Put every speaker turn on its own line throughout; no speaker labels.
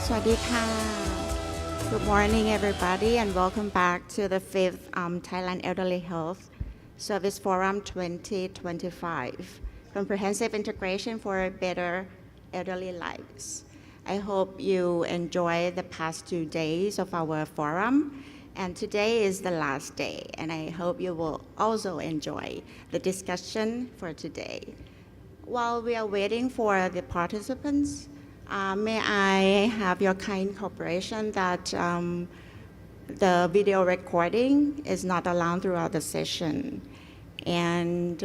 สวัสดีค่ะ Good morning everybody and welcome back to the 5th Thailand Elderly Health Service Forum 2025 Comprehensive Integration for Better Elderly Lives. I hope you enjoy the past 2 days of our forum and today is the last day and I hope you will also enjoy the discussion for today. While we are waiting for the participants, may I have your kind cooperation that the video recording is not allowed throughout the session. And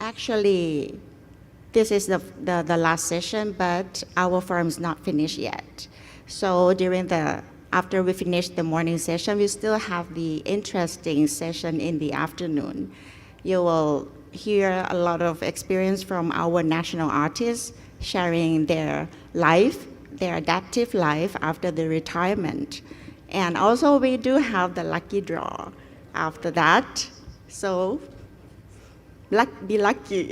actually, this is the last session, but our forum is not finished yet. So after we finish the morning session, we still have the interesting session in the afternoon. You will hear a lot of experience from our national artists sharing their life, their adaptive life after the retirement. And also we do have the lucky draw after that. So be lucky.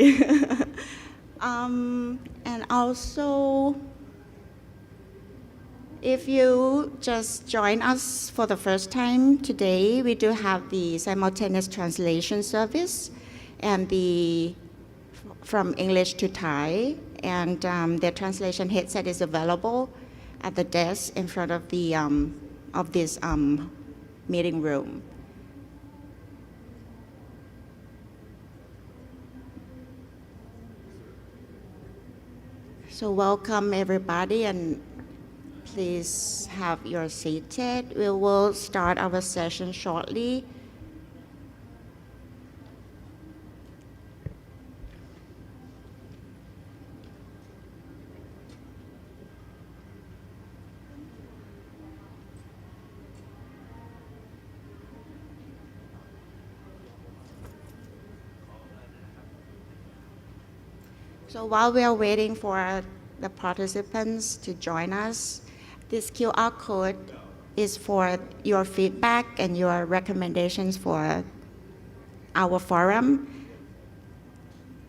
And also, if you just join us for the first time today, we do have the simultaneous translation service and from English to Thai, and the translation headset is available at the desk in front of this meeting room. So welcome everybody and please have your seated. We will start our session shortly. So while we are waiting for the participants to join us, this QR code is for your feedback and your recommendations for our forum.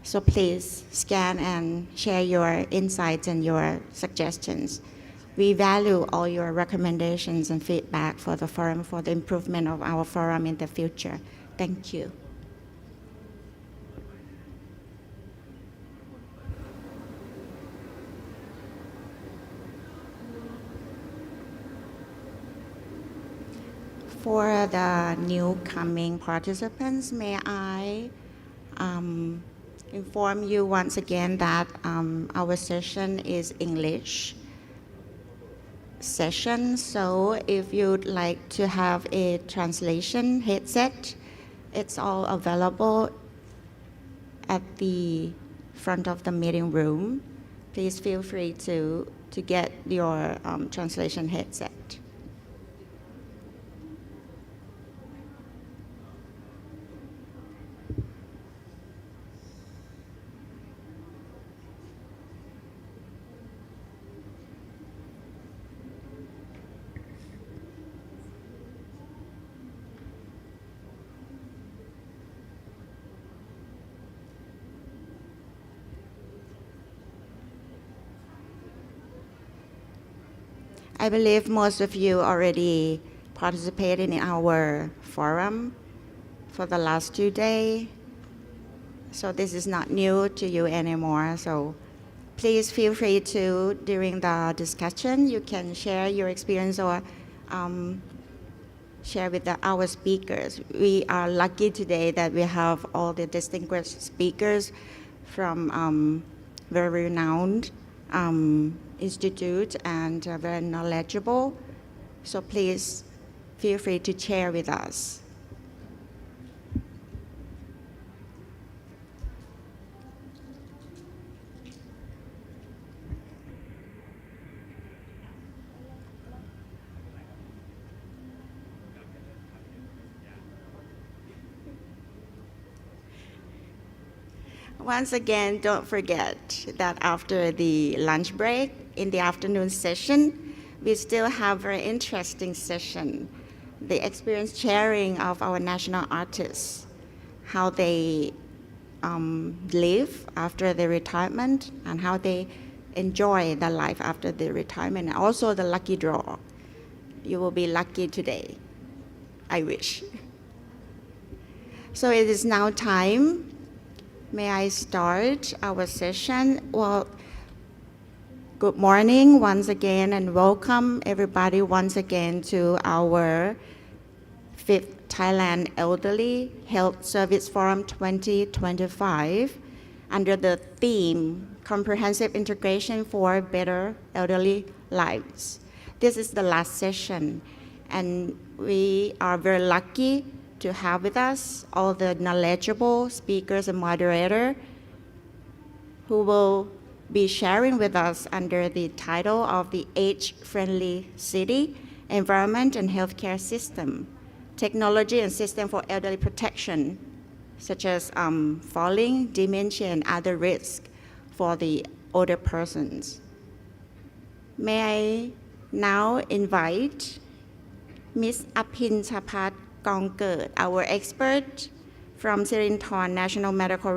So please scan and share your insights and your suggestions. We value all your recommendations and feedback for the forum for the improvement of our forum in the future. Thank you. For the new coming participants, may I inform you once again that our session is English session. So if you'd like to have a translation headset, it's all available at the front of the meeting room. Please feel free to get your translation headset. I believe most of you already participated in our forum for the last 2 days. So this is not new to you anymore. So please feel free to, during the discussion, you can share your experience or share with our speakers. We are lucky today that we have all the distinguished speakers from very renowned institute and very knowledgeable. So please feel free to share with us. Once again, don't forget that after the lunch break in the afternoon session, we still have very interesting session, the experience sharing of our national artists, how they live after their retirement and how they enjoy the life after the retirement. Also the lucky draw. You will be lucky today. I wish. So it is now time. May I start our session? Well, good morning once again and welcome everybody once again to our 5th Thailand Elderly Health Service Forum 2025 under the theme Comprehensive Integration for Better Elderly Lives. This is the last session and we are very lucky to have with us all the knowledgeable speakers and moderators who will be sharing with us under the title of the Age-Friendly City, Environment and Healthcare System, Technology and System for Elderly Protection, such as falling, dementia, and other risks for the older persons. May I now invite Ms. Apin Chapat Kongkert, our expert from Sirinthorn National Medical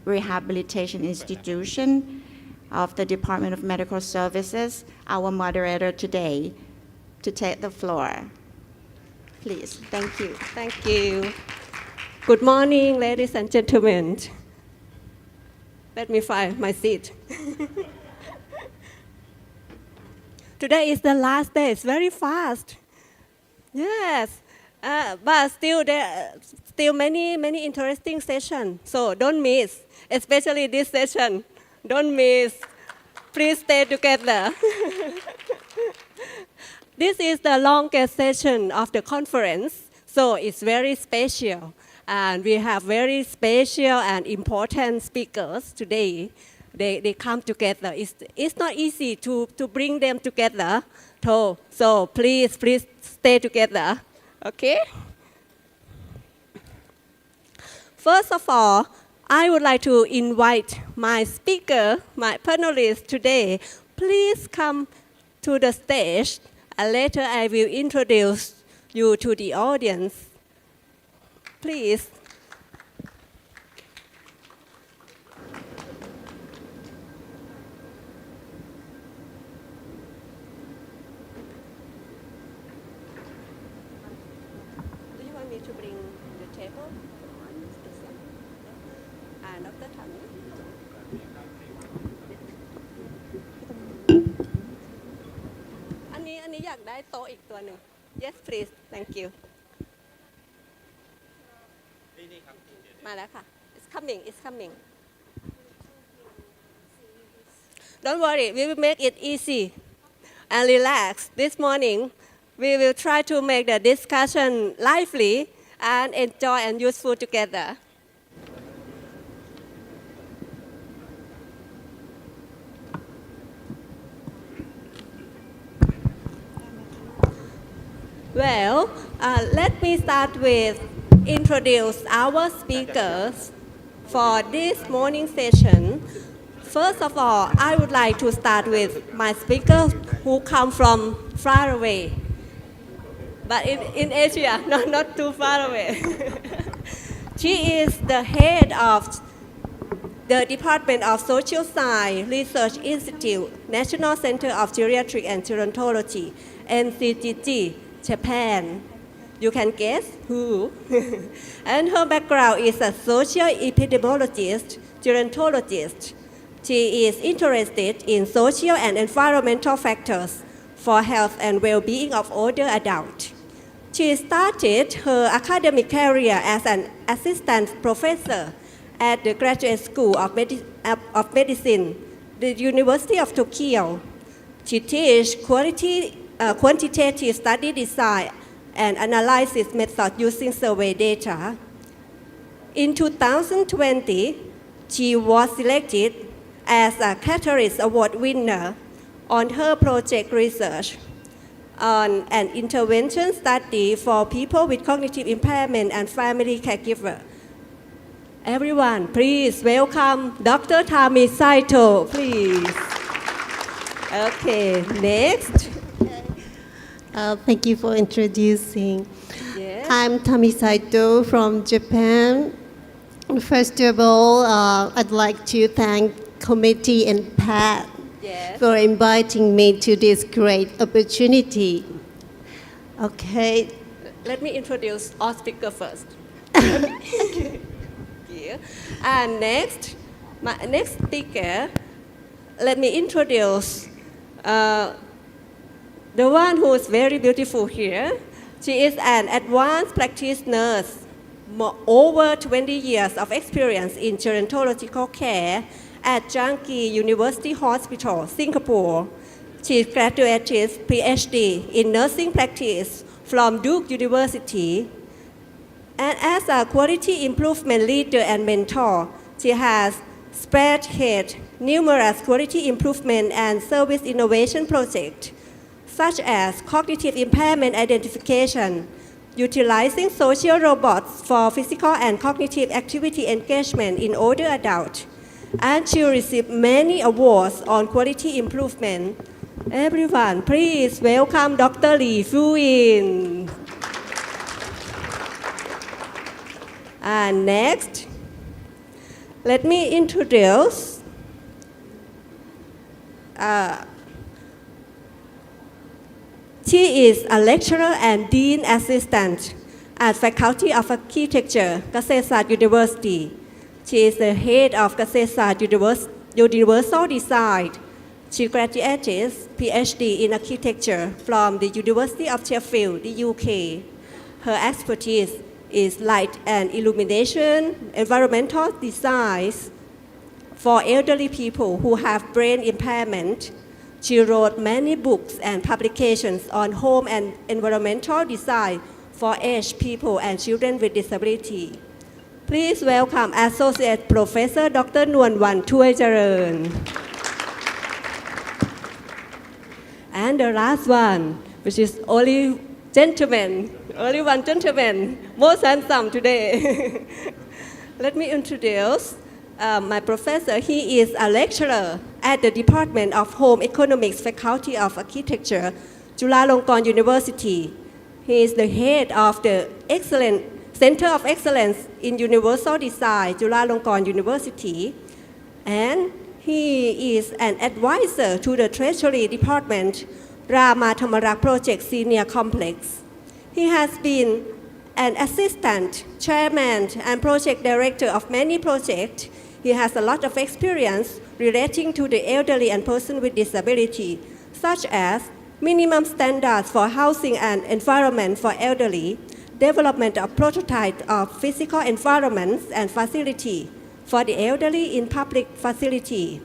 Rehabilitation Institution of the Department of Medical Services, our moderator today, to take the floor. Please, thank you.
Thank you. Good morning, ladies and gentlemen. Let me find my seat. Today is the last day. It's very fast. Yes, but still there are still many interesting sessions. So don't miss, especially this session. Don't miss. Please stay together. This is the longest session of the conference, so it's very special. And we have very special and important speakers today. They come together. It's not easy to bring them together. So please stay together. Okay? First of all, I would like to invite my speaker, my panelists today. Please come to the stage, and later I will introduce you to the audience. Please. Do you want me to bring the table? And Dr. Tan. อันนี้อยากได้โต๊ะอีกตัวหนึ่ง Yes please thank you มาแล้วค่ะ It's coming Don't worry we will make it easy and relax this morning we will try to make the discussion lively and enjoy and useful together Well, let me start with introduce our speakers for this morning session. First of all, I would like to start with my speakers who come from far away, but in Asia, not too far away. She is the head of the Department of Social Science Research Institute, National Center of Geriatric and Gerontology, NCGG, Japan. You can guess who? And her background is a social epidemiologist, gerontologist. She is interested in social and environmental factors for health and well-being of older adults. She started her academic career as an assistant professor at the Graduate School of Medicine, the University of Tokyo. She teaches quantitative study design and analysis method using survey data. In 2020, she was selected as a Catalyst Award winner on her project research on an intervention study for people with cognitive impairment and family caregiver. Everyone, please welcome Dr. Tami Saito, please. Okay, next.
Thank you for introducing.
Yes.
I'm Tami Saito from Japan. First of all, I'd like to thank committee and Pat
Yes.
for inviting me to this great opportunity. Okay.
Let me introduce our speaker first. Yeah. And next, my next speaker, let me introduce the one who is very beautiful here. She is an advanced practice nurse, over 20 years of experience in gerontological care at Changi University Hospital, Singapore. She graduated PhD in nursing practice from Duke University. And as a quality improvement leader and mentor, she has spearheaded numerous quality improvement and service innovation projects, such as cognitive impairment identification, utilizing social robots for physical and cognitive activity engagement in older adults. And she received many awards on quality improvement. Everyone, please welcome Dr. Lee Fu-in. And next, let me introduce she is a lecturer and dean assistant at Faculty of Architecture, Kasetsart University. She is the head of Kasetsart Universal Design. She graduated PhD in architecture from the University of Sheffield, the UK. Her expertise is light and illumination, environmental designs for elderly people who have brain impairment. She wrote many books and publications on home and environmental design for aged people and children with disability. Please welcome Associate Professor Dr. Nuanwan Thuai-Chareun. And the last one, which is only one gentleman, most handsome today. Let me introduce my professor. He is a lecturer at the Department of Home Economics, Faculty of Architecture, Chulalongkorn University. He is the head of the Center of Excellence in Universal Design, Chulalongkorn University, and he is an advisor to the Treasury Department, Rama Thamarak Project Senior Complex. He has been an assistant, chairman, and project director of many projects. He has a lot of experience relating to the elderly and person with disability, such as minimum standards for housing and environment for elderly, development of prototypes of physical environments and facility for the elderly in public facility.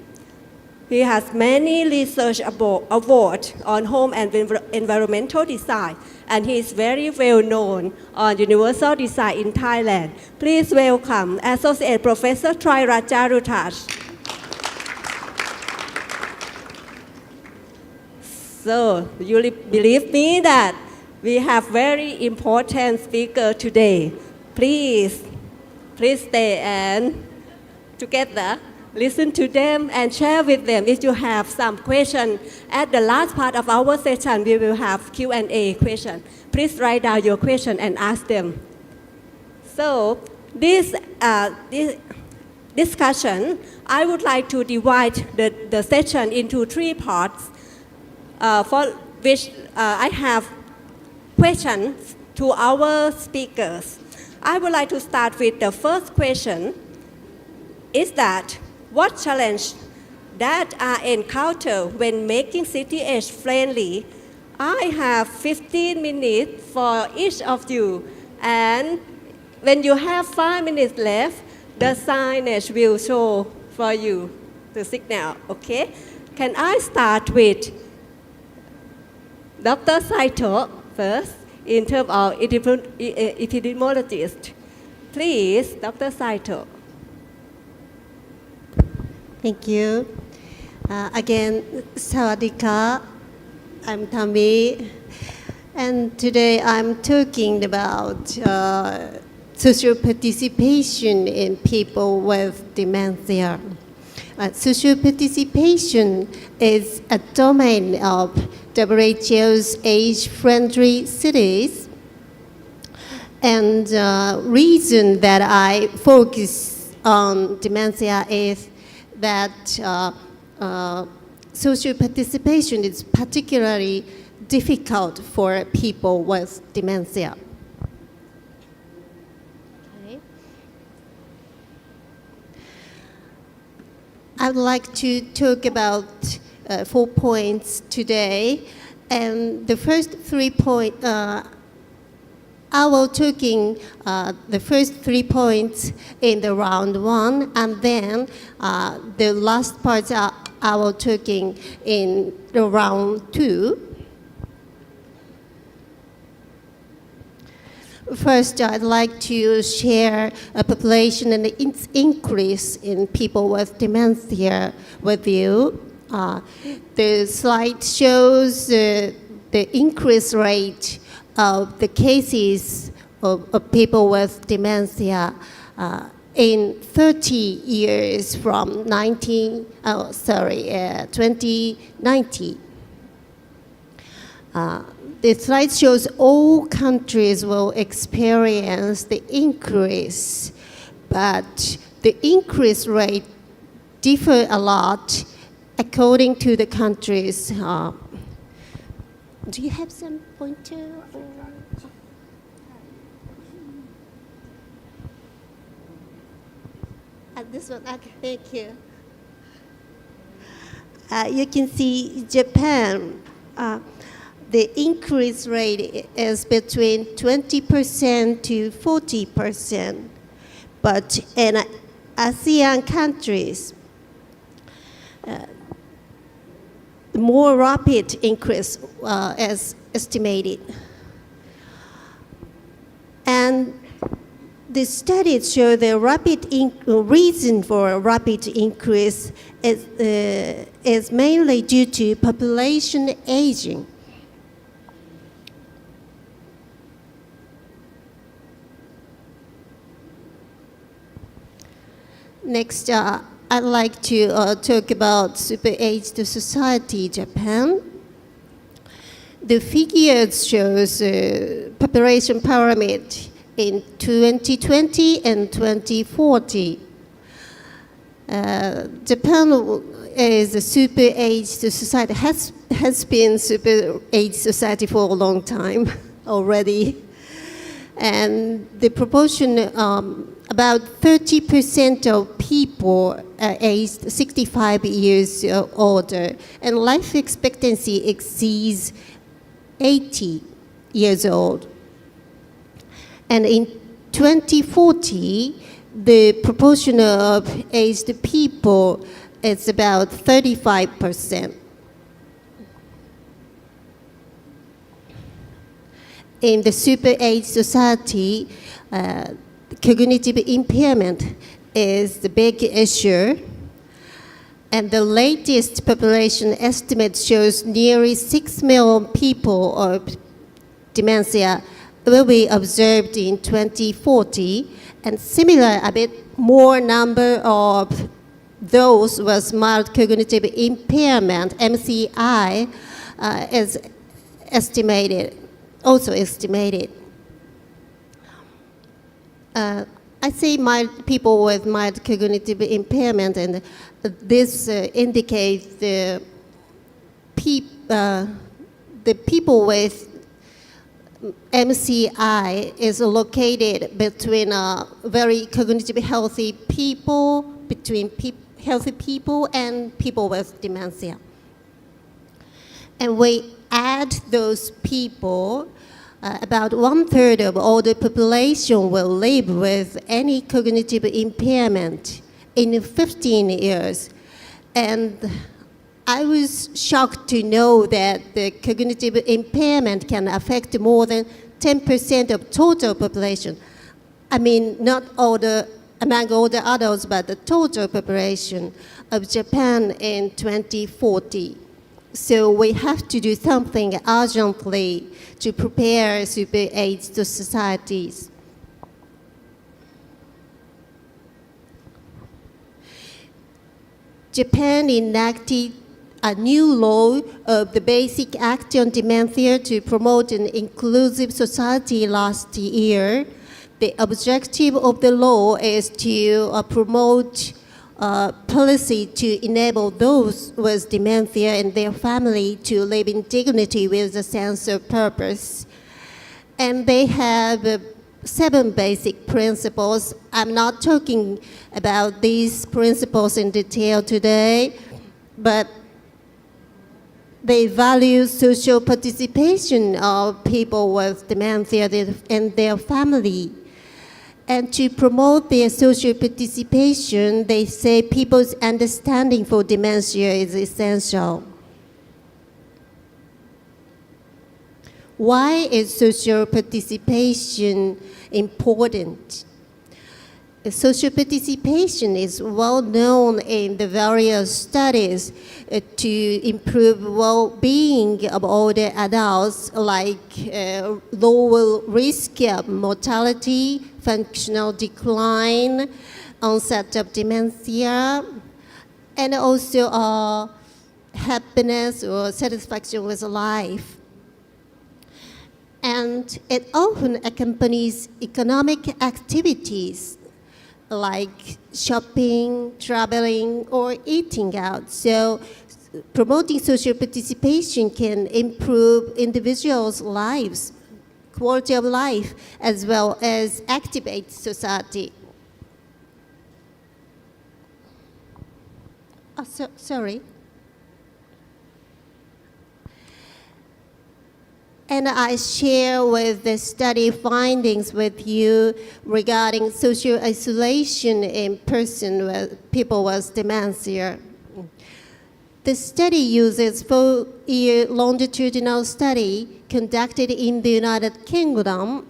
He has many research awards on home and environmental design, and he is very well known on universal design in Thailand. Please welcome Associate Professor Trairat Jarutaj. So, you believe me that we have very important speaker today. Please stay and together listen to them and share with them. If you have some question at the last part of our session, we will have Q&A question. Please write down your question and ask them. So this discussion, I would like to divide the session into 3 parts, for which I have questions to our speakers. I would like to start with the first question, is that what challenge that are encountered when making city age friendly? I have 15 minutes for each of you, and when you have 5 minutes left, the signage will show for you the signal, okay? Can I start with Dr. Saito first in terms of epidemiologist? Please, Dr. Saito.
Thank you. Again, Sawadika, I'm Tami, and today I'm talking about social participation in people with dementia. Social participation is a domain of WHO's age-friendly cities, and reason that I focus on dementia is that social participation is particularly difficult for people with dementia. Okay. I'd like to talk about 4 points today, and the first 3 points, I will talking the first 3 points in the round 1, and then the last part I will talking in the round 2. First, I'd like to share a population and its increase in people with dementia with you. The slide shows the increase rate of the cases of people with dementia in 30 years from 2090. The slide shows all countries will experience the increase, but the increase rate differ a lot according to the countries. Do you have some pointer? This one, okay, thank you. You can see Japan. The increase rate is between 20% to 40%. But in ASEAN countries, more rapid increase is estimated. And the studies show the reason for a rapid increase is mainly due to population aging. Next, I'd like to talk about super-aged society Japan. The figures shows population pyramid in 2020 and 2040. Japan is a super-aged society, has been super-aged society for a long time already. And the proportion, about 30% of people are aged 65 years or older, and life expectancy exceeds 80 years old. And in 2040, the proportion of aged people is about 35%. In the super-aged society, cognitive impairment is the big issue. And the latest population estimate shows nearly 6 million people of dementia will be observed in 2040, and similar, a bit more number of those with mild cognitive impairment, MCI, is also estimated. I say people with mild cognitive impairment, and this indicates the people with MCI is located between very cognitively healthy people, between healthy people and people with dementia. And we add those people, about 1/3 of all the population will live with any cognitive impairment in 15 years. And I was shocked to know that the cognitive impairment can affect more than 10% of total population. I mean, not among all the adults, but the total population of Japan in 2040. So we have to do something urgently to prepare super-aged societies. Japan enacted a new law of the Basic Act on Dementia to promote an inclusive society last year. The objective of the law is to promote policy to enable those with dementia and their family to live in dignity with a sense of purpose. And they have 7 basic principles. I'm not talking about these principles in detail today, but they value social participation of people with dementia and their family. And to promote their social participation, they say people's understanding for dementia is essential. Why is social participation important? Social participation is well known in the various studies to improve well-being of older adults, like lower risk of mortality, functional decline, onset of dementia, and also happiness or satisfaction with life. And it often accompanies economic activities like shopping, traveling, or eating out. So promoting social participation can improve individuals' lives, quality of life, as well as activate society. Sorry. And I share with the study findings with you regarding social isolation in people with dementia. The study uses 4-year longitudinal study conducted in the United Kingdom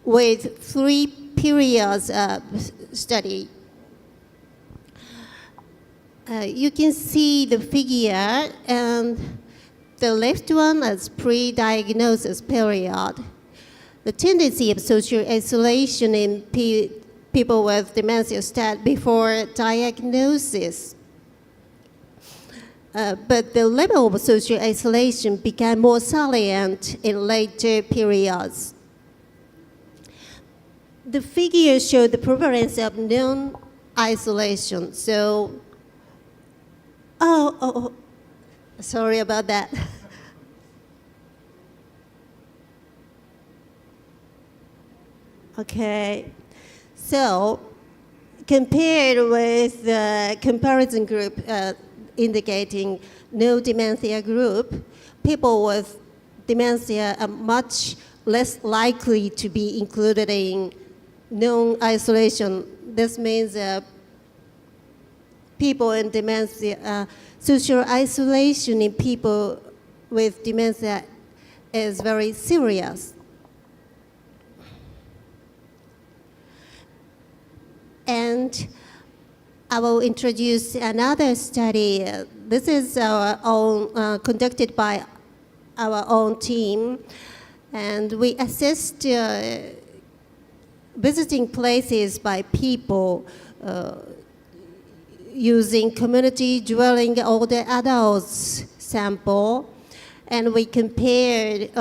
with 3 periods of study. You can see the figure, and the left one is pre-diagnosis period. The tendency of social isolation in people with dementia started before diagnosis. But the level of social isolation became more salient in later periods. The figures show the prevalence of non-isolation. So, sorry about that. Okay, so compared with the comparison group indicating no dementia group, people with dementia are much less likely to be included in non-isolation. This means people in dementia, social isolation in people with dementia is very serious. And I will introduce another study. This is our own, conducted by our own team. And we assessed visiting places by people using community dwelling older adults sample. And we compared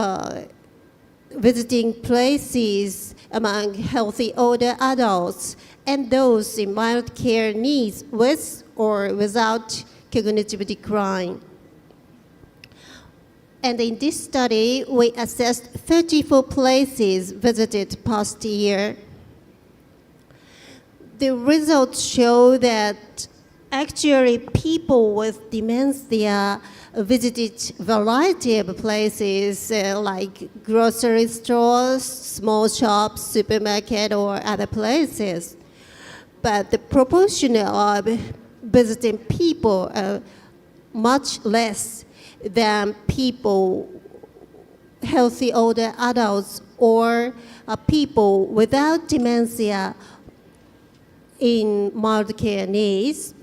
visiting places among healthy older adults and those in mild care needs with or without cognitive decline. And in this study, we assessed 34 places visited past year. The results show that actually people with dementia visited variety of places like grocery stores, small shops, supermarket, or other places. But the proportion of visiting people are much less than people, healthy older adults, or people without dementia in mild care needs.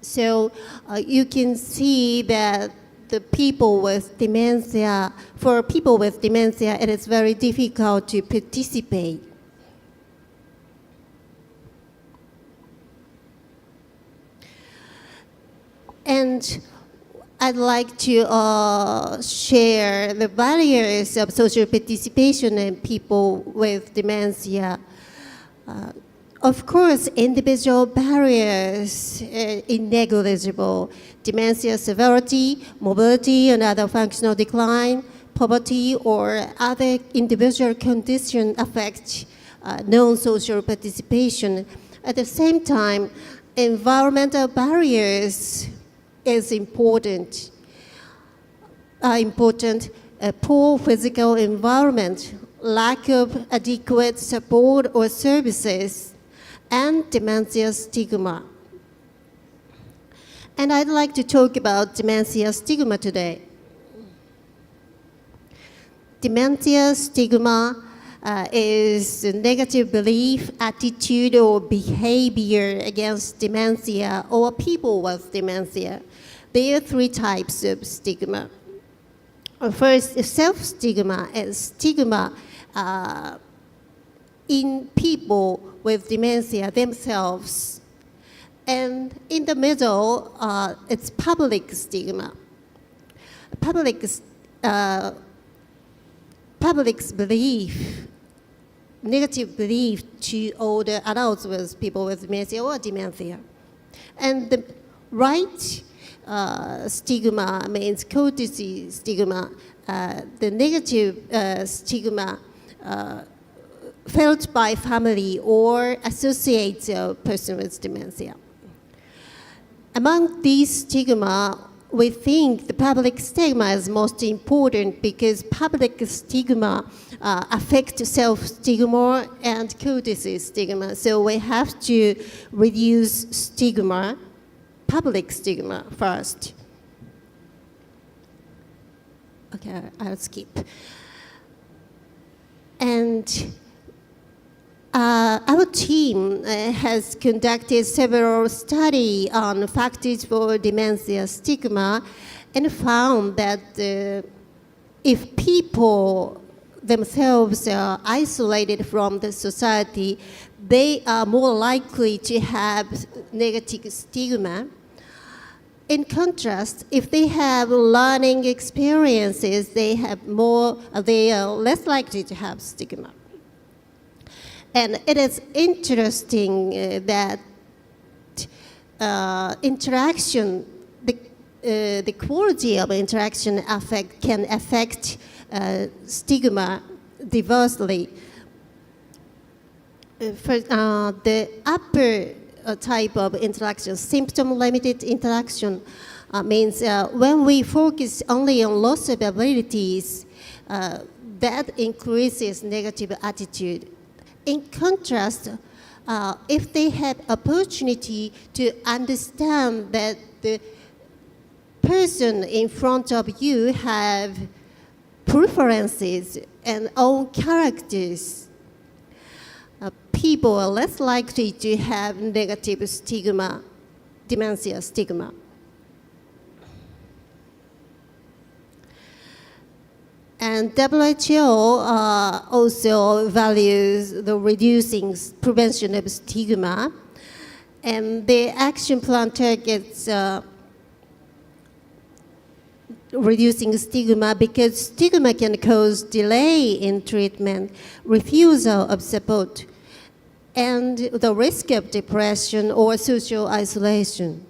So you can see that the people with dementia, for people with dementia, it is very difficult to participate. And I'd like to share the barriers of social participation in people with dementia. Of course, individual barriers negligible. Dementia severity, mobility, and other functional decline, poverty, or other individual conditions affect non-social participation. At the same time, environmental barriers is important. A poor physical environment, lack of adequate support or services, and dementia stigma. And I'd like to talk about dementia stigma today. Dementia stigma is a negative belief, attitude, or behavior against dementia or people with dementia. There are three types of stigma. First, self-stigma is stigma in people with dementia themselves. And in the middle, it's public stigma. Public's belief, negative belief to older adults with people with dementia or dementia. And the right stigma means courtesy stigma, the negative stigma felt by family or associates a person with dementia. Among these stigma, we think the public stigma is most important because public stigma affects self-stigma and courtesy stigma. So we have to reduce stigma, public stigma first. Okay, I'll skip. And our team has conducted several studies on factors for dementia stigma and found that if people themselves are isolated from the society, they are more likely to have negative stigma. In contrast, if they have learning experiences, they are less likely to have stigma. And it is interesting that interaction, the quality of interaction can affect stigma diversely. For the upper type of interaction, symptom-limited interaction, means when we focus only on loss of abilities, that increases negative attitude. In contrast, if they have opportunity to understand that the person in front of you have preferences and own characters, people are less likely to have negative stigma, dementia stigma. And WHO also values the reducing prevention of stigma. And the action plan targets reducing stigma because stigma can cause delay in treatment, refusal of support, and the risk of depression or social isolation.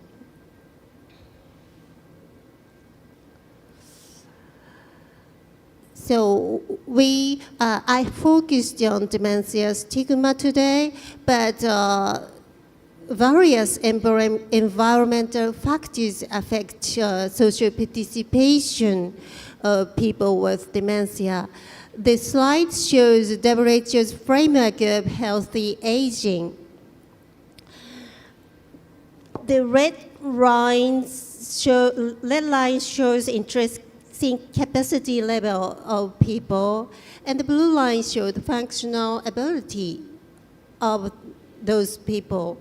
So I focused on dementia stigma today, but various environmental factors affect social participation of people with dementia. The slide shows WHO's framework of healthy aging. The red line shows interesting capacity level of people, and the blue line shows the functional ability of those people.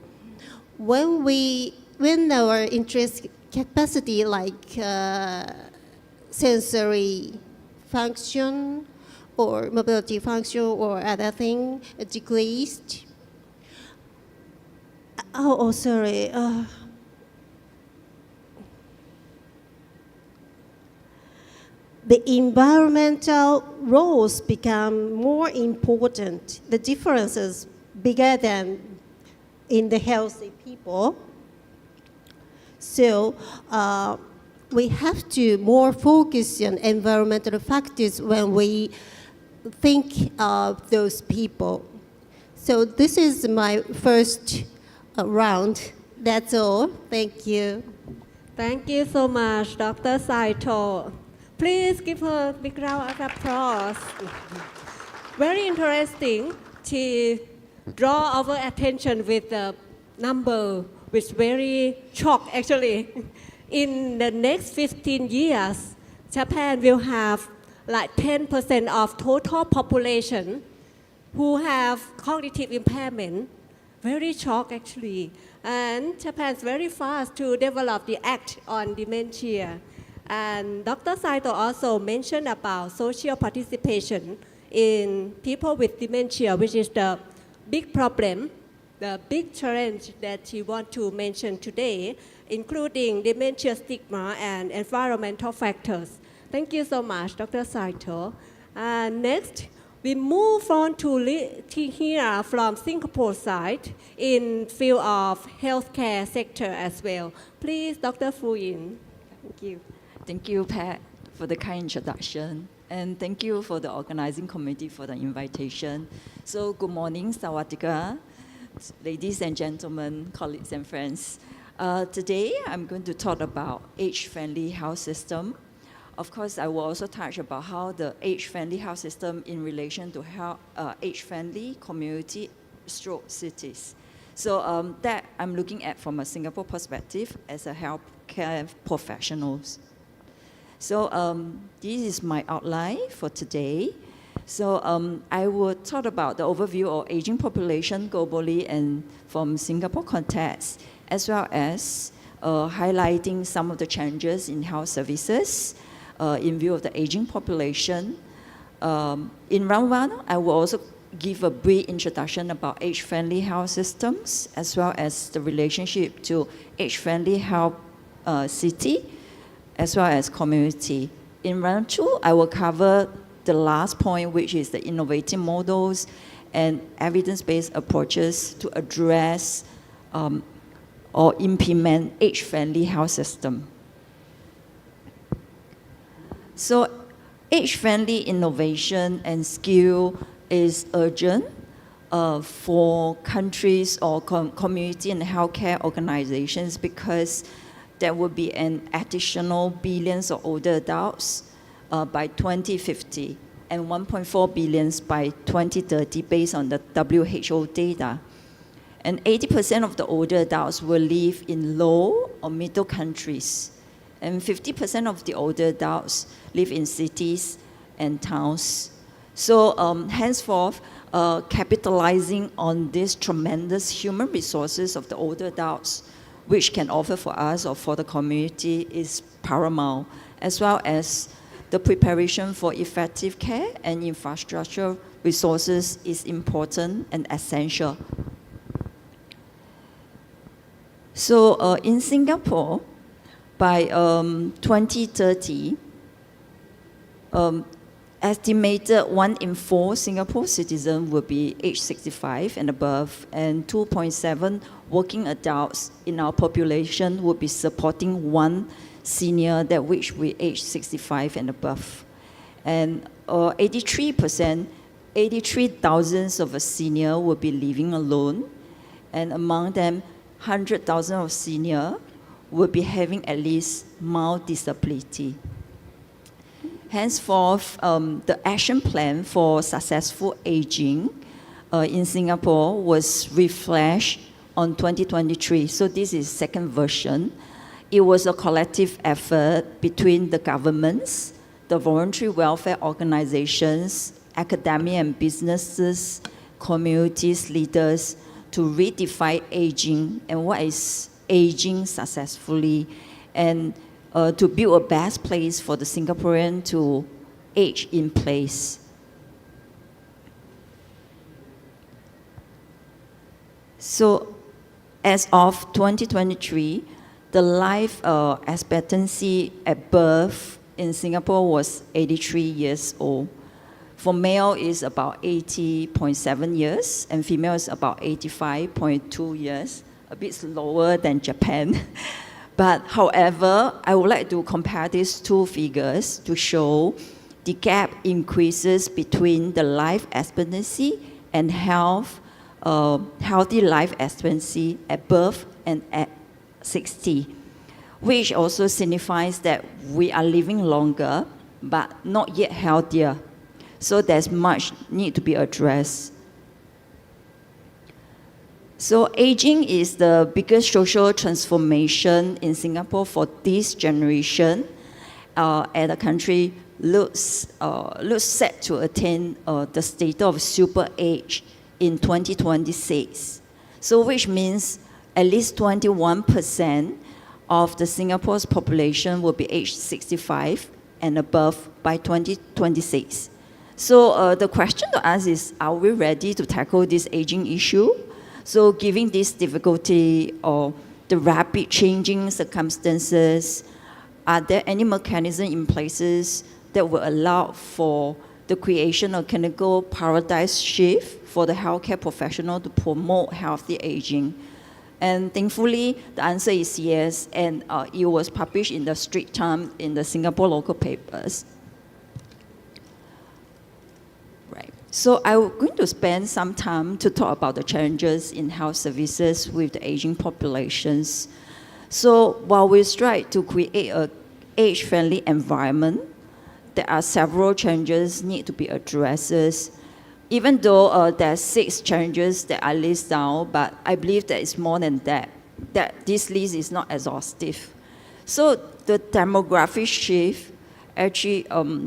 When our interest capacity, like sensory function or mobility function or other thing, decreased. Sorry. The environmental roles become more important. The difference is bigger than in the healthy people. So we have to more focus on environmental factors when we think of those people. So this is my first round. That's all. Thank you.
Thank you so much, Dr. Saito. Please give her a big round of applause. Very interesting to draw our attention with the number, which very shocked actually. In the next 15 years, Japan will have like 10% of total population who have cognitive impairment. Very shocked actually. And Japan's very fast to develop the act on dementia. And Dr. Saito also mentioned about social participation in people with dementia, which is the big problem, the big challenge that he wants to mention today, including dementia stigma and environmental factors. Thank you so much, Dr. Saito. Next, we move on to hear from Singapore side in field of healthcare sector as well. Please, Dr. Fu Yin. Thank you.
Thank you, Pat, for the kind introduction. And thank you for the organizing committee for the invitation. So good morning, Sawadika, ladies and gentlemen, colleagues and friends. Today, I'm going to talk about age-friendly health system. Of course, I will also touch about how the age-friendly health system in relation to age-friendly community stroke cities. So that I'm looking at from a Singapore perspective as a healthcare professionals. So this is my outline for today. So I will talk about the overview of aging population globally and from Singapore context, as well as highlighting some of the challenges in health services in view of the aging population. In round one, I will also give a brief introduction about age-friendly health systems, as well as the relationship to age-friendly health city, as well as community. In round two, I will cover the last point, which is the innovative models and evidence-based approaches to address or implement age-friendly health system. So age-friendly innovation and skill is urgent for countries or community and healthcare organizations, because there will be an additional billions of older adults by 2050 and 1.4 billion by 2030 based on the WHO data. And 80% of the older adults will live in low or middle countries. And 50% of the older adults live in cities and towns. So henceforth, capitalizing on these tremendous human resources of the older adults, which can offer for us or for the community, is paramount, as well as the preparation for effective care and infrastructure resources is important and essential. So in Singapore, by 2030, estimated 1 in 4 Singapore citizens will be age 65 and above, and 2.7 working adults in our population will be supporting one senior that which we age 65 and above. And 83%, 83,000 of a senior will be living alone, and among them, 100,000 of senior will be having at least mild disability. Henceforth, the action plan for successful aging in Singapore was refreshed on 2023. So this is second version. It was a collective effort between the governments, the voluntary welfare organizations, academia and businesses, communities, leaders, to redefine aging and what is aging successfully, and to build a best place for the Singaporean to age in place. So as of 2023, the life expectancy at birth in Singapore was 83 years old. For male is about 80.7 years, and female is about 85.2 years, a bit slower than Japan. But however, I would like to compare these two figures to show the gap increases between the life expectancy and healthy life expectancy at birth and at 60, which also signifies that we are living longer, but not yet healthier. So there's much need to be addressed. So aging is the biggest social transformation in Singapore for this generation, and the country looks set to attain the status of super age in 2026. So which means at least 21% of the Singapore's population will be aged 65 and above by 2026. So the question to ask is, are we ready to tackle this aging issue? So given this difficulty or the rapid changing circumstances, are there any mechanism in places that will allow for the creation of clinical paradigm shift for the healthcare professional to promote healthy aging? And thankfully, the answer is yes, and it was published in the Straits Times in the Singapore local papers. Right. So I'm going to spend some time to talk about the challenges in health services with the aging populations. So while we strive to create an age-friendly environment, there are several challenges need to be addressed. Even though there are 6 challenges that I list down, but I believe there is more than that this list is not exhaustive. So the demographic shift actually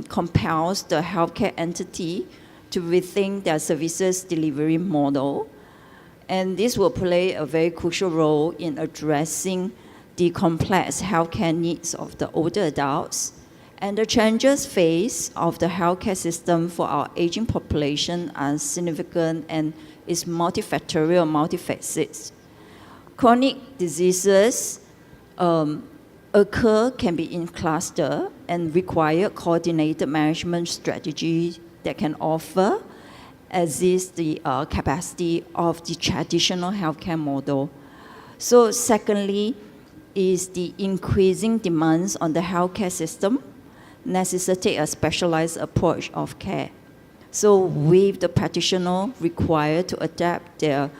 compels the healthcare entity to rethink their services delivery model. And this will play a very crucial role in addressing the complex healthcare needs of the older adults. And the challenges faced of the healthcare system for our aging population are significant and is multifactorial, multifaceted. Chronic diseases can be in cluster and require coordinated management strategy that can offer exist the capacity of the traditional healthcare model. So secondly is the increasing demands on the healthcare system necessitate a specialized approach of care. So with the practitioner required to adapt their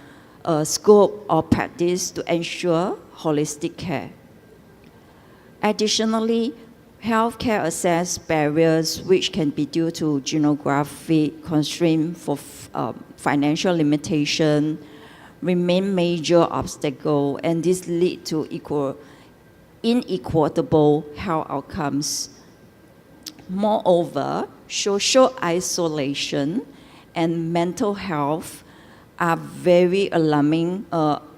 scope of practice to ensure holistic care. Additionally, healthcare access barriers which can be due to geographic constraint for financial limitation remain major obstacle, and this lead to inequitable health outcomes. Moreover, social isolation and mental health are very alarming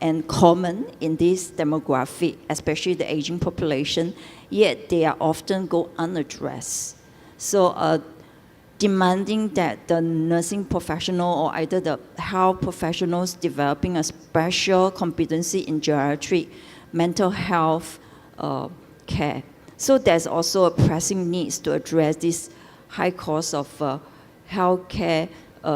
and common in this demographic, especially the aging population, yet they are often go unaddressed. So demanding that the nursing professional or either the health professionals developing a special competency in geriatric mental health care. So there's also a pressing need to address this high cost of healthcare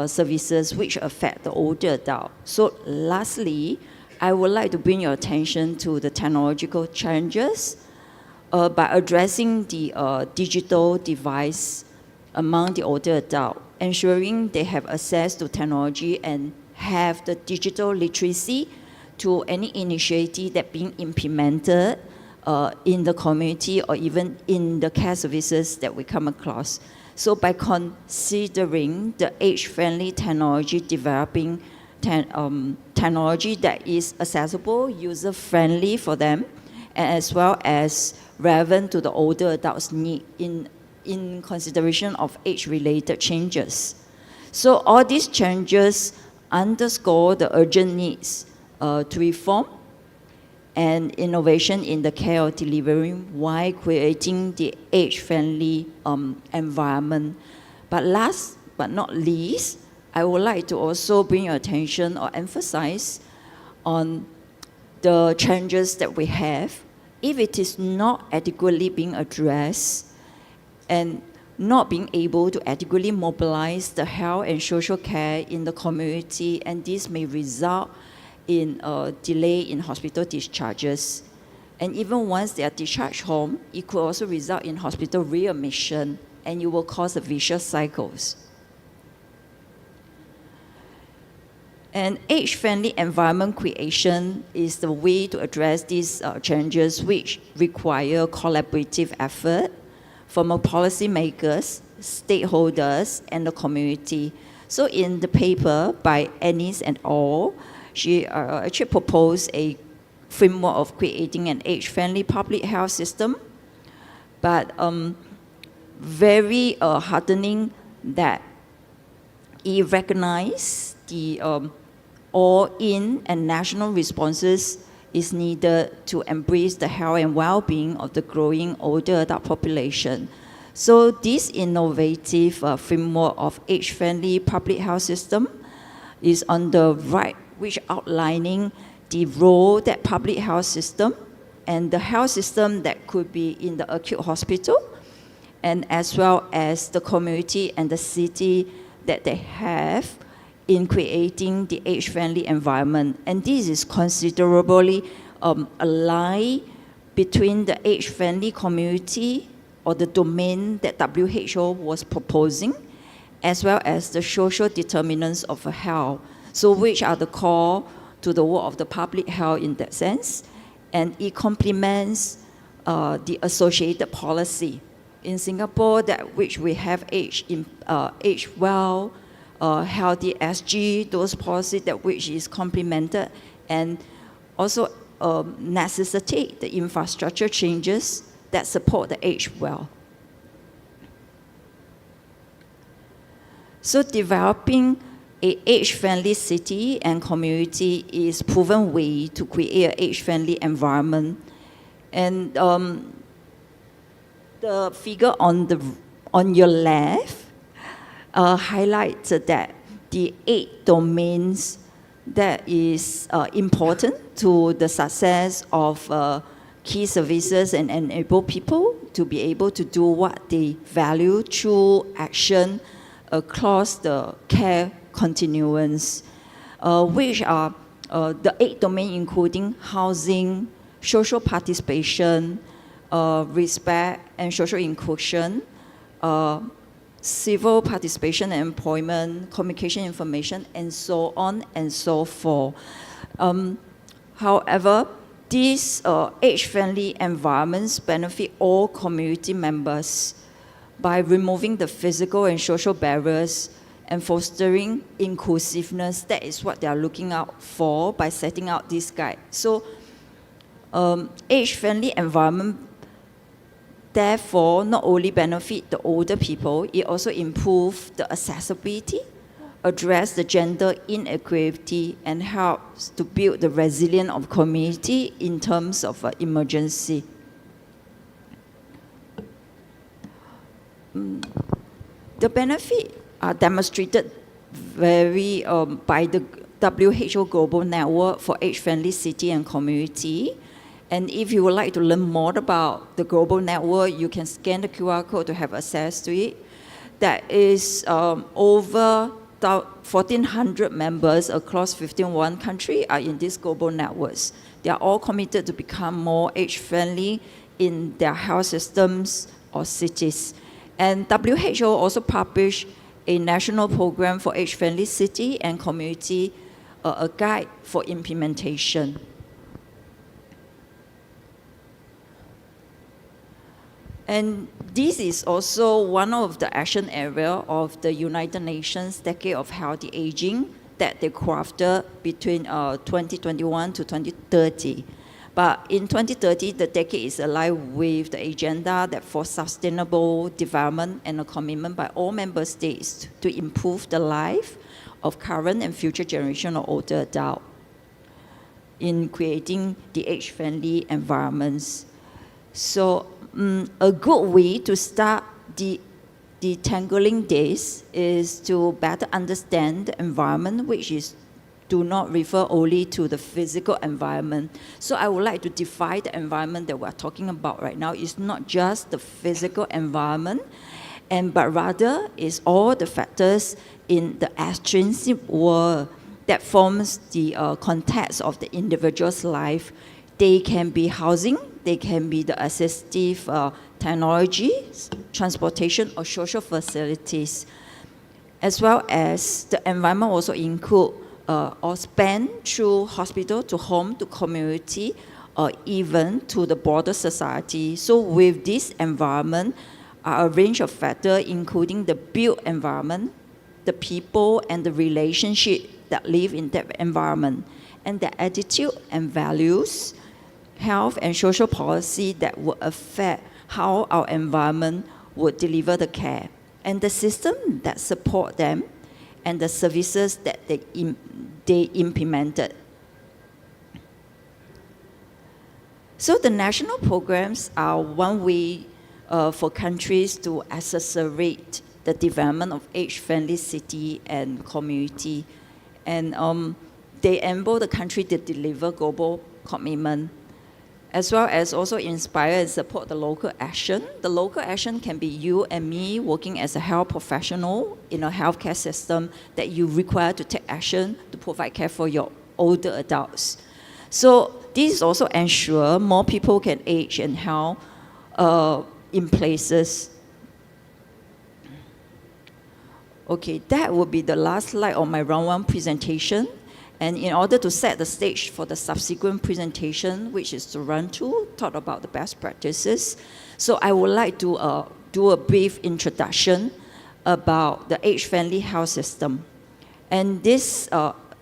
services which affect the older adult. So lastly, I would like to bring your attention to the technological challenges by addressing the digital device among the older adult, ensuring they have access to technology and have the digital literacy to any initiative that being implemented in the community or even in the care services that we come across. So by considering the age-friendly technology, developing technology that is accessible, user-friendly for them, and as well as relevant to the older adults' need in consideration of age-related changes. So all these changes underscore the urgent needs to reform and innovation in the care of delivery while creating the age-friendly environment. But last but not least, I would like to also bring your attention or emphasize on the challenges that we have if it is not adequately being addressed, and not being able to adequately mobilize the health and social care in the community, and this may result in a delay in hospital discharges. And even once they are discharged home, it could also result in hospital readmission, and it will cause a vicious cycles. And age-friendly environment creation is the way to address these challenges, which require collaborative effort from policymakers, stakeholders, and the community. So in the paper by Ennis et al., she actually proposed a framework of creating an age-friendly public health system, but very heartening that it recognized the all-in and national responses is needed to embrace the health and well-being of the growing older adult population. So this innovative framework of age-friendly public health system is on the right, which outlining the role that public health system and the health system that could be in the acute hospital, and as well as the community and the city that they have in creating the age-friendly environment. And this is considerably aligned between the age-friendly community or the domain that WHO was proposing, as well as the social determinants of health, so which are the core to the work of the public health in that sense, and it complements the associated policy. In Singapore, that which we have age well, healthy SG, those policies that which is complemented, and also necessitate the infrastructure changes that support the age well. So developing an age-friendly city and community is proven way to create an age-friendly environment. And the figure on your left highlights that the 8 domains that is important to the success of key services and enable people to be able to do what they value through action across the care continuums, which are the 8 domains including housing, social participation, respect and social inclusion, civil participation and employment, communication information, and so on and so forth. However, these age-friendly environments benefit all community members by removing the physical and social barriers and fostering inclusiveness. That is what they are looking out for by setting out this guide. So, age-friendly environment therefore not only benefit the older people, it also improves the accessibility, address the gender inequality, and helps to build the resilience of community in terms of emergency. The benefits are demonstrated very by the WHO Global Network for Age-Friendly City and Community. And if you would like to learn more about the global network, you can scan the QR code to have access to it. That is over 1,400 members across 51 countries are in these global networks. They are all committed to become more age-friendly in their health systems or cities. And WHO also published a national program for age-friendly city and community, a guide for implementation. And this is also one of the action areas of the United Nations Decade of Healthy Aging that they crafted between 2021 to 2030. But in 2030, the decade is aligned with the agenda that for sustainable development and a commitment by all member states to improve the life of current and future generation of older adults in creating the age-friendly environments. So a good way to start the detangling this is to better understand the environment, which is do not refer only to the physical environment. So I would like to define the environment that we're talking about right now. It's not just the physical environment, but rather is all the factors in the extrinsic world that forms the context of the individual's life. They can be housing, they can be the assistive technologies, transportation or social facilities, as well as the environment also include or span through hospital to home to community or even to the broader society. So with this environment are a range of factors including the built environment, the people and the relationship that live in that environment, and the attitude and values, health and social policy that will affect how our environment would deliver the care, and the system that support them, and the services that they implemented. So the national programs are one way for countries to accelerate the development of age-friendly city and community, and they enable the country to deliver global commitment, as well as also inspire and support the local action. The local action can be you and me working as a health professional in a healthcare system that you require to take action to provide care for your older adults. So this also ensure more people can age and health in places. Okay, that would be the last slide of my round one presentation. And in order to set the stage for the subsequent presentation, which is to run through, talk about the best practices. So I would like to do a brief introduction about the age-friendly health system. And this,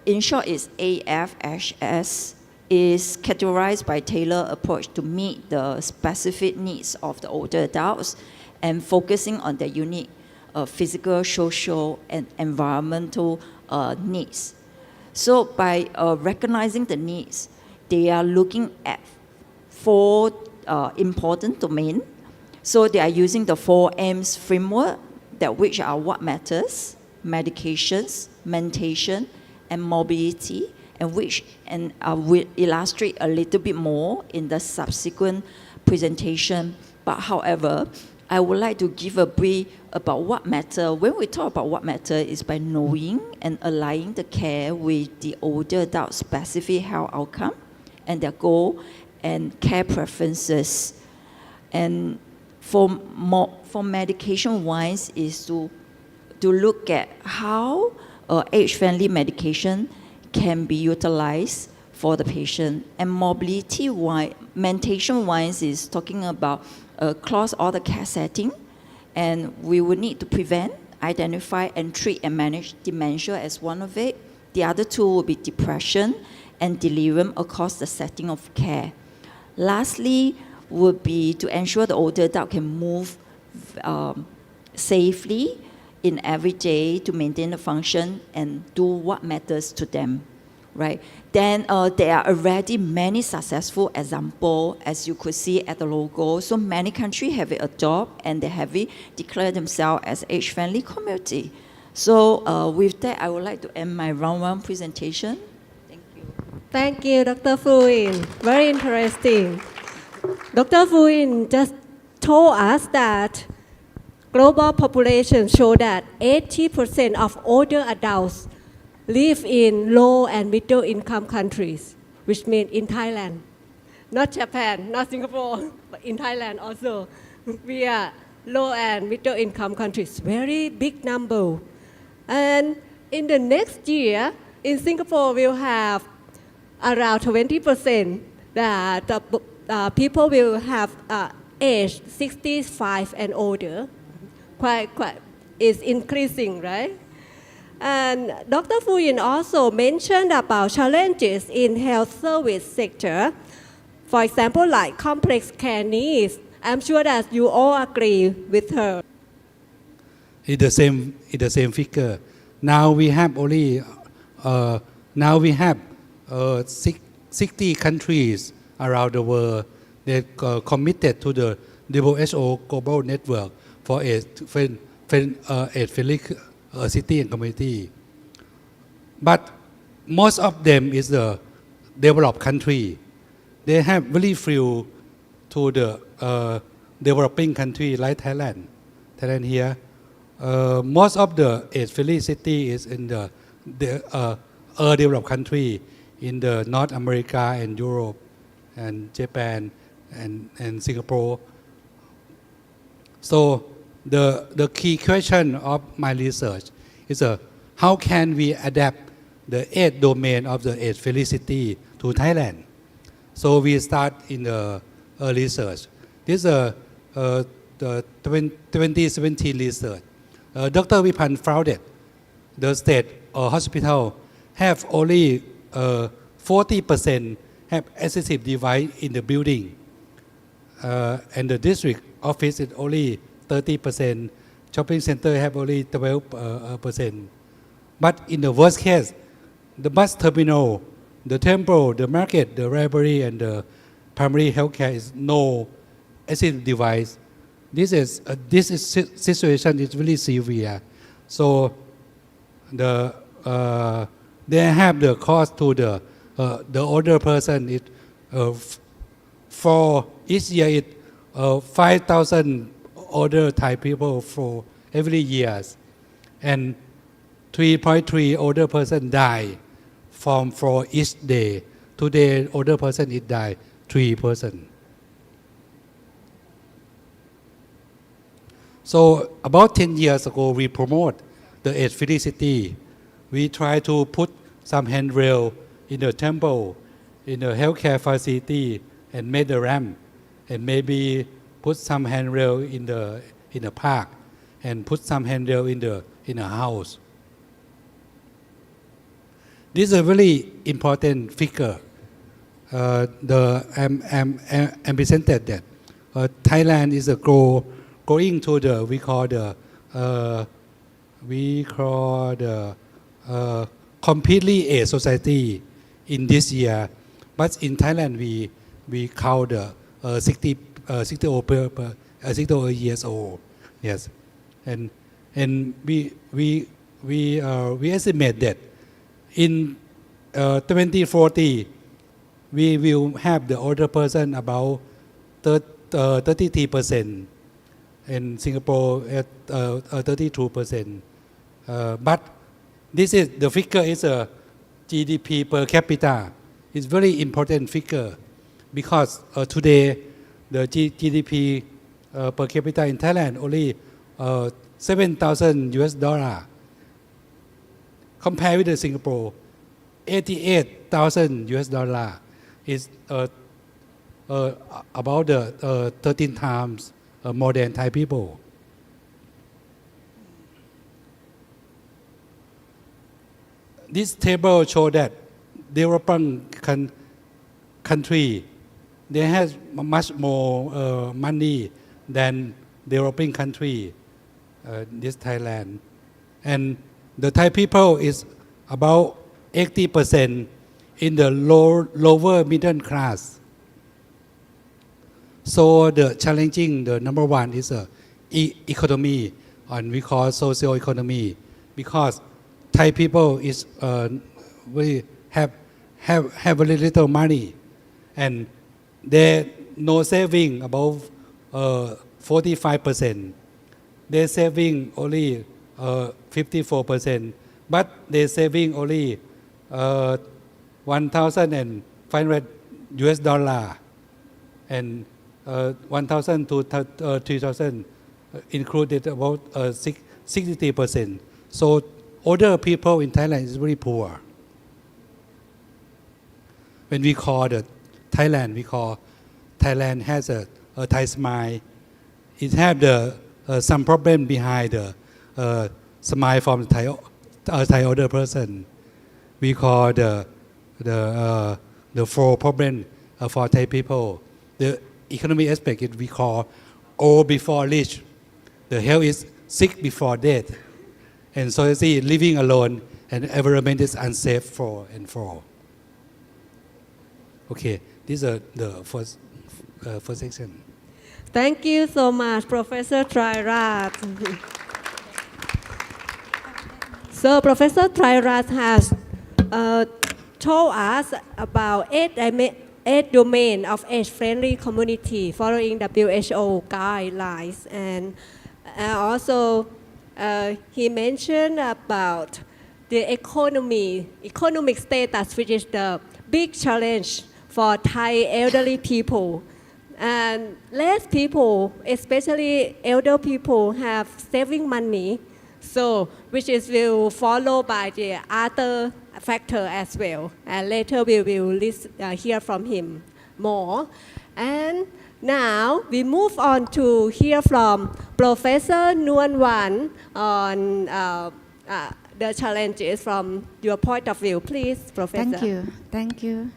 in short, is AFHS, is categorized by tailored approach to meet the specific needs of the older adults and focusing on their unique physical, social, and environmental needs. So by recognizing the needs, they are looking at 4 important domains. So they are using the 4 M's framework, that which are what matters, medications, mentation, and mobility, and which I will illustrate a little bit more in the subsequent presentation. But however, I would like to give a brief about what matter. When we talk about what matter is by knowing and aligning the care with the older adult's specific health outcome and their goal and care preferences. And for medication-wise is to look at how age-friendly medication can be utilized for the patient. And mobility-wise, mentation-wise is talking about across all the care setting, and we will need to prevent, identify, and treat and manage dementia as one of it. The other 2 will be depression and delirium across the setting of care. Lastly, would be to ensure the older adult can move safely in every day to maintain the function and do what matters to them, right? Then there are already many successful examples, as you could see at the logo. So many countries have it adopted and they have it declared themselves as age-friendly community. So with that, I would like to end my round 1 presentation. Thank you.
Thank you, Dr. Fuin. Very interesting. Dr. Fuin just told us that global population show that 80% of older adults live in low and middle income countries, which means in Thailand, not Japan, not Singapore, but in Thailand also. We are low and middle income countries, very big number. And in the next year, in Singapore, we'll have around 20% that people will have age 65 and older. Quite is increasing, right? And Dr. Fuyin also mentioned about challenges in health service sector. For example, like complex care needs. I'm sure that you all agree with her.
It's the same figure. Now we have only 60 countries around the world that committed to the WHO Global Network for age-friendly city and community. But most of them is the developed country. They have very few to the developing country like Thailand. Thailand here. Most of the age-friendly city is in the developed country in the North America and Europe and Japan and Singapore. So the key question of my research is how can we adapt the 8 domain of the age-friendly city to Thailand? So we start in the research. This is the 2017 research. Dr. Vipan founded the state hospital have only 40% have assistive device in the building, and the district office is only 30%. Shopping center have only 12%. But in the worst case, the bus terminal, the temple, the market, the library, and the primary healthcare is no assistive device. This situation is really severe. So they have the cost to the older person. It for each year it 5,000 older Thai people for every years, and 3.3 older person die for each day. Today older person it die 3%. So about 10 years ago, we promote the age-friendly city. We try to put some handrail in the temple, in the healthcare facility, and made the ramp, and maybe put some handrail in the park, and put some handrail in a house. This is a very important figure. I'm presented that Thailand is going to the completely age society in this year, but in Thailand we count the 60 years old. Yes, and we estimate that in 2040 we will have the older person about 33%. In Singapore at 32%. But the figure is a GDP per capita. It's very important figure because today the GDP per capita in Thailand only $7,000. Compared with the Singapore, $88,000 is about 13 times more than Thai people. This table shows that developing country they have much more money than developing country. This Thailand, and the Thai people is about 80% in the lower middle class. So the challenging, the number one is economy, and we call socio economy, because Thai people is we have very little money, and they no saving above 45%. They saving only 54%, but they saving only $1,500, and 1,000 to 3,000 included about 60%. So older people in Thailand is very poor. When we call Thailand has a Thai smile. It have some problem behind the smile from Thai older person. We call the four problem for Thai people. The economic aspect we call old before rich. The health is sick before death, and society living alone, and environment is unsafe for and for. Okay, this is the first section.
Thank you so much, Professor Trairat. So Professor Trairat has told us about eight domain of age-friendly community following WHO guidelines, and Also, he mentioned about the economic status, which is the big challenge for Thai elderly people. And less people, especially elder people, have saving money, so which is will follow by the other factor as well. And later we will hear from him more. And now we move on to hear from Professor Nguyen Wan on the challenges from your point of view. Please, Professor.
Thank you.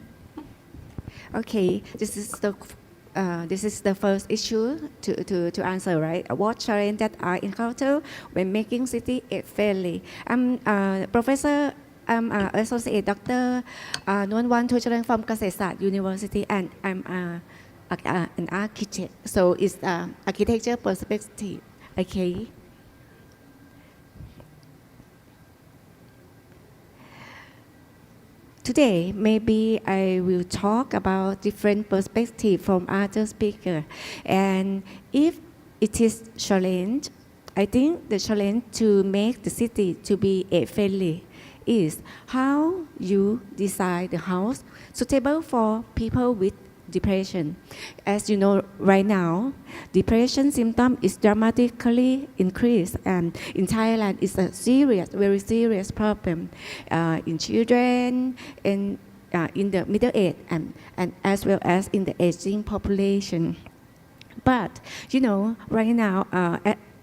Okay, this is the first issue to answer, right? What challenge that I encounter when making city age-friendly? I'm Professor. I'm Associate Doctor Nguyen Wan Thucharan from Kasetsart University, and I'm an architect. So it's architecture perspective. Okay. Today, maybe I will talk about different perspectives from other speakers. And if it is challenge, I think the challenge to make the city to be age-friendly is how you design the house suitable for people with depression. As you know, right now, depression symptom is dramatically increased, and in Thailand, it's a serious, very serious problem in children and in the middle age, and as well as in the aging population. But you know, right now,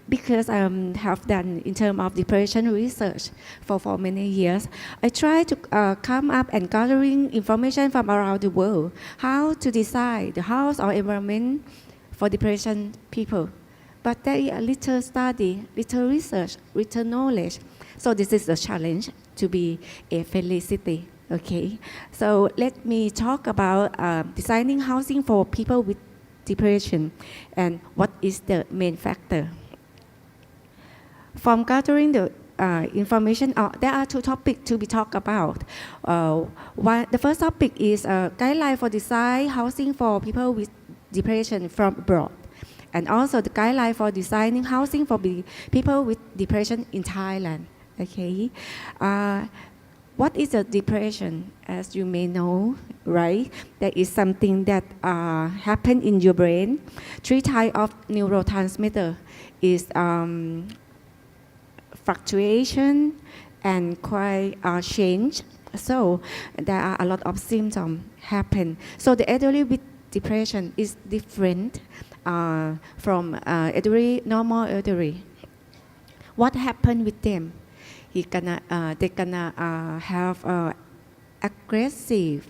because I have done in terms of depression research for many years, I try to come up and gathering information from around the world, how to design the house or environment for depression people. But there is a little study, little research, little knowledge. So this is a challenge to be a friendly city. Okay, so let me talk about designing housing for people with depression and what is the main factor. From gathering the information, there are two topics to be talked about. The first topic is a guideline for design housing for people with depression from abroad, and also the guideline for designing housing for people with depression in Thailand. Okay, what is a depression? As you may know, right? That is something that happens in your brain. 3 types of neurotransmitter is fluctuation and quite change. So there are a lot of symptoms happen. So the elderly with depression is different from normal elderly. What happened with them? They gonna have aggressive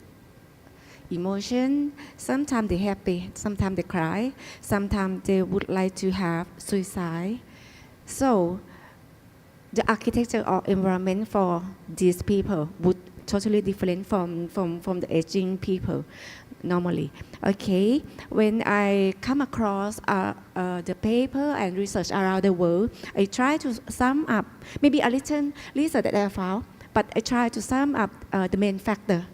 emotion. Sometimes they happy, sometimes they cry, sometimes they would like to have suicide. So the architecture or environment for these people would totally different from the aging people normally. Okay, when I come across the paper and research around the world, I try to sum up, maybe a little research that I found, but I try to sum up the main factor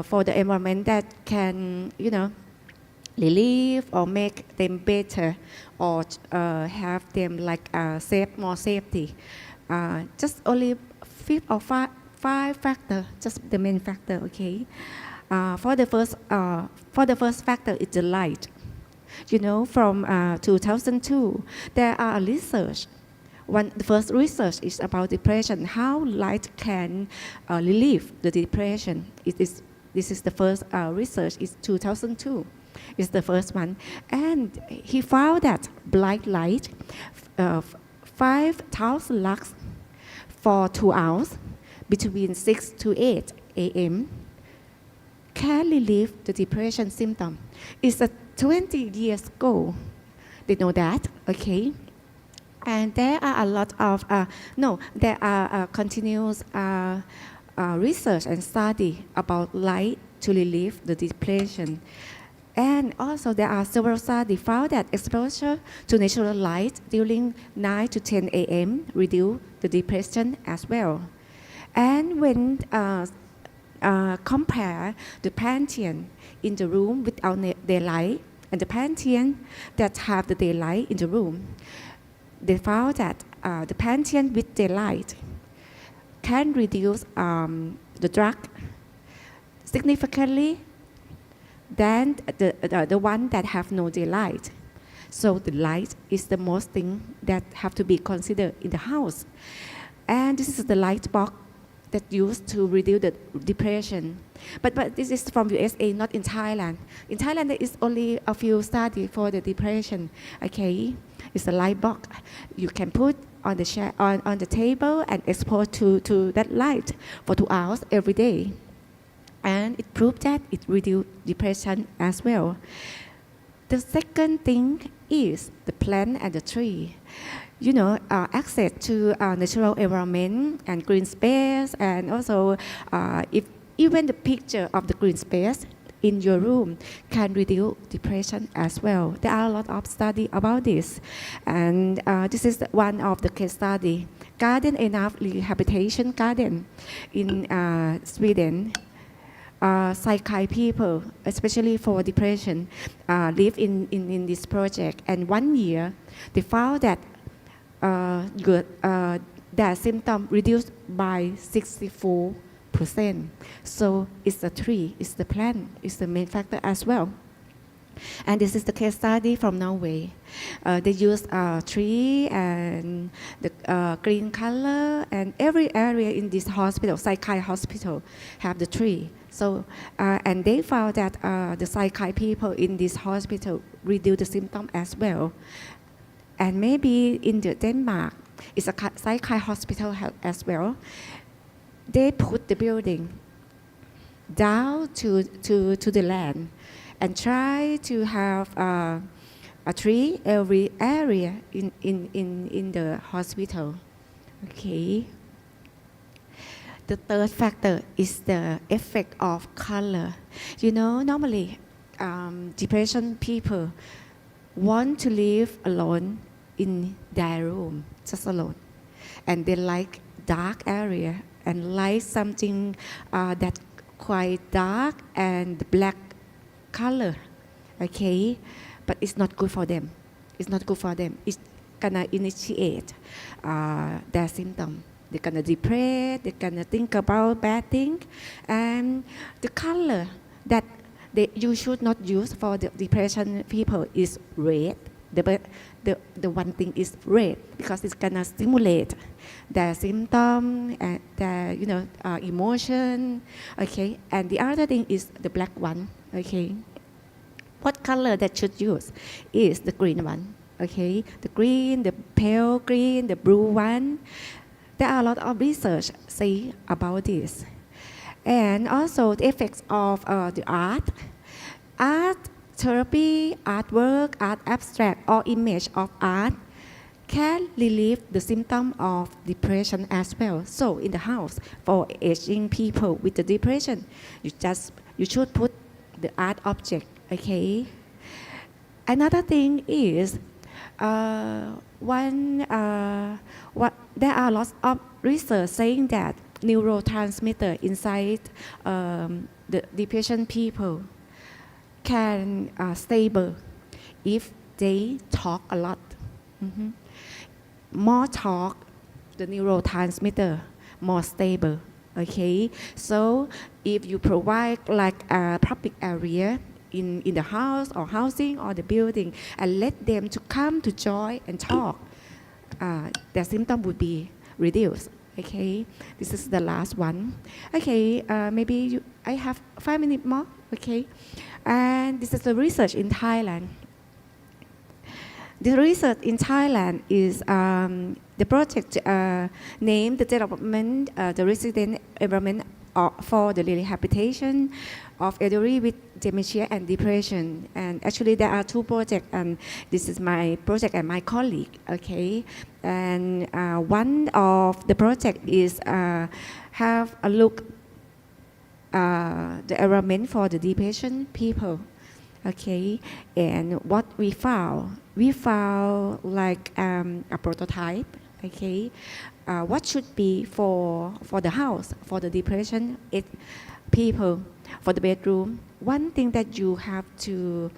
for the environment that can, you know, relieve or make them better or have them like more safety. Just only 5 factor, just the main factor. Okay. For the first factor is the light. You know, from 2002, there are research. The first research is about depression, how light can relieve the depression. This is the first research. It's 2002. It's the first one, and he found that bright light, 5,000 lux for 2 hours between 6 to 8 a.m. can relieve the depression symptom. It's a 20 years ago. They know that, okay? And there are a lot of, there are continuous research and study about light to relieve the depression. And also there are several studies found that exposure to natural light during 9 to 10 a.m. reduce the depression as well. And when compare the patient in the room without daylight and the patient that have the daylight in the room, they found that the patient with daylight can reduce the drug significantly than the one that have no daylight. So the light is the most thing that have to be considered in the house. And this is the light box that used to reduce the depression. But this is from USA, not in Thailand. In Thailand, there is only a few studies for the depression. Okay, it's a light box. You can put on the chair, on the table and expose to that light for 2 hours every day. And it proved that it reduced depression as well. The second thing is the plant and the tree. You know, access to natural environment and green space, and also if even the picture of the green space in your room can reduce depression as well. There are a lot of studies about this, and this is one of the case study. Garden enough rehabilitation garden in Sweden. Psychiatric people, especially for depression, live in this project, and 1 year they found that their symptom reduced by 64%. So it's the tree, it's the plant, it's the main factor as well. And this is the case study from Norway. They use tree and the green color, and every area in this hospital, psychiatric hospital, have the tree. So, and they found that the psychiatric people in this hospital reduce the symptom as well. And maybe in Denmark, it's a psychiatric hospital as well. They put the building down to the land and try to have a tree every area in the hospital. Okay. The third factor is the effect of color. You know, normally depression people want to live alone in their room, just alone. And they like dark area and like something that quite dark and black color. Okay, but it's not good for them. It's not good for them. It's gonna initiate their symptom. They're gonna depress, they're gonna think about bad things. And the color that you should not use for the depression people is red. The one thing is red because it's gonna stimulate their symptom and their emotion. Okay, and the other thing is the black one. Okay, what color that should use is the green one. Okay, the green, the pale green, the blue one. There are a lot of research say about this. And also the effects of the art therapy, artwork, art abstract, or image of art can relieve the symptom of depression as well. So in the house, for aging people with the depression, you should put the art object, okay? Another thing is, there are lots of research saying that neurotransmitter inside the depression people can stable if they talk a lot. Mm-hmm. More talk, the neurotransmitter more stable. Okay, so if you provide like a public area in the house or housing or the building and let them to come to join and talk, their symptom would be reduced. Okay, this is the last one. Okay, maybe I have 5 minutes more. Okay, and this is the research in Thailand. The research in Thailand is the project named the development, the resident environment for the rehabilitation of elderly with dementia and depression. And actually there are 2 projects, and this is my project and my colleague, okay? And one of the project is have a look the environment for the depression people, okay? And what we found like a prototype, okay? What should be for the house, for the depression people, for the bedroom. One thing that you have to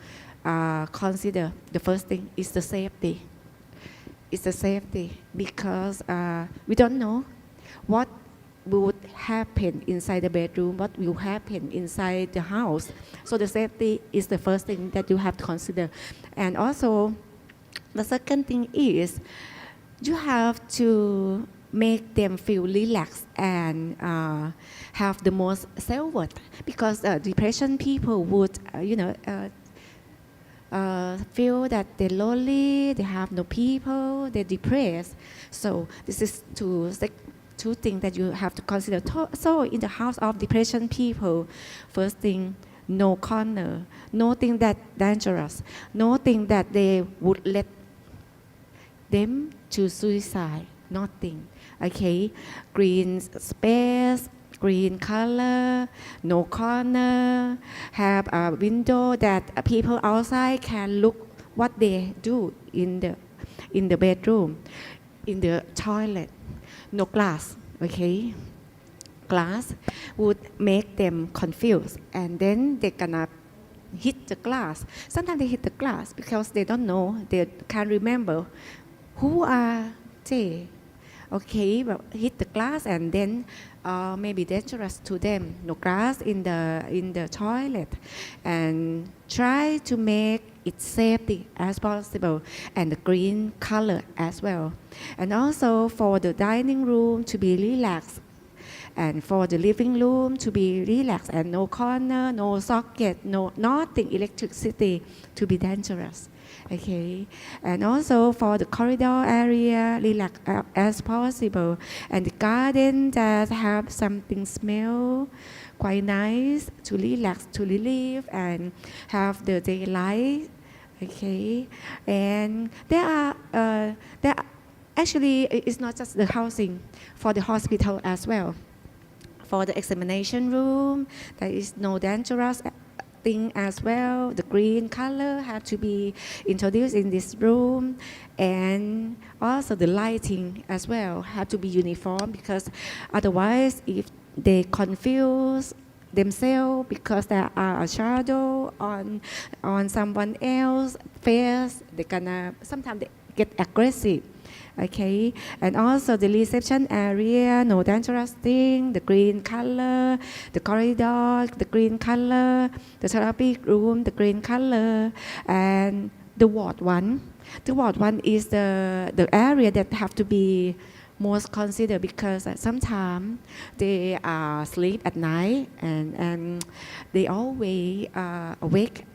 consider, the first thing is the safety. it's a safety because we don't know what would happen inside the bedroom, what will happen inside the house. So the safety is the first thing that you have to consider. And also, the second thing is you have to make them feel relaxed and have the most self-worth, because depression people would, feel that they're lonely, they have no people, they're depressed. So this is two things that you have to consider. So in the house of depression people, first thing, no corner, nothing that dangerous, nothing that they would let them to suicide, nothing. Okay, green space, green color, no corner, have a window that people outside can look what they do in the bedroom, in the toilet. No glass, okay? Glass would make them confused, and then they're gonna hit the glass. Sometimes they hit the glass because they don't know, they can't remember who are they. Okay, but hit the glass and then maybe dangerous to them. No glass in the toilet, and try to make it safety as possible, and the green color as well. And also for the dining room to be relaxed, and for the living room to be relaxed, and no corner, no socket, no nothing electricity to be dangerous. Okay, and also for the corridor area, relax as possible, and the garden that have something smell quite nice to relax, to relieve, and have the daylight. Okay, and there actually it's not just the housing, for the hospital as well. For the examination room, there is no dangerous thing as well. The green color have to be introduced in this room, and also the lighting as well have to be uniform, because otherwise if they confuse themselves because there are a shadow on someone else's face, they gonna sometimes they get aggressive. Okay, and also the reception area, no dangerous thing, the green color, the corridor, the green color, the therapy room, the green color, and the ward one. The ward one is the area that have to be most considered, because sometimes they sleep at night, and they always wake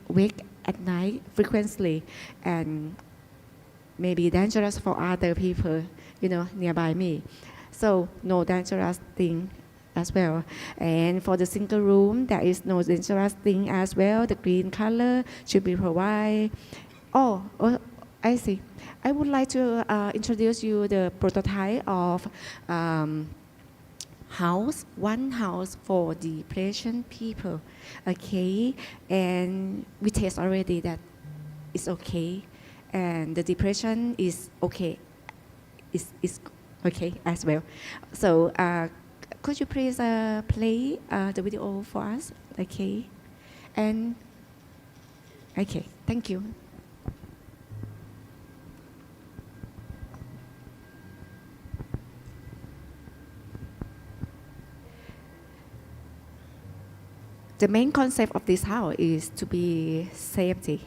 at night frequently, and maybe dangerous for other people, nearby me. So no dangerous thing as well. And for the single room, there is no dangerous thing as well. The green color should be provided. Oh, I see. I would like to introduce you the prototype of one house for depression people. Okay, and we test already that it's okay. And the depression is okay, is okay as well. So could you please play the video for us? Okay, and okay, thank you. The main concept of this house is to be safety,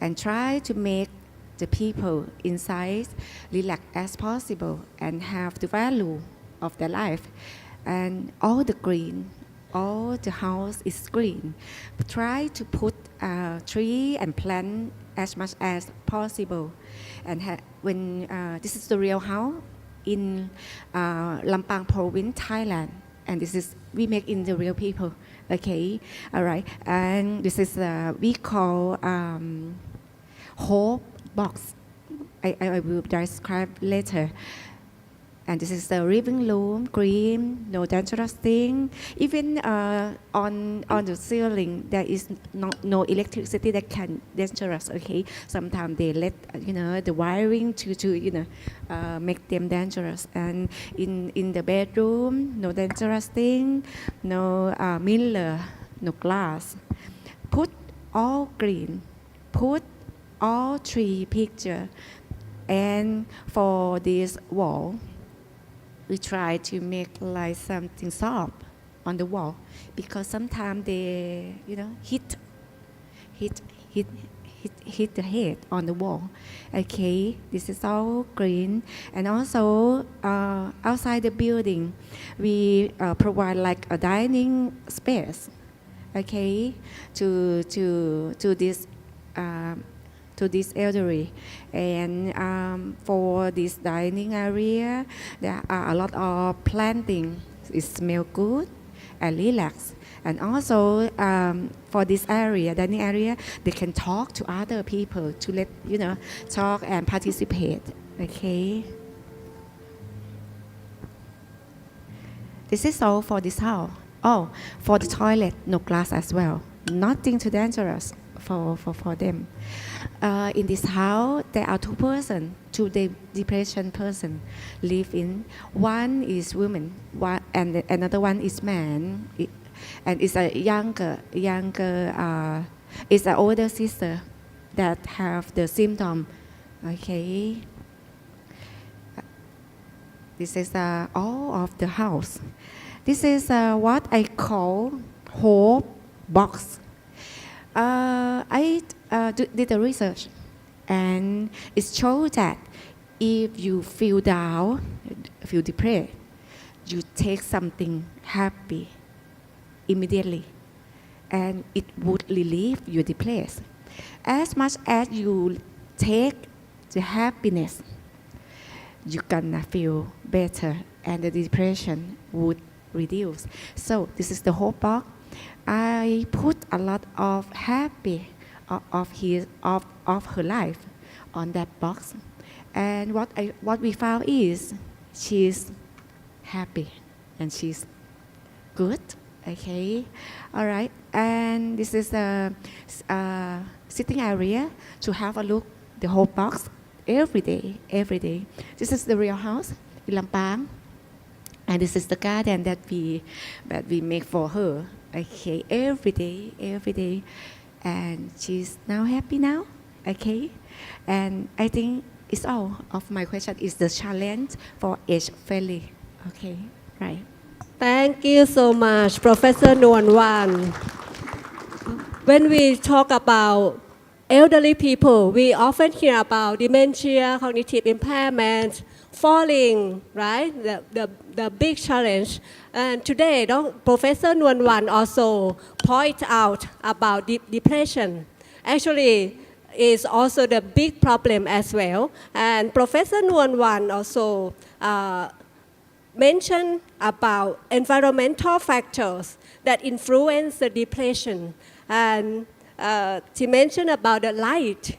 and try to make the people inside relax as possible and have the value of their life. And all the green, all the house is green. But try to put a tree and plant as much as possible. And when this is the real house in Lampang province, Thailand. And this is we make in the real people. Okay, all right. And this is we call hope box. I will describe later. And this is the living room, green, no dangerous thing. Even on the ceiling, there is no electricity that can dangerous. Okay, sometimes they let the wiring to make them dangerous. And in the bedroom, no dangerous thing, no mirror, no glass. Put all green. Put all three picture. And for this wall, we try to make like something soft on the wall because sometimes they, hit the head on the wall. Okay, this is all green. And also outside the building, we provide like a dining space. Okay, to this elderly. And for this dining area, there are a lot of planting. It smells good and relax. And also for this area, dining area, they can talk to other people to let talk and participate. Okay. This is all for this house. Oh, for the toilet, no glass as well. Nothing too dangerous for them. In this house, there are two depression person live in. One is woman, and another one is man. And it's a younger, it's an older sister that have the symptom. Okay. This is all of the house. This is what I call hope box. I did the research, and it shows that if you feel down, feel depressed, you take something happy immediately, and it would relieve your depression. As much as you take the happiness, you're gonna feel better, and the depression would reduce. So this is the hope box. I put a lot of happy of her life on that box, and what we found is she's happy and she's good. Okay, all right, and this is a sitting area to have a look the whole box every day. This is the real house in Lampang, and this is the garden that we make for her. Okay, every day, and she's now happy now. Okay, and I think it's all of my question is the challenge for age-friendly. Okay, right.
Thank you so much, Professor Nuanwan. When we talk about elderly people, we often hear about dementia, cognitive impairment, falling, right? The big challenge. And today, Professor Nuanwan also point out about depression. Actually, is also the big problem as well. And Professor Nuanwan also mentioned about environmental factors that influence the depression. And she mentioned about the light,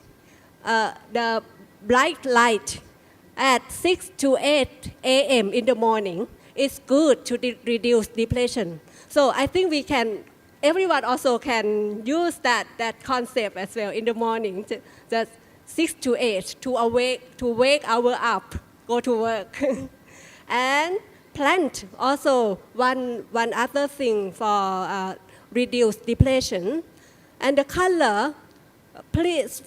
the bright light at 6 to 8 a.m. in the morning is good to reduce depression. So I think everyone also can use that concept as well in the morning, just 6 to 8 to wake our up, go to work. And plant also one other thing for reduce depression. And the color, please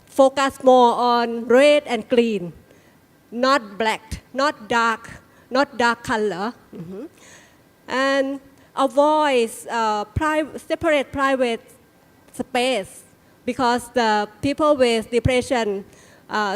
focus more on red and green, not black, not dark color. Mm-hmm. And avoid separate private space because the people with depression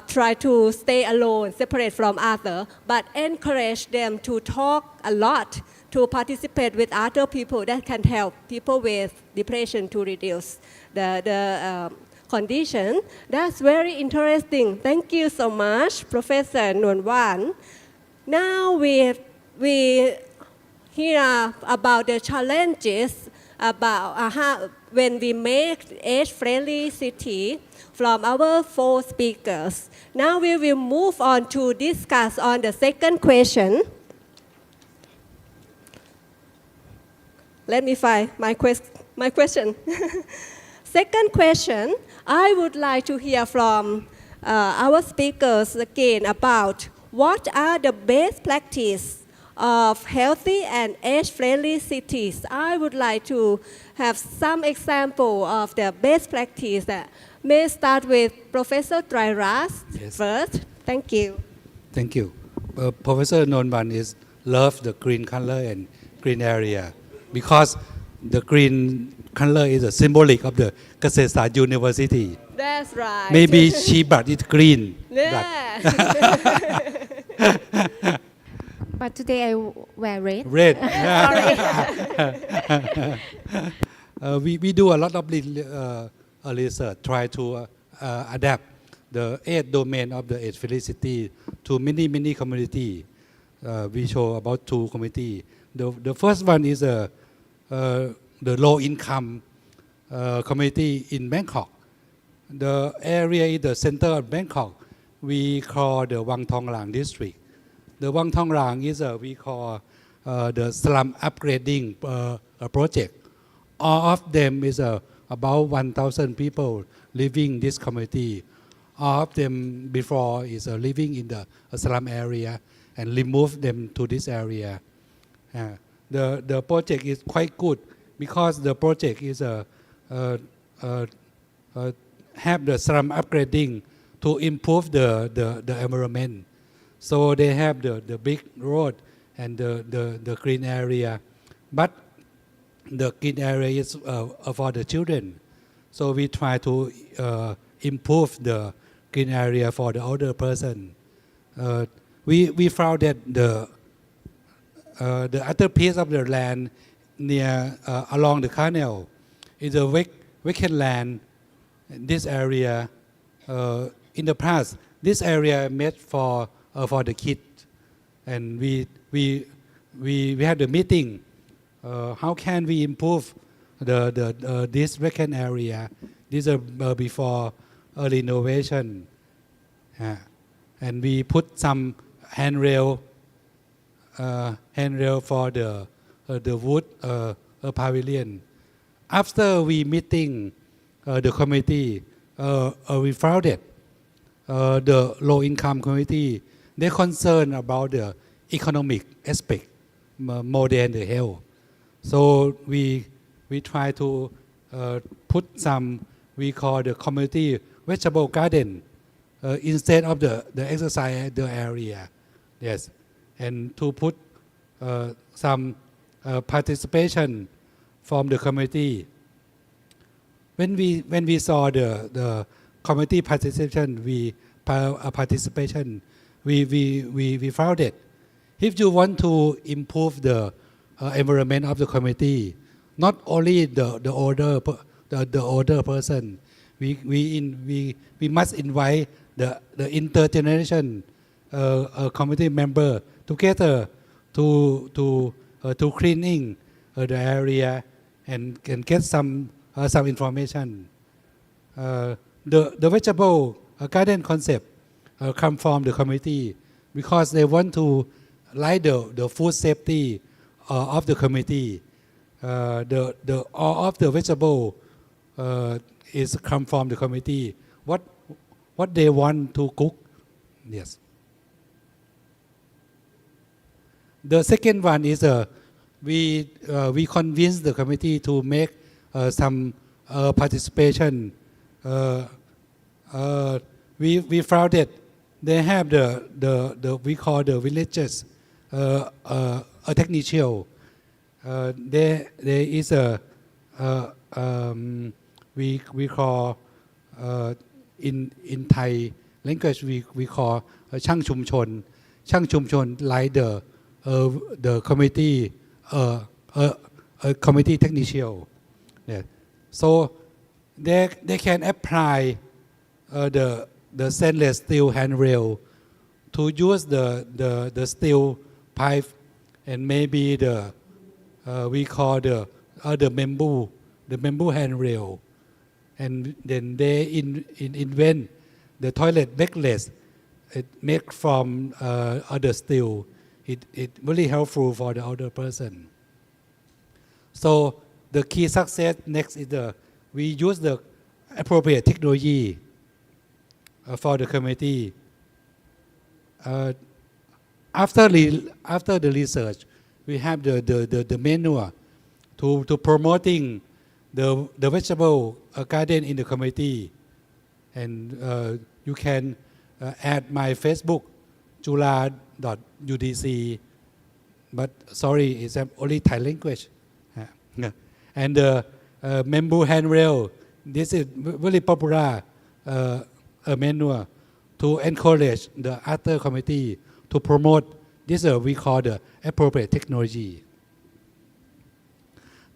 try to stay alone, separate from others, but encourage them to talk a lot, to participate with other people that can help people with depression to reduce the condition. That's very interesting. Thank you so much, Professor Nuanwan. Now we hear about the challenges about how when we make age-friendly city from our 4 speakers. Now we will move on to discuss on the second question. Let me find my question. Second question, I would like to hear from our speakers again about what are the best practices of healthy and age-friendly cities. I would like to have some example of the best practice that May start with Professor Trairas
Yes.
first. Thank you.
Thank you. Professor Nonban is love the green color and green area because the green color is a symbolic of the Kasesa University.
That's right.
Maybe she brought it green.
Yeah.
But today I wear red.
Red.
Sorry.
We do a lot of research, try to adapt the 8 domain of the 8 felicity to many community. We show about 2 community. The first one is the low income community in Bangkok. The area in the center of Bangkok, we call the Wang Thong Lang district. The Wang Thong Lang is we call the slum upgrading project. All of them is about 1,000 people living this community. All of them before is living in the slum area and remove them to this area. The project is quite good because the project is have the slum upgrading to improve the environment. So they have the big road and the green area, but the green area is for the children. So we try to improve the green area for the older person. We found that the other piece of the land near along the canal is a vacant land. This area in the past, this area made for the kids, and we had a meeting. How can we improve this vacant area? This is before renovation, and we put some handrail for the wood pavilion. After we meeting the committee, we found that the low income community, they concerned about the economic aspect more than the health. So we try to put some, we call the community vegetable garden instead of the exercise the area. Yes, and to put some participation from the community. When we saw the community participation, we found it. If you want to improve the environment of the community, not only the older person, we must invite the intergeneration community member together to cleaning the area and get some information. The vegetable garden concept come from the community because they want to like the food safety of the community. All of the vegetable is come from the community. What they want to cook. Yes. The second one is we convince the committee to make some participation. We found that they have the we call the villages a technician. There is we call in Thai language we call ช่างชุมชน ช่างชุมชน like the committee committee technician. Yeah. So they can apply the stainless steel handrail to use the steel pipe and maybe we call the bamboo handrail, and then they invent the toilet necklace. It made from other steel. It really helpful for the older person. So the key success next is we use the appropriate technology for the community. After the research, we have the manual to promoting the vegetable garden in the community. and you can add my Facebook jula.udc, but sorry, it's only Thai language. And Membu handrail, this is very popular manual to encourage the other committee to promote this we call the appropriate technology.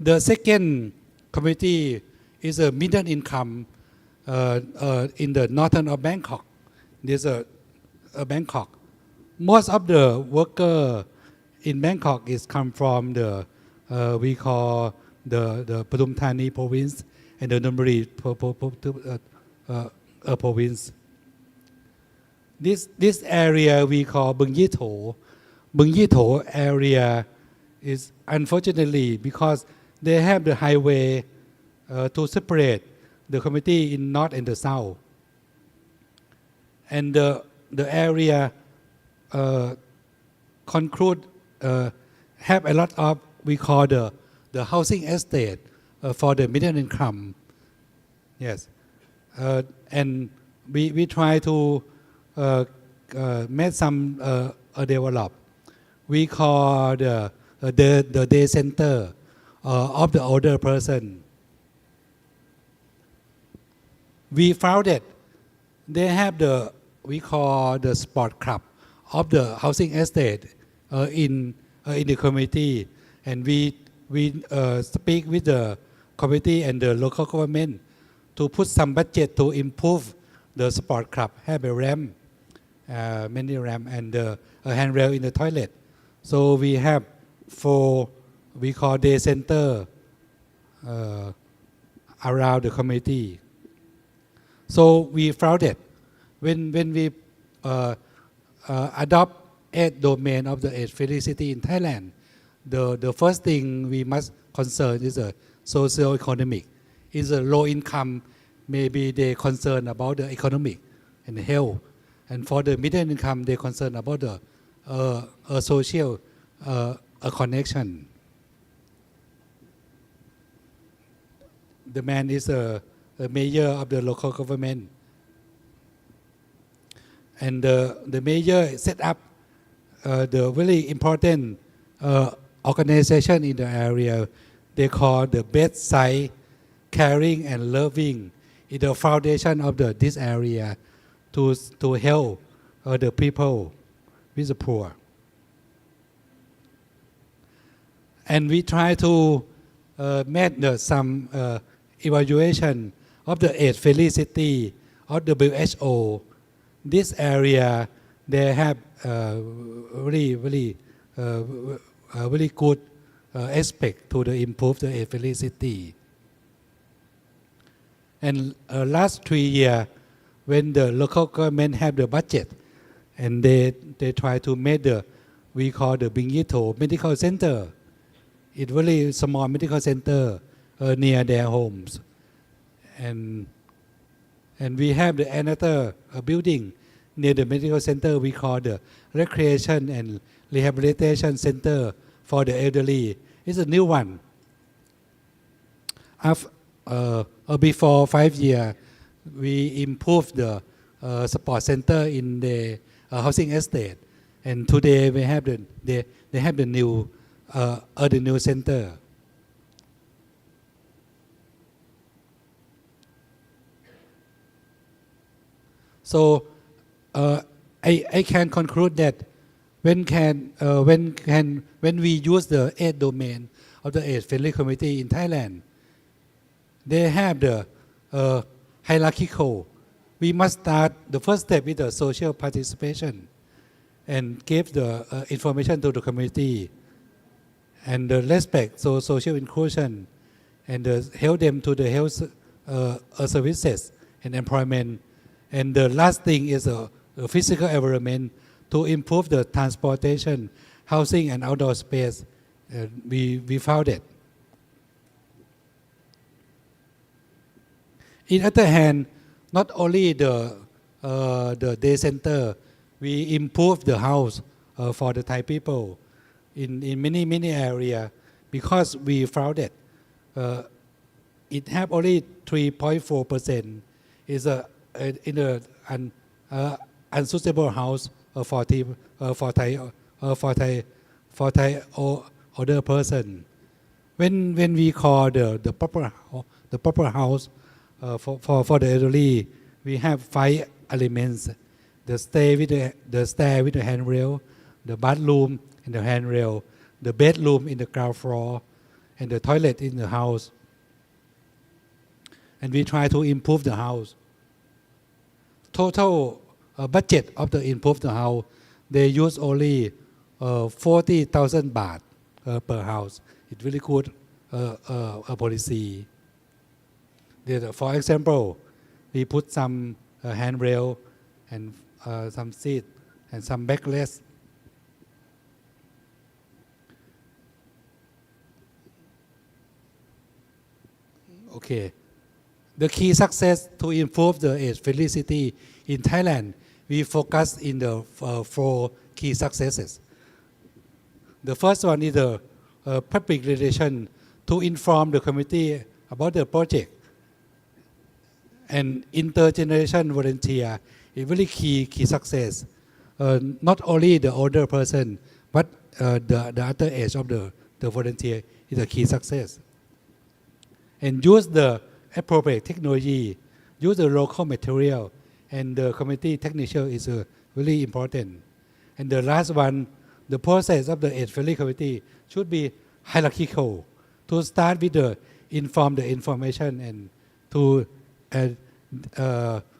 The second committee is a middle income in the northern of Bangkok. This is Bangkok. Most of the worker in Bangkok is come from the we call the Pathum Thani province and the Namburi province. This area we call Bung Yi Tho. Bung Yi Tho area is unfortunately because they have the highway to separate the community in north and the south, and the area conclude have a lot of we call the housing estate for the middle income. Yes, and we try to make some develop. We call the day center of the older person. We found that they have the we call the sport club of the housing estate in the community, and we speak with the community and the local government to put some budget to improve the sport club, have a ramp, many ramp and a handrail in the toilet. So we have 4 we call day center around the community. So we found that when we adopt 8 domain of the 8 felicity in Thailand, the first thing we must concern is a socio-economic. Is a low income, maybe they concern about the economic and health, and for the middle income they concern about the social connection. The man is a mayor of the local government, and the mayor set up the very important organization in the area. They call the bedside caring and loving. It's the foundation of this area to help the people with the poor. And we try to make some evaluation of the 8 felicity of the WHO. This area they have very good aspect to improve the 8 felicity. And last 3 years, when the local government have the budget, and they try to make we call the Bing Yi Tho medical center. It's really small medical center near their homes, and we have another building near the medical center. We call the recreation and rehabilitation center for the elderly. It's a new one. Before 5 years, we improved the sport center in the housing estate, and today we have they have the new center. So I can conclude that when we use the 8 domain of the 8 friendly community in Thailand, they have the hierarchical. We must start the first step with the social participation and give the information to the community, and the respect, so social inclusion, and help them to the health services and employment. And the last thing is a physical environment to improve the transportation, housing, and outdoor space. We found it. In other hand, not only the day center, we improve the house for the Thai people in many areas, because we found it. It have only 3.4% is in a unsuitable house for Thai older person. When we call the proper house for the elderly, we have 5 elements: the stair with the handrail, the bathroom and the handrail, the bedroom in the ground floor, and the toilet in the house. And we try to improve the house. Total budget of the improve the house, they use only 40,000 baht per house. It's really good policy. For example, we put some handrail and some seat and some backrest. Okay. The key success to improve the age-friendly city in Thailand, we focus in the 4 key successes. The first one is the public relation to inform the community about the project. And intergeneration volunteer is very key success. Not only the older person, but the other age of the volunteer is a key success. And use the appropriate technology, use the local material, and the community technician is really important. And the last one, the process of the age-friendly community should be hierarchical. To start with the information and to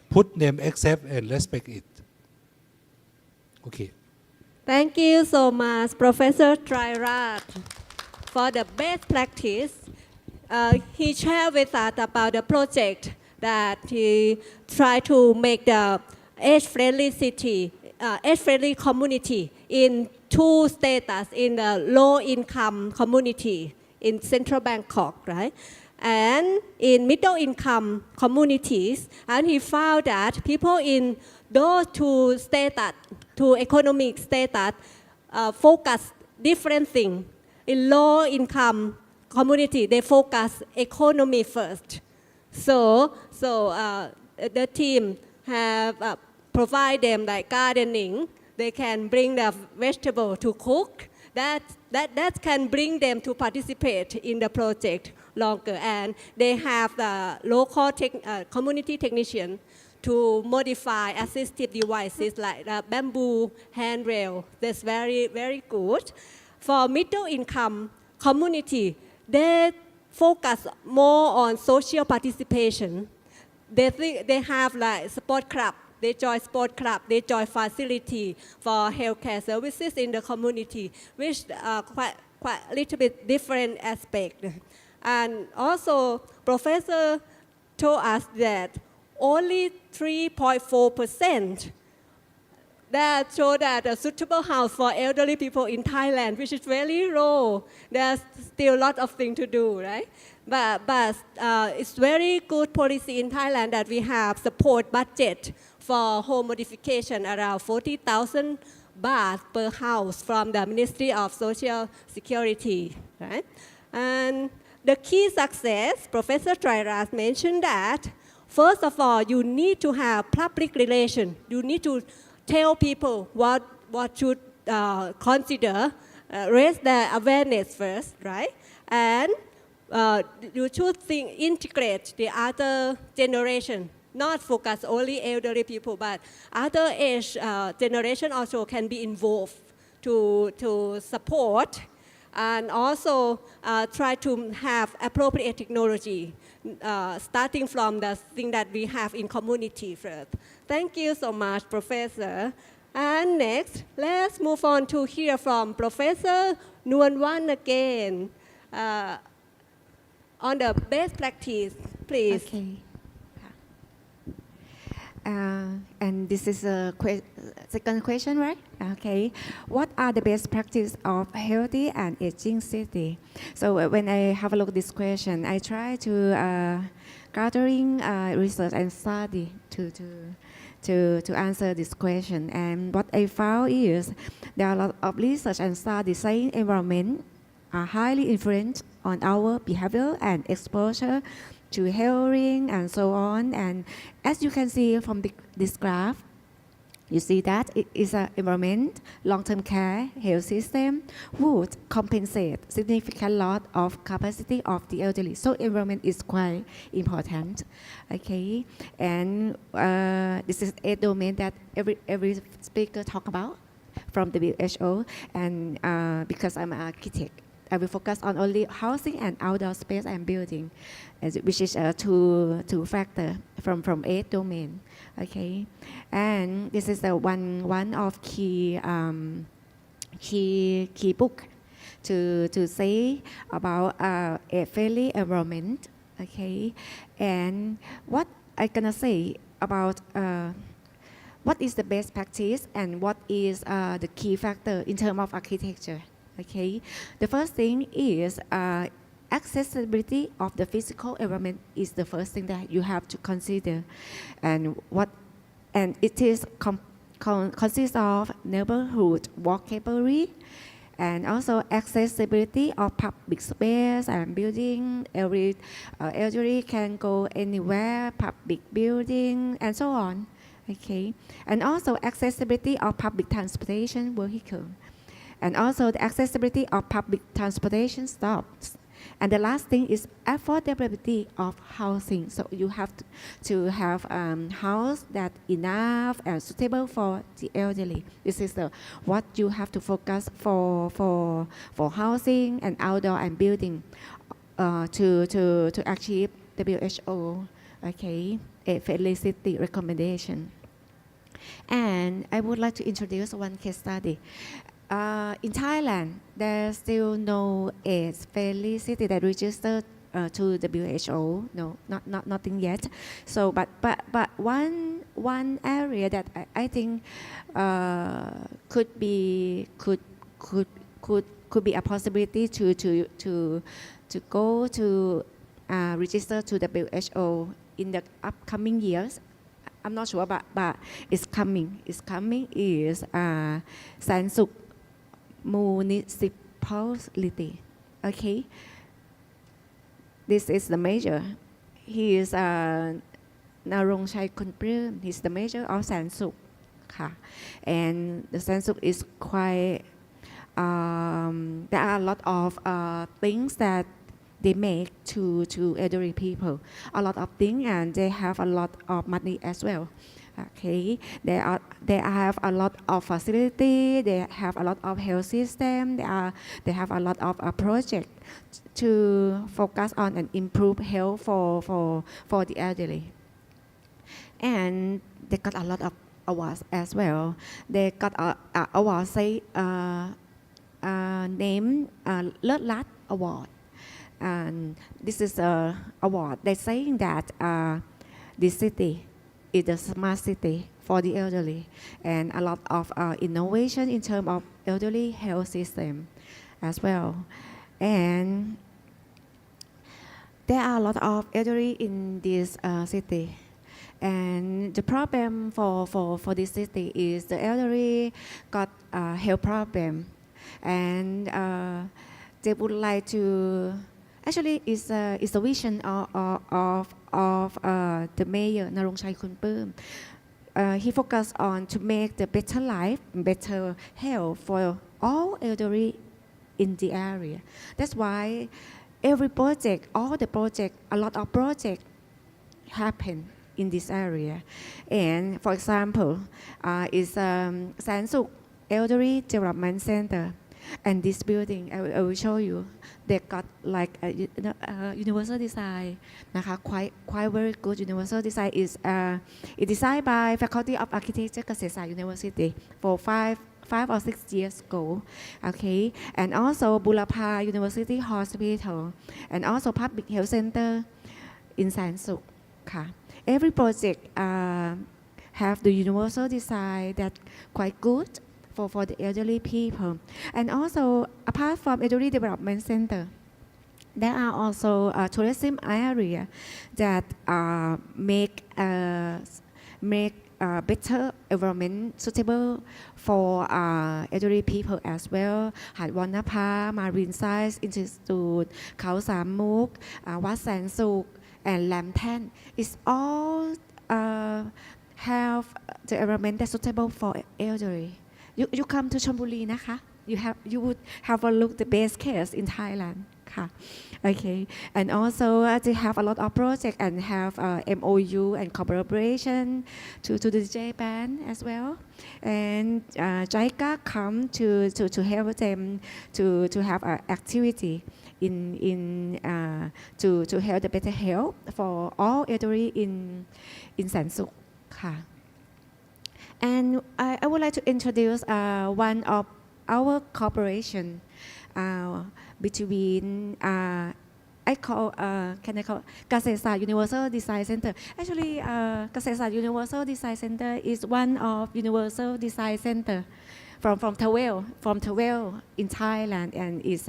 put them accept and respect it. Okay.
Thank you so much, Professor Trairat, for the best practice. He shared with us about the project that he tried to make the age-friendly city, age-friendly community in 2 status, in the low-income community in central Bangkok, right? And in middle-income communities, and he found that people in those 2 status, 2 economic status, focus different things. In low-income community, they focus economy first. So the team have provide them like gardening. They can bring the vegetable to cook. That can bring them to participate in the project longer. And they have the local community technician to modify assistive devices like the bamboo handrail. That's very, very good. For middle income community, they focus more on social participation. They have like sport club. They join sport club. They join facility for healthcare services in the community, which quite a little bit different aspect. And also, Professor told us that only 3.4% that show that a suitable house for elderly people in Thailand, which is very low. There's still a lot of things to do, right? But it's very good policy in Thailand that we have support budget for home modification around 40,000 baht per house from the Ministry of Social Security, right? And the key success, Professor Trairat mentioned that, first of all, you need to have public relation. You need to tell people what should consider, raise their awareness first, right? And you should integrate the other generation, not focus only elderly people, but other age generation also can be involved to support, and also try to have appropriate technology, starting from the thing that we have in community first. Thank you so much, Professor. And next, let's move on to hear from Professor Nuanwan again on the best practice, please.
Okay. And this is a second question, right? Okay. What are the best practice of healthy and aging city? So when I have a look at this question, I try to gathering research and study to answer this question. And what I found is there are a lot of research and study saying environment are highly influenced on our behavior and exposure to hearing and so on. And as you can see from this graph, you see that it is an environment, long-term care, health system would compensate significant loss of capacity of the elderly. So environment is quite important, okay? And this is a domain that every speaker talk about from the WHO. And because I'm an architect, I will focus on only housing and outdoor space and building, which is two factor from 8 domain. Okay, and this is the one of key book to say about a friendly environment. Okay, and what I gonna say about what is the best practice and what is the key factor in terms of architecture. Okay, the first thing is accessibility of the physical environment is the first thing that you have to consider, and it is consists of neighborhood walkability, and also accessibility of public space and building. Every elderly can go anywhere, public building, and so on. Okay, and also accessibility of public transportation vehicle. And also the accessibility of public transportation stops. And the last thing is affordability of housing. So you have to have house that enough and suitable for the elderly. This is what you have to focus for housing and outdoor and building to achieve WHO, okay, a friendly city recommendation. And I would like to introduce one case study. In Thailand, there's still no AIDS-friendly city that registered to WHO. No, nothing yet. So, but one area that I think could be a possibility to go to register to WHO in the upcoming years. I'm not sure, but it's coming. It's coming is Sansuk municipality. Okay, this is the mayor. He is Narongchai Kunprim. He's the mayor of Sansuk. And the Sansuk is quite. There are a lot of things that they make to elderly people. A lot of things, and they have a lot of money as well. Okay, they have a lot of facility. They have a lot of health system. They have a lot of project to focus on and improve health for the elderly. And they got a lot of awards as well. They got a award say named Lat Lat Award. And this is a award. They're saying that this city is a smart city for the elderly, and a lot of innovation in terms of elderly health system as well. And there are a lot of elderly in this city. And the problem for this city is the elderly got a health problem, and they would like to. Actually, it's a vision of the mayor Narongchai Kunprim. He focused on to make the better life, better health for all elderly in the area. That's why every project, all the project, a lot of projects happen in this area. And for example, is Sansuk Elderly Development Center. And this building, I will show you, they got like a universal design, quite very good universal design. Is designed by Faculty of Architecture Kasesa University for 5 or 6 years ago. Okay, and also Burapha University Hospital, and also Public Health Center in Sansuk. Every project have the universal design that quite good for the elderly people. And also, apart from elderly development center, there are also tourism area that make better environment suitable for elderly people as well. Had Wanapa, Marine Science Institute, Khao Sam Muk, Wat Sansuk, and Lambton is all have the environment that's suitable for elderly. You come to Chonburi นะคะ you would have a look the best case in Thailand ค่ะ okay and also they have a lot of projects and have MOU and collaboration to the Japan as well and JICA come to help them to have activity in to help the better health for all elderly in Sansuk ค่ะ and I would like to introduce one of our cooperation between I call can I call Kasesa Universal Design Center. Actually, Kasesa Universal Design Center is one of Universal Design Center from Tawel in Thailand and is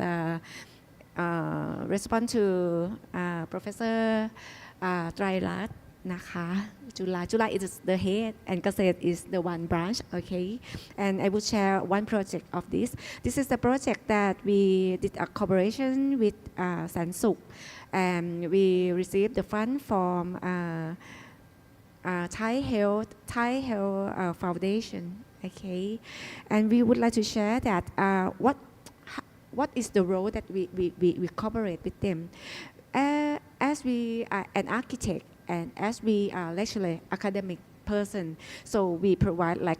respond to Professor Trailat นะคะ Jula is the head and Kaset is the one branch, okay? And I will share one project of this. This is the project that we did a collaboration with Sansuk, and we received the fund from Thai Health Foundation, okay? And we would like to share that what is the role that we cooperate with them. As we are an architect and as we are actually academic person, so we provide like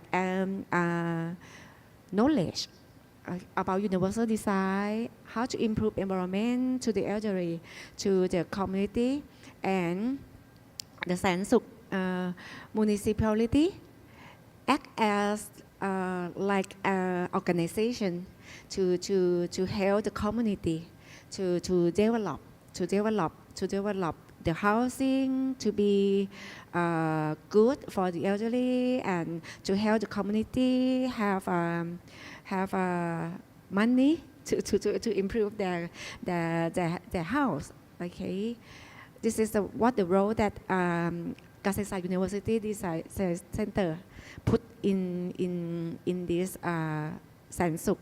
knowledge about universal design, how to improve environment to the elderly, to the community, and the Sansuk municipality act as like organization to help the community to develop the housing to be good for the elderly and to help the community have money to improve their house. Okay, this is what the role that Kasesa University Design Center put in this Sansuk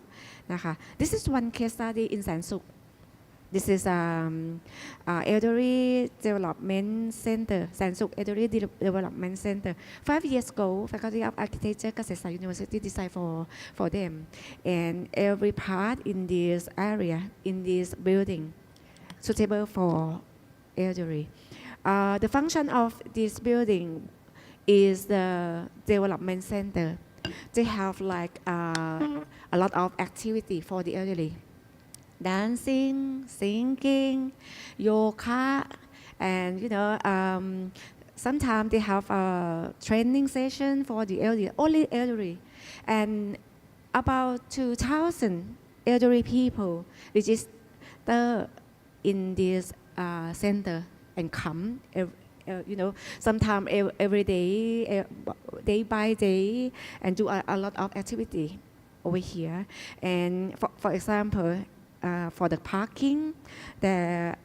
นะคะ This is one case study in Sansuk. This is Elderly Development Center, Sansuk Elderly Development Center. 5 years ago, Faculty of Architecture, Kasesa University designed for them. And every part in this area, in this building, suitable for elderly. The function of this building is the development center. They have like a lot of activity for the elderly. Dancing, singing, yoga, and sometimes they have a training session for the elderly, only elderly, and about 2,000 elderly people register in this center and come. Sometimes every day, day by day, and do a lot of activity over here. And for example, for the parking, the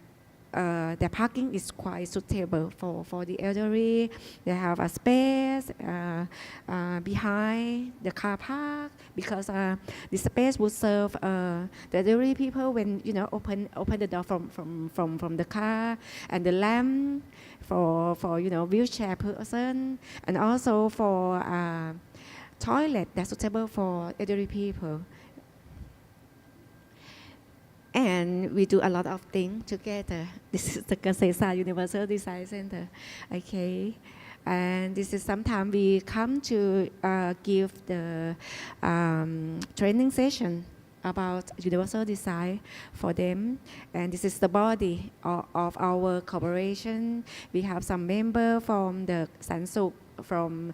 parking is quite suitable for the elderly. They have a space behind the car park because the space would serve the elderly people when open the door from the car, and the lamp for wheelchair person, and also for toilet that's suitable for elderly people. And we do a lot of things together. This is the Kasesa Universal Design Center. Okay. And this is sometimes we come to give the training session about universal design for them. And this is the body of our cooperation. We have some members from the Sansuk, from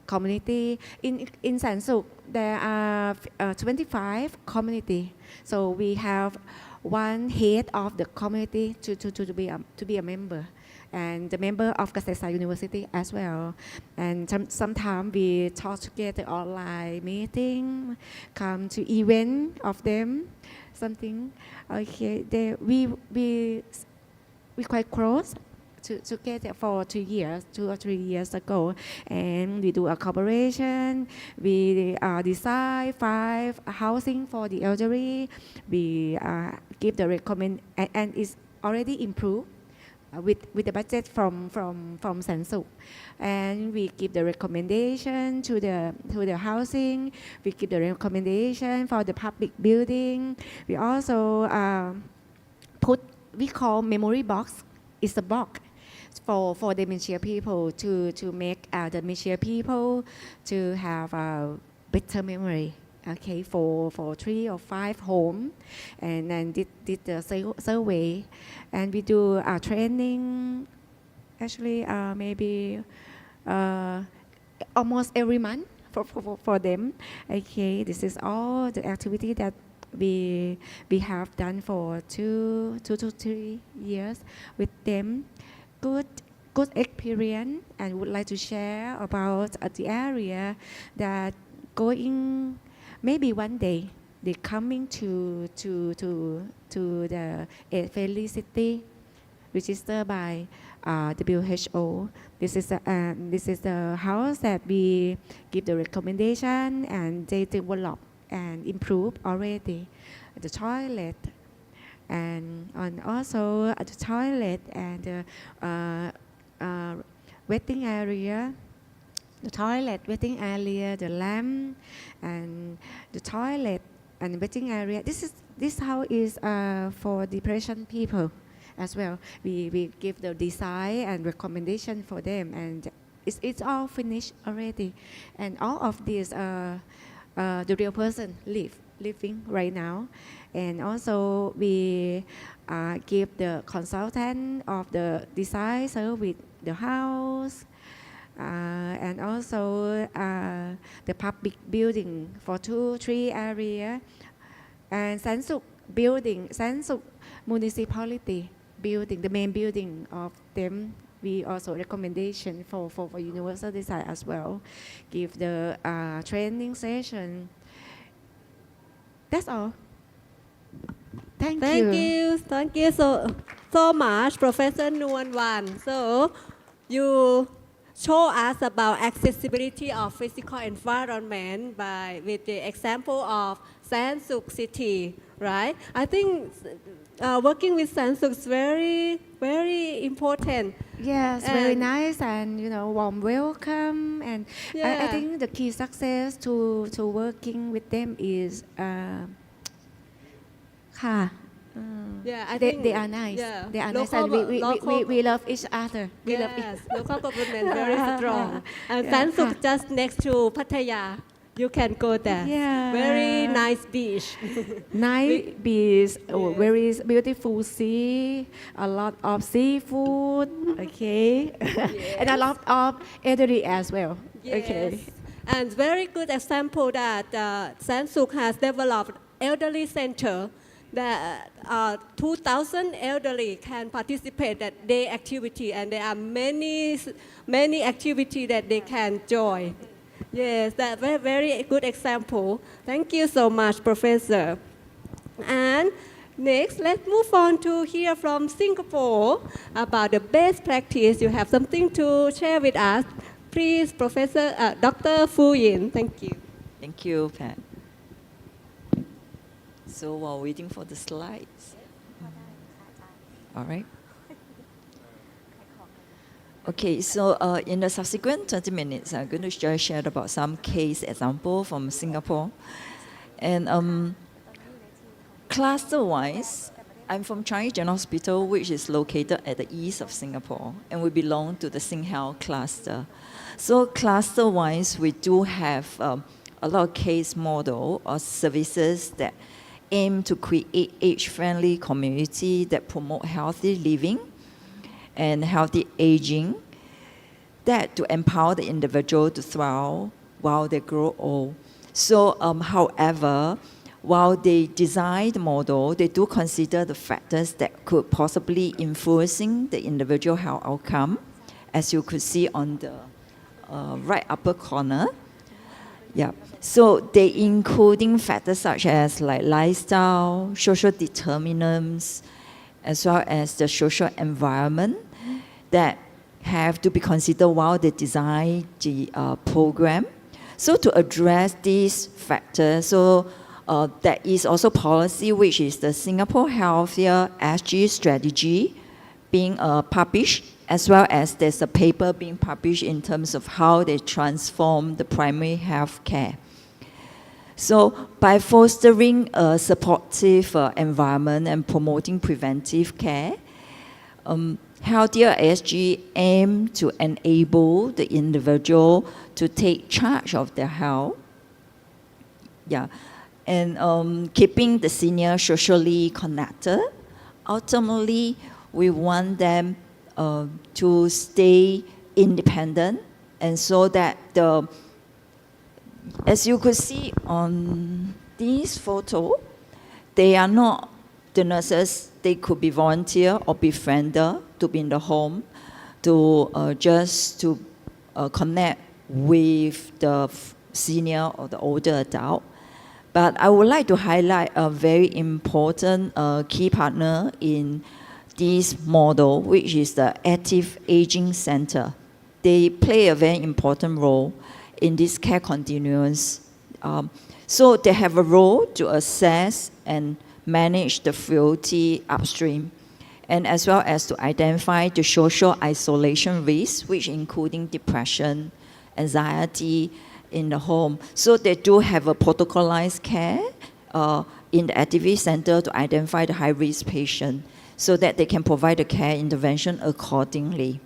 community. In Sansuk, there are 25 community. So we have one head of the community to be a member, and the member of Kasesa University as well. And sometimes we talk together online meeting, come to event of them, something. Okay, we quite close together for 2 or 3 years ago, and we do a collaboration. We design 5 housing for the elderly. We give the recommend, and it's already improved with the budget from Sansuk, and we give the recommendation to the housing. We give the recommendation for the public building. We also put we call memory box. It's a box for dementia people to make dementia people to have a better memory. Okay, for 3 or 5 home, and then did the survey, and we do training. Actually, maybe almost every month for them. Okay, this is all the activity that we have done for 2 to 3 years with them. Good experience, and would like to share about the area that going. Maybe one day they coming to the friendly city registered by WHO. This is the house that we give the recommendation, and they develop and improve already the toilet, and also the toilet and the waiting area. The toilet, waiting area, the lamp, and the toilet and waiting area. This house is for depression people as well. We give the design and recommendation for them, and it's all finished already. And all of this, the real person living right now. And also we give the consultant of the design service the house. And also the public building for 2-3 area, and Sansuk building, Sansuk municipality building, the main building of them. We also recommendation for universal design as well. Give the training session. That's all. Thank you.
Thank you so much, Professor Nuanwan. So you show us about accessibility of physical environment with the example of Sansuk city, right? I think working with Sansuk is very, very important.
Yes, very nice, and warm welcome, and I think the key success to working with them is
Yeah, I
they
think
are nice.
Yeah.
They are nice, and we love each other. We love
Yes, local government very strong. And
Yeah.
Sansuk just next to Pattaya. You can go there.
Yeah.
Very nice beach.
Nice beach, very beautiful sea, a lot of seafood, okay, and a lot of elderly as well. Okay.
Yes. And very good example that Sansuk has developed elderly center that 2,000 elderly can participate that day activity, and there are many activity that they can join. Yes, that's very, very good example. Thank you so much, Professor. And next, let's move on to hear from Singapore about the best practice. You have something to share with us. Please, Dr. Fu Yin. Thank you.
Thank you, Pat. So while waiting for the slides. All right. Okay, so in the subsequent 20 minutes, I'm going to just share about some case example from Singapore. And cluster-wise, I'm from Changi General Hospital, which is located at the east of Singapore, and we belong to the SingHealth cluster. So cluster-wise, we do have a lot of case model or services that aim to create age-friendly community that promote healthy living and healthy aging, that to empower the individual to thrive while they grow old. So, however, while they design the model, they do consider the factors that could possibly influencing the individual health outcome, as you could see on the right upper corner. Yeah. So they including factors such as like lifestyle, social determinants, as well as the social environment that have to be considered while they design the program. So to address these factors, so there is also policy, which is the Singapore Healthier SG strategy, being published, as well as there's a paper being published in terms of how they transform the primary health care. So by fostering a supportive environment and promoting preventive care, Healthier ASG aim to enable the individual to take charge of their health. Yeah, and keeping the senior socially connected. Ultimately, we want them to stay independent, and so that as you could see on this photo, they are not the nurses. They could be volunteer or befriender to be in the home, to just to connect with the senior or the older adult. But I would like to highlight a very important key partner in this model, which is the Active Aging Center. They play a very important role in this care continuums. So they have a role to assess and manage the frailty upstream, and as well as to identify the social isolation risks, which including depression, anxiety in the home. So they do have a protocolized care in the activity center to identify the high-risk patient so that they can provide the care intervention accordingly.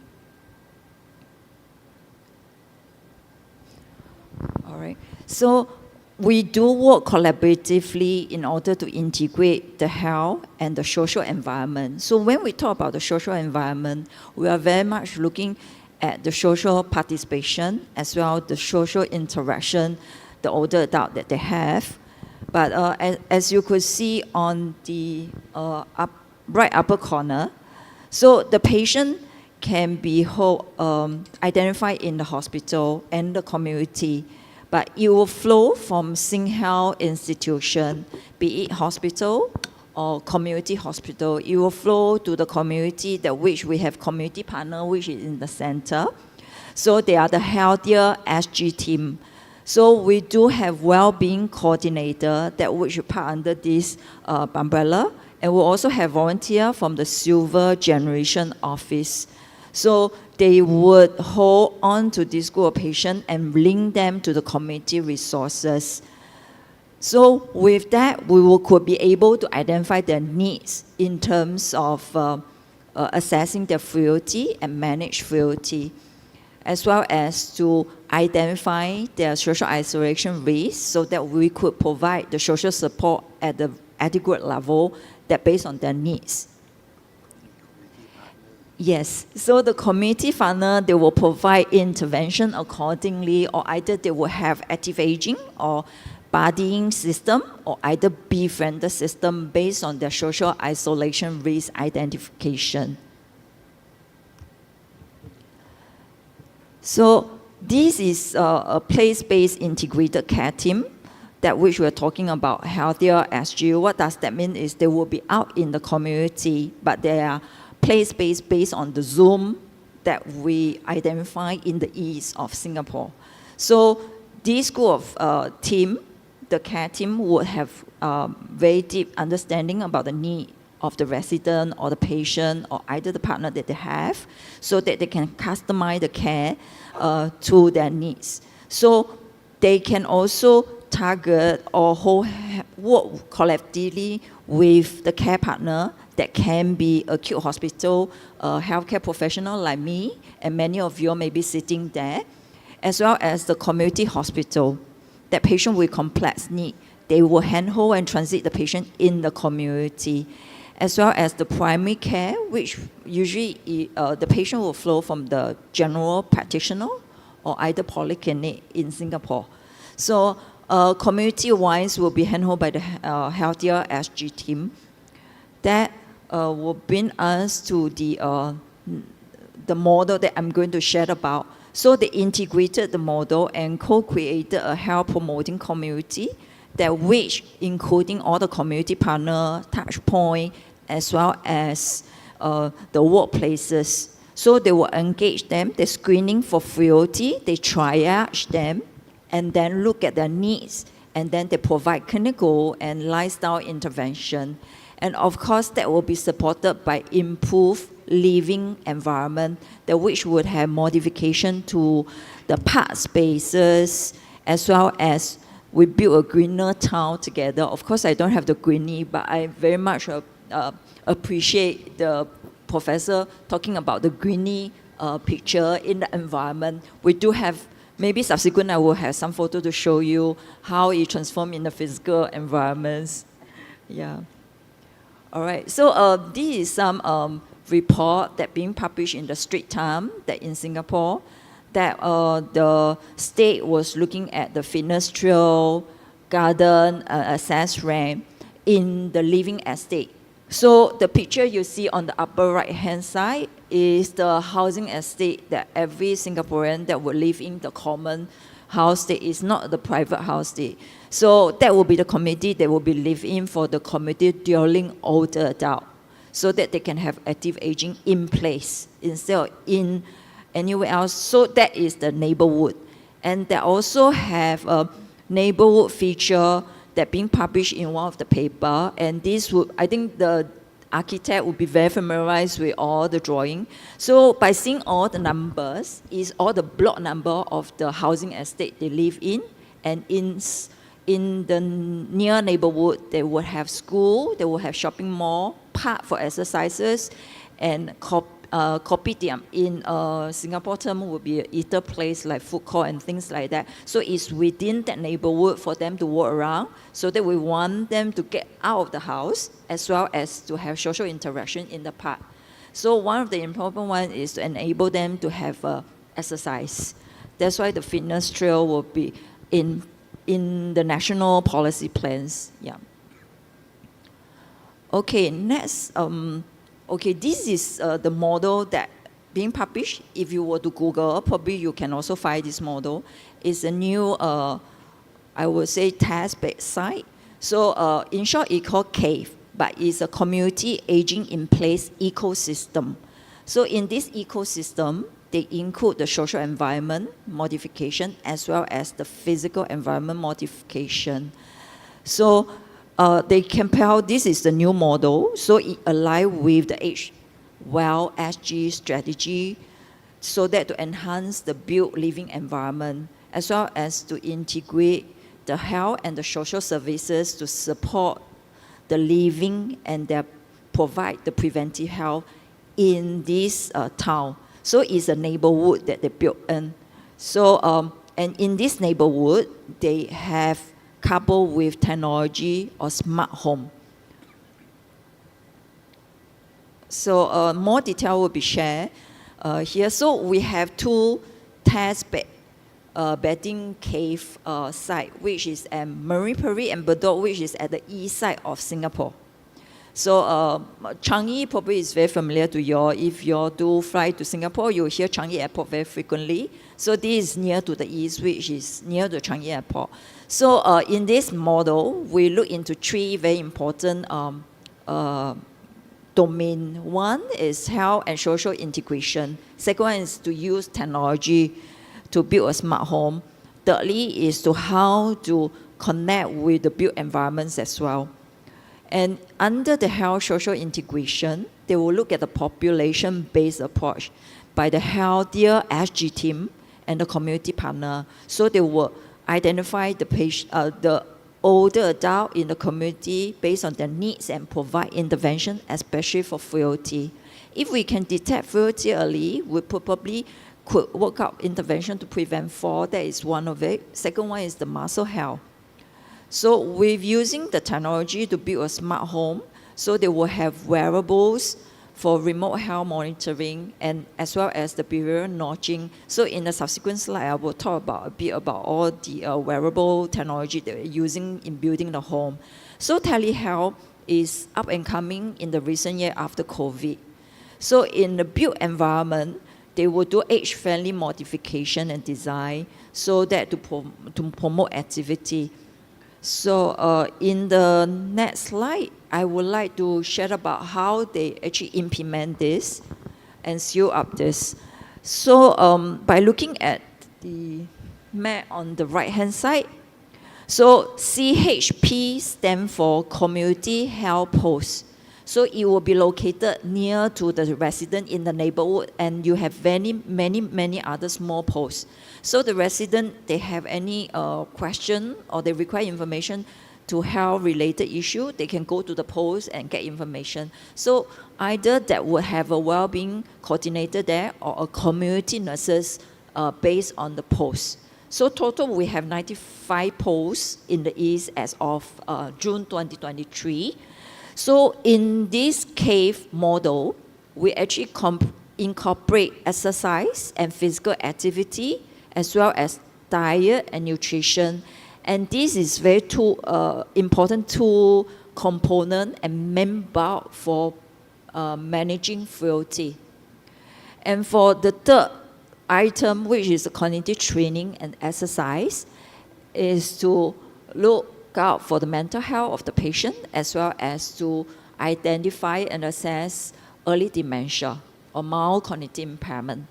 All right. So we do work collaboratively in order to integrate the health and the social environment. So when we talk about the social environment, we are very much looking at the social participation as well as the social interaction, the older adult that they have. But as you could see on the right upper corner, so the patient can be identified in the hospital and the community, but it will flow from SingHealth institution, be it hospital or community hospital. It will flow to the community that which we have community partner, which is in the center. So they are the Healthier SG team. So we do have well-being coordinator that which part under this umbrella, and we also have volunteer from the Silver Generation Office. So they would hold on to this group of patients and link them to the community resources. So with that, could be able to identify their needs in terms of assessing their frailty and manage frailty, as well as to identify their social isolation risks so that we could provide the social support at the adequate level that based on their needs. Yes, so the community partner, they will provide intervention accordingly, or either they will have active aging or buddying system, or either befriender system based on their social isolation risk identification. So this is a place-based integrated care team that which we're talking about, Healthier SG. What does that mean is they will be out in the community, but they are place-based based on the Zoom that we identify in the east of Singapore. So this group of team, the care team, would have very deep understanding about the need of the resident or the patient or either the partner that they have, so that they can customize the care to their needs. So they can also target or work collectively with the care partner that can be acute hospital healthcare professional like me, and many of you may be sitting there, as well as the community hospital. That patient with complex need, they will handhold and transit the patient in the community, as well as the primary care, which usually the patient will flow from the general practitioner or either polyclinic in Singapore. So community-wise will be handled by the Healthier SG team. That will bring us to the model that I'm going to share about. So they integrated the model and co-created a health promoting community that which including all the community partner, touch point, as well as the workplaces. So they will engage them, they screening for frailty, they triage them, and then look at their needs, and then they provide clinical and lifestyle intervention. And of course, that will be supported by improved living environment that which would have modification to the park spaces, as well as we build a greener town together. Of course, I don't have the greenie, but I very much appreciate the professor talking about the greenie picture in the environment. We do have, maybe subsequent I will have some photo to show you how it transforms in the physical environments. Yeah. All right, so this is some report that being published in the Straits Times that in Singapore, that the state was looking at the fitness trail, garden, access ramp in the living estate. So the picture you see on the upper right hand side is the housing estate that every Singaporean that would live in the common house state is not the private house state. So that will be the community that will be live in for the community during older adult, so that they can have active aging in place instead of in anywhere else. So that is the neighborhood. And they also have a neighborhood feature that being published in one of the paper. And this would, I think the architect would be very familiarized with all the drawing. So by seeing all the numbers, is all the block number of the housing estate they live in. And in the near neighborhood, they will have school, they will have shopping mall, park for exercises, and kopitiam in Singapore term would be an eater place like food court and things like that. So it's within that neighborhood for them to walk around, so that we want them to get out of the house as well as to have social interaction in the park. So one of the important ones is to enable them to have exercise. That's why the fitness trail will be in the national policy plans. Yeah. Okay, next. Okay, this is the model that being published. If you were to Google, probably you can also find this model. It's a new, I would say, test-based site. So in short, it's called CAVE, but it's a community aging in place ecosystem. So in this ecosystem, they include the social environment modification as well as the physical environment modification. So they compare, this is the new model, so it aligns with the Age Well SG strategy, so that to enhance the built living environment, as well as to integrate the health and the social services to support the living and provide the preventive health in this town. So it's a neighborhood that they built in. So, and in this neighborhood, they have coupled with technology or smart home. So more detail will be shared here. So we have two test bedding cave site, which is at Marine Parade and Bedok, which is at the east side of Singapore. So Changi probably is very familiar to you all. If you all do fly to Singapore, you will hear Changi Airport very frequently. So this is near to the east, which is near the Changi Airport. So in this model, we look into three very important domain. One is health and social integration. Second one is to use technology to build a smart home. Thirdly is to how to connect with the built environments as well. And under the health social integration, they will look at the population-based approach by the healthier SG team and the community partner. So they will identify the older adult in the community based on their needs and provide intervention, especially for frailty. If we can detect frailty early, we probably could work out intervention to prevent fall. That is one of it. Second one is the muscle health. So with using the technology to build a smart home, so they will have wearables for remote health monitoring and as well as the behavioral notching. So in the subsequent slide, I will talk about a bit about all the wearable technology that we're using in building the home. So telehealth is up and coming in the recent year after COVID. So in the built environment, they will do age-friendly modification and design so that to promote activity. So in the next slide, I would like to share about how they actually implement this and seal up this. So by looking at the map on the right-hand side, so CHP stands for Community Health Post. So it will be located near to the resident in the neighborhood, and you have many other small posts. So the resident, they have any question or they require information to health-related issue, they can go to the post and get information. So either that would have a well-being coordinator there or a community nurses based on the post. So total, we have 95 posts in the East as of June 2023. So in this cave model, we actually incorporate exercise and physical activity as well as diet and nutrition. And this is very important tool component and main bulk for managing frailty. And for the third item, which is cognitive training and exercise, is to look out for the mental health of the patient as well as to identify and assess early dementia or mild cognitive impairment.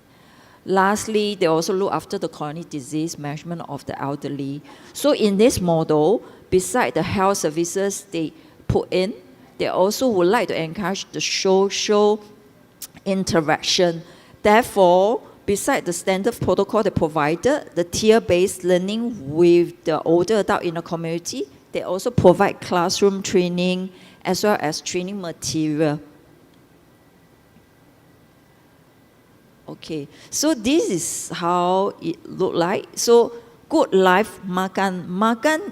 Lastly, they also look after the chronic disease management of the elderly. So in this model, beside the health services they put in, they also would like to encourage the social interaction. Therefore, beside the standard protocol they provided, the tier-based learning with the older adult in the community, they also provide classroom training as well as training material. Okay, so this is how it looked like. So good life, makan. Makan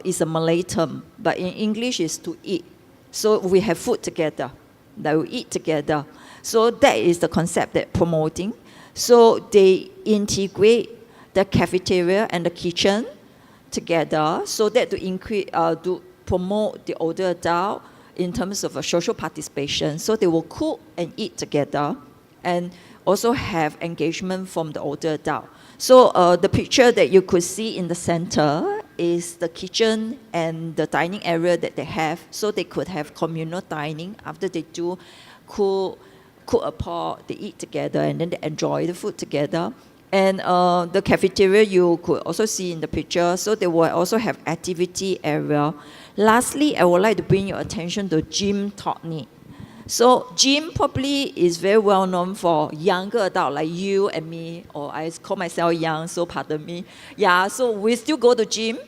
is a Malay term, but in English is to eat. So we have food together, that we eat together. So that is the concept that promoting. So they integrate the cafeteria and the kitchen together so that to promote the older adult in terms of a social participation. So they will cook and eat together and also have engagement from the older adult. So the picture that you could see in the center is the kitchen and the dining area that they have. So they could have communal dining after they do cook a pot, they eat together, and then they enjoy the food together. And the cafeteria you could also see in the picture. So they will also have activity area. Lastly, I would like to bring your attention to gym technique. So gym probably is very well known for younger adults like you and me, or I call myself young, so pardon me. Yeah, so we still go to gym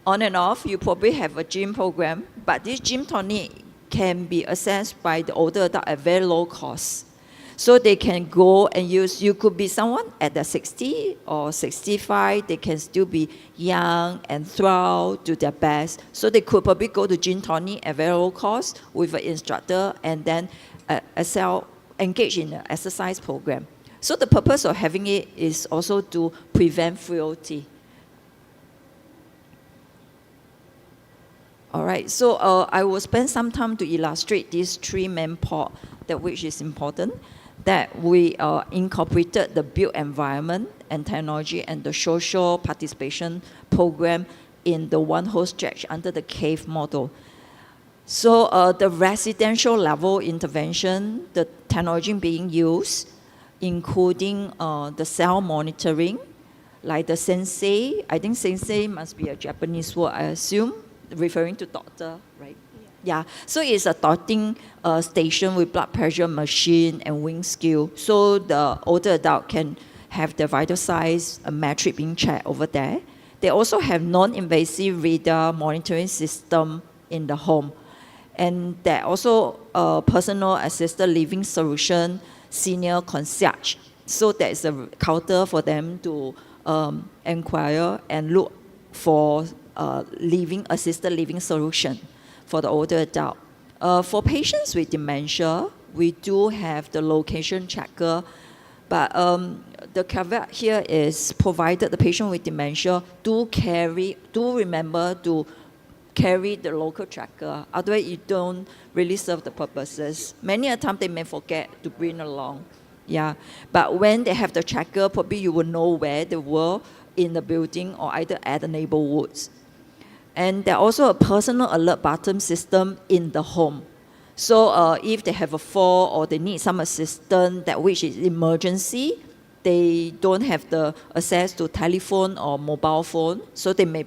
on and off. You probably have a gym program, but this gym technique can be accessed by the older adult at very low cost. So they can go and use, you could be someone at the 60 or 65, they can still be young and thrive to their best. So they could probably go to gym technique at very low cost with an instructor and then engage in an exercise program. So the purpose of having it is also to prevent frailty. All right, so I will spend some time to illustrate these three main points, that which is important, that we incorporated the built environment and technology and the social participation program in the one whole stretch under the CAVE model. So the residential level intervention, the technology being used, including the cell monitoring, like the sensei. I think sensei must be a Japanese word, I assume, referring to doctor, right? Yeah, so it's a docking station with blood pressure machine and wing scale. So the older adult can have their vital signs, a metric being checked over there. They also have non-invasive radar monitoring system in the home. And there also personal assisted living solution, senior concierge. So there is a counter for them to inquire and look for assisted living solution for the older adult. For patients with dementia, we do have the location checker, but the caveat here is provided the patient with dementia do remember to carry the local tracker, otherwise you don't really serve the purposes. Many a time they may forget to bring along. Yeah, but when they have the tracker, probably you will know where they were in the building or either at the neighborhoods. And there's also a personal alert button system in the home. So if they have a fall or they need some assistance that which is emergency, they don't have the access to telephone or mobile phone, so they may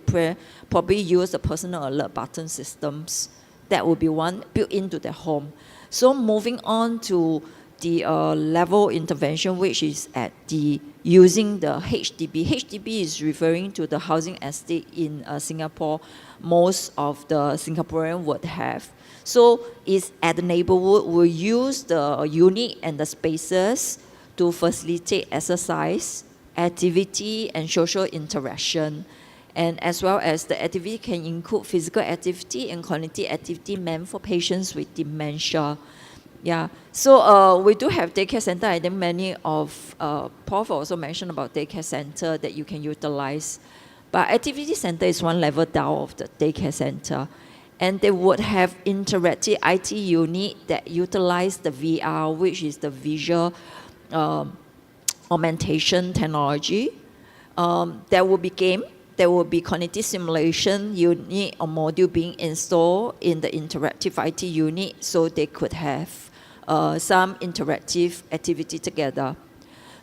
probably use the personal alert button systems That will be one built into the home. So moving on to the level intervention, which is at the using the HDB. HDB is referring to the housing estate in Singapore. Most of the Singaporean would have. So it's at the neighborhood. We'll use the unit and the spaces to facilitate exercise, activity, and social interaction. And as well as the activity can include physical activity and cognitive activity meant for patients with dementia. Yeah, so we do have daycare center. I think many of Prof also mentioned about daycare center that you can utilize. But activity center is one level down of the daycare center. And they would have interactive IT unit that utilize the VR, which is the visual augmentation technology. There will be game. There will be cognitive simulation unit or module being installed in the interactive IT unit so they could have some interactive activity together.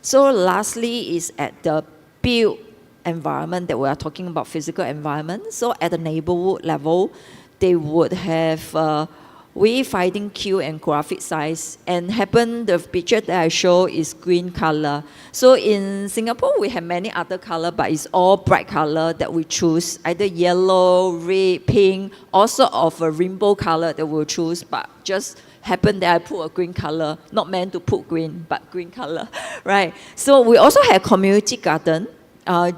So lastly is at the built environment that we are talking about, physical environment. So at the neighborhood level, they would have wayfinding queue and graphic size, and the picture that I show is green color. So in Singapore, we have many other color, but it's all bright color that we choose, either yellow, red, pink, also of a rainbow color that we'll choose, but just happened that I put a green color, not meant to put green, but green color, right? So we also have community garden,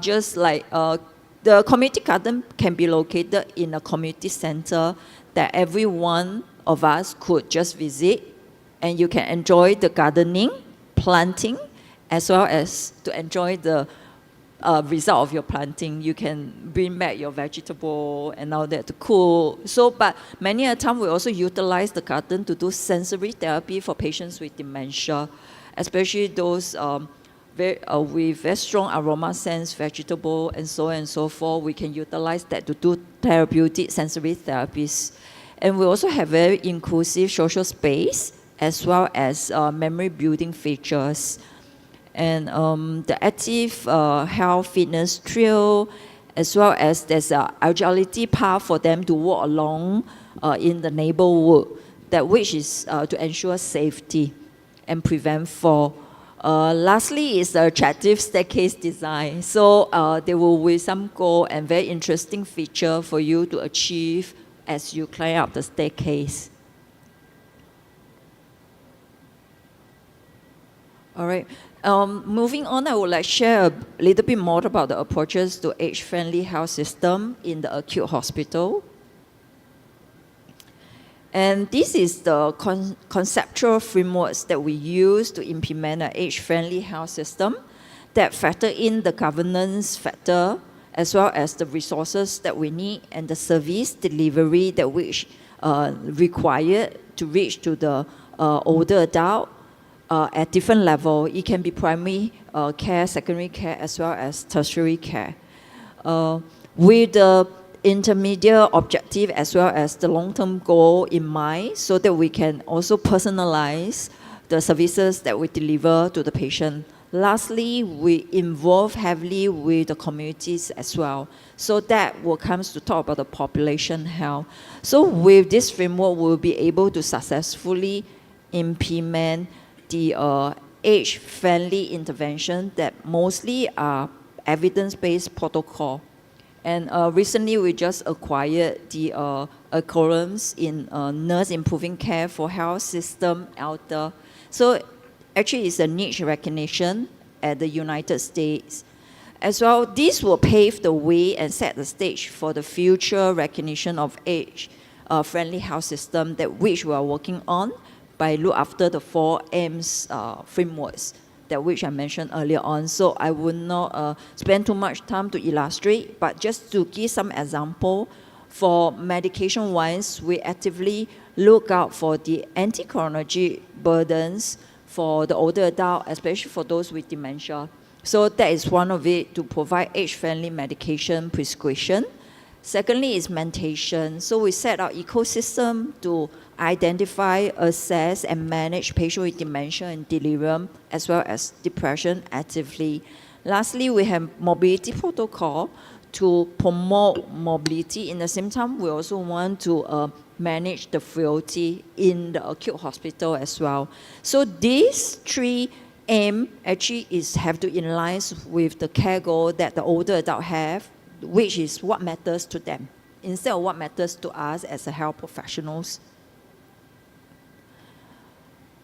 just like the community garden can be located in a community center that everyone of us could just visit, and you can enjoy the gardening, planting, as well as to enjoy the result of your planting. You can bring back your vegetable and all that to cook. So, but many a time we also utilize the garden to do sensory therapy for patients with dementia, especially those with very strong aroma sense, vegetable, and so on and so forth. We can utilize that to do therapeutic sensory therapies. And we also have very inclusive social space as well as memory building features. And the active health fitness trail, as well as there's an agility path for them to walk along in the neighborhood, that which is to ensure safety and prevent fall. Lastly is the attractive staircase design. So there will be some goal and very interesting feature for you to achieve as you climb up the staircase. All right. Moving on, I would like to share a little bit more about the approaches to age-friendly health system in the acute hospital. And this is the conceptual frameworks that we use to implement an age-friendly health system that factor in the governance factor as well as the resources that we need and the service delivery that which required to reach to the older adult at different level. It can be primary care, secondary care, as well as tertiary care. With the intermediate objective as well as the long-term goal in mind, so that we can also personalize the services that we deliver to the patient. Lastly, we involve heavily with the communities as well. So that will come to talk about the population health. So with this framework, we'll be able to successfully implement the age-friendly intervention that mostly are evidence-based protocol. And recently, we just acquired the curriculums in nurse improving care for health system elder. So actually, it's a niche recognition at the United States. As well, this will pave the way and set the stage for the future recognition of age-friendly health system that which we are working on by look after the 4 M's frameworks that which I mentioned earlier on. So I will not spend too much time to illustrate, but just to give some example, for medication-wise, we actively look out for the anti-chronology burdens for the older adult, especially for those with dementia. So that is one of it, to provide age-friendly medication prescription. Secondly is mentation. So we set our ecosystem to identify, assess, and manage patients with dementia and delirium, as well as depression actively. Lastly, we have mobility protocol to promote mobility. In the same time, we also want to manage the frailty in the acute hospital as well. So these three aim actually have to in line with the care goal that the older adult have, which is what matters to them, instead of what matters to us as a health professionals.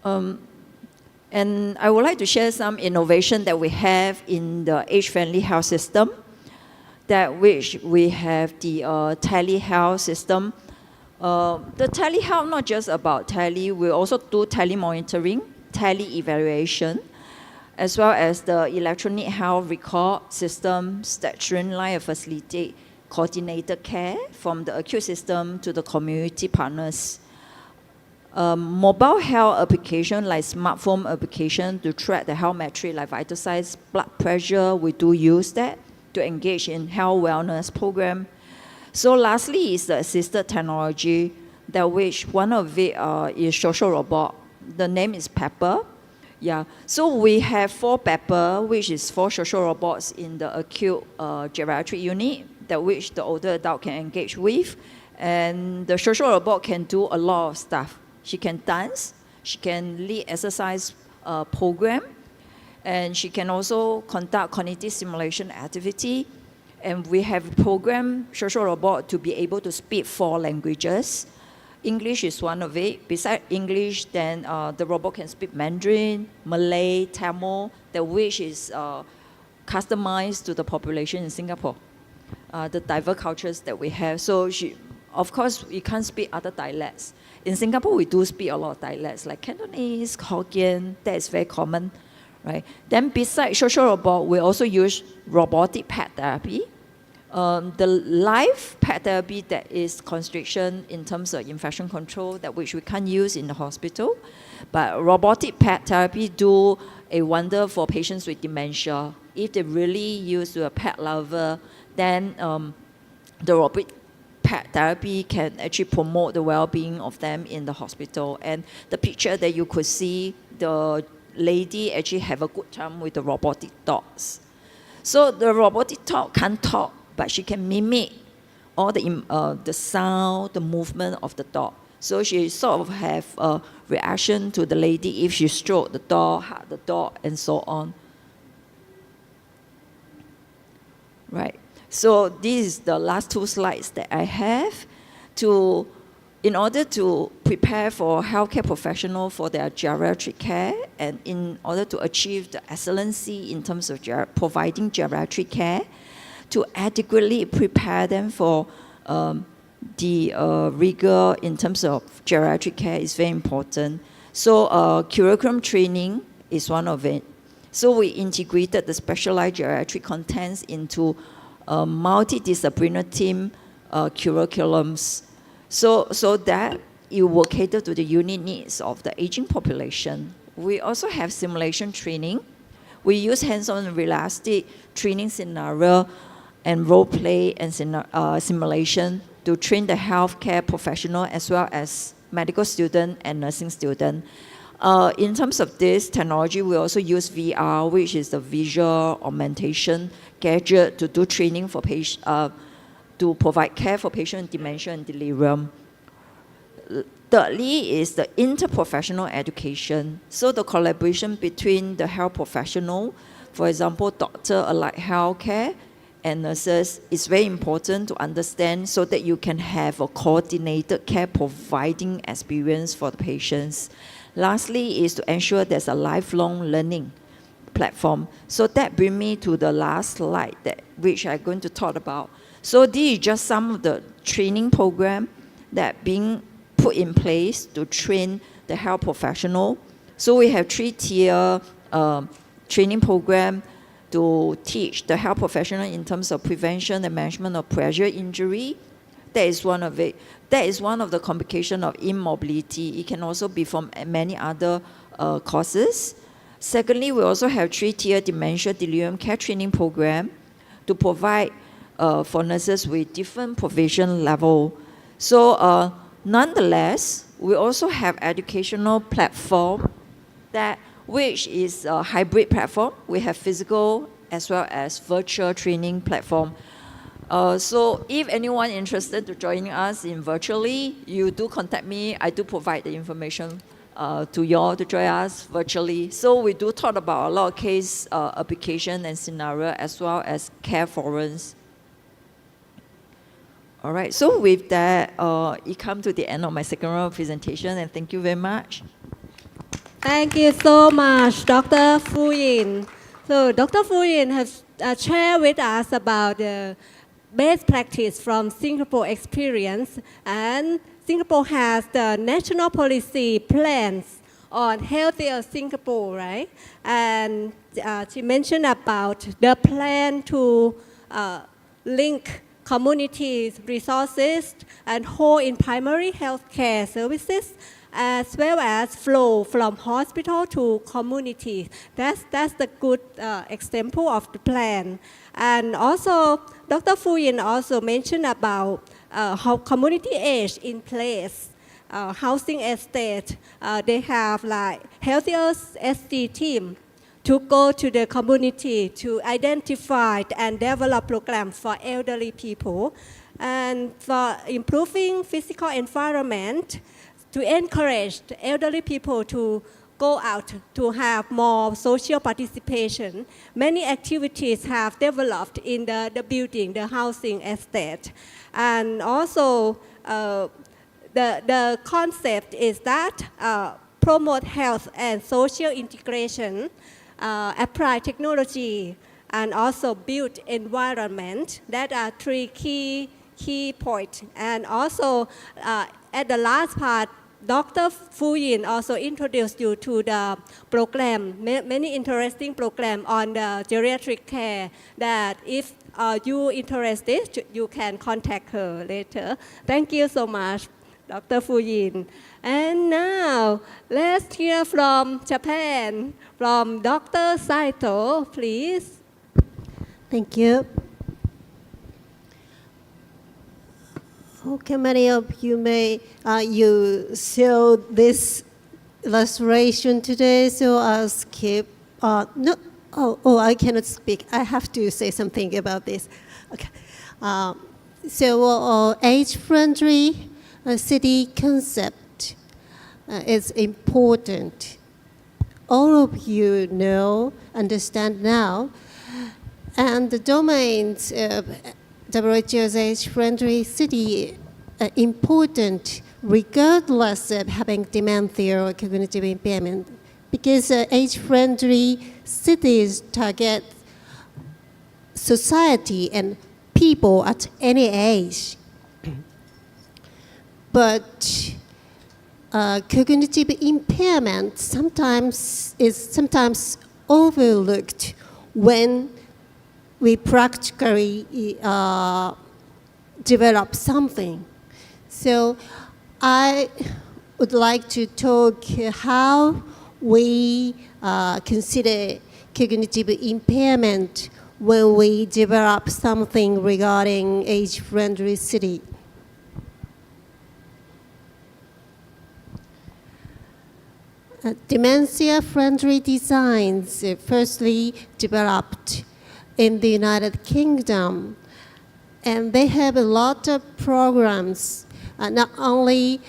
And I would like to share some innovation that we have in the age-friendly health system, that which we have the telehealth system. The telehealth, not just about tele, we also do telemonitoring, tele-evaluation, as well as the electronic health record systems that streamline and facilitate coordinated care from the acute system to the community partners. Mobile health application like smartphone application to track the health metric like vital signs, blood pressure, we do use that to engage in health wellness program. So lastly is the assisted technology, that which one of it is social robot. The name is Pepper. Yeah, so we have 4 Pepper, which is 4 social robots in the acute geriatric unit, that which the older adult can engage with. And the social robot can do a lot of stuff. She can dance, she can lead exercise program, and she can also conduct cognitive stimulation activity. And we have programmed social robot to be able to speak 4 languages. English is one of it. Besides English, then the robot can speak Mandarin, Malay, Tamil, which is customized to the population in Singapore, the diverse cultures that we have. So of course, we can't speak other dialects. In Singapore, we do speak a lot of dialects, like Cantonese, Hokkien, that is very common, right? Then besides social robot, we also use robotic pet therapy. The live pet therapy, that is constriction in terms of infection control, that which we can't use in the hospital. But robotic pet therapy do a wonder for patients with dementia. If they really use a pet lover, then the robotic pet therapy can actually promote the well-being of them in the hospital. And the picture that you could see, the lady actually have a good time with the robotic dogs. So the robotic dog can't talk, but she can mimic all the sound, the movement of the dog. So she sort of have a reaction to the lady if she stroke the dog, hug the dog, and so on. Right. So this is the last 2 slides that I have in order to prepare for healthcare professionals for their geriatric care, and in order to achieve the excellency in terms of providing geriatric care, to adequately prepare them for the rigor in terms of geriatric care is very important. So curriculum training is one of it. So we integrated the specialized geriatric contents into multidisciplinary team curriculums, so that it will cater to the unique needs of the aging population. We also have simulation training. We use hands-on and realistic training scenario and role play and simulation to train the healthcare professional as well as medical student and nursing student. In terms of this technology, we also use VR, which is the visual augmentation gadget, to do training for to provide care for patient with dementia and delirium. Thirdly is the interprofessional education. So the collaboration between the health professional, for example, doctor, allied healthcare, and nurses is very important to understand, so that you can have a coordinated care providing experience for the patients. Lastly is to ensure there's a lifelong learning platform. So that brings me to the last slide, which I'm going to talk about. So this is just some of the training program that being put in place to train the health professional. So we have 3-tier training program to teach the health professional in terms of prevention and management of pressure injury. That is one of it. That is one of the complications of immobility. It can also be from many other causes. Secondly, we also have 3-tier dementia delirium care training program to provide for nurses with different provision level. So nonetheless, we also have educational platform which is a hybrid platform. We have physical as well as virtual training platform. So if anyone interested to joining us in virtually, you do contact me. I do provide the information to you all to join us virtually. So we do talk about a lot of case application and scenario as well as care forums. All right, so with that, it comes to the end of my second round of presentation, and thank you very much.
Thank you so much, Dr. Fu Yin. So Dr. Fu Yin has shared with us about the best practice from Singapore experience, and Singapore has the national policy plans on healthier Singapore, right? And she mentioned about the plan to link communities, resources, and whole in primary healthcare services, as well as flow from hospital to community. That's the good example of the plan. And also, Dr. Fu Yin also mentioned about how community age in place, housing estate, they have like healthier SC team to go to the community to identify and develop programs for elderly people, and for improving physical environment, to encourage the elderly people to go out to have more social participation. Many activities have developed in the building, the housing estate. And also, the concept is that promote health and social integration, apply technology, and also build environment. That are three key points. And also, at the last part, Dr. Fu Yin also introduced you to the program, many interesting programs on the geriatric care, that if you interested, you can contact her later. Thank you so much, Dr. Fu Yin. And now, let's hear from Japan, from Dr. Saito, please.
Thank you. Okay, many of you may you saw this illustration today, so I'll skip. No, I cannot speak. I have to say something about this. Okay, so age-friendly city concept is important. All of you understand now, and the domains of WHO's age-friendly city are important regardless of having dementia or cognitive impairment, because age-friendly cities target society and people at any age. But cognitive impairment sometimes overlooked when we practically develop something. So I would like to talk how we consider cognitive impairment when we develop something regarding age-friendly city. Dementia-friendly designs firstly developed in the United Kingdom, and they have a lot of programs, not only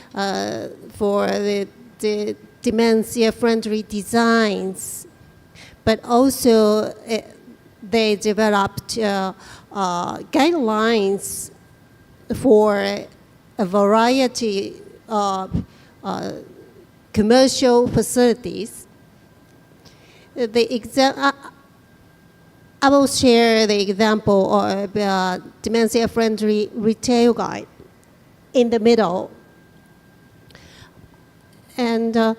for the dementia-friendly designs, but also they developed guidelines for a variety of commercial facilities. I will share the example of dementia-friendly retail guide in the middle. And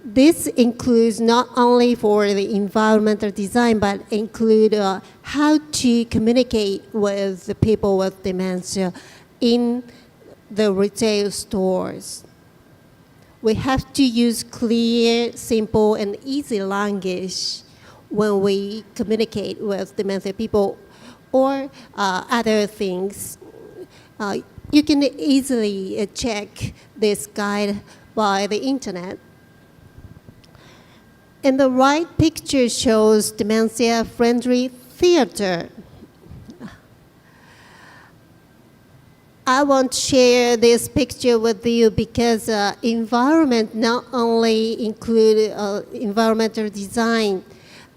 this includes not only for the environmental design, but include how to communicate with the people with dementia in the retail stores. We have to use clear, simple, and easy language when we communicate with dementia people or other things. You can easily check this guide by the internet. And the right picture shows dementia-friendly theater. I want to share this picture with you because environment not only include environmental design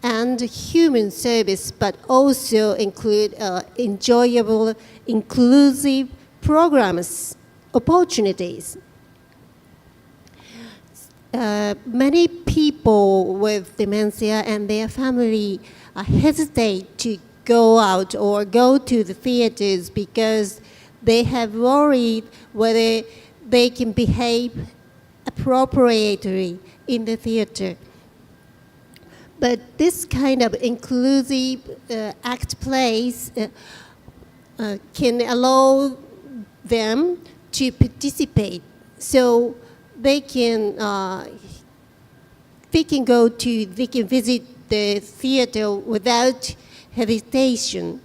and human service, but also include enjoyable, inclusive programs, opportunities. Many people with dementia and their family hesitate to go out or go to the theaters because they have worried whether they can behave appropriately in the theater. But this kind of inclusive act plays can allow them to participate, so they can visit the theater without hesitation.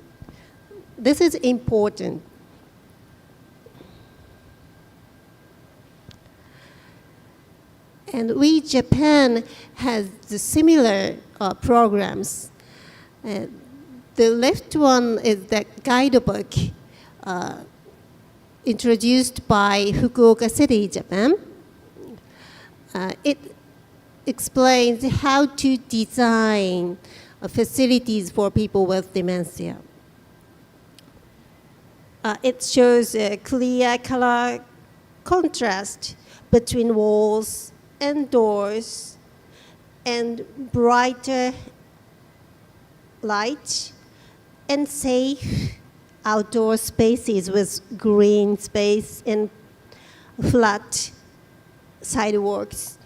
This is important. And Japan has the similar programs. The left one is the guidebook introduced by Fukuoka City, Japan. It explains how to design facilities for people with dementia. It shows a clear color contrast between walls and doors and brighter light and safe outdoor spaces with green space and flat sidewalks.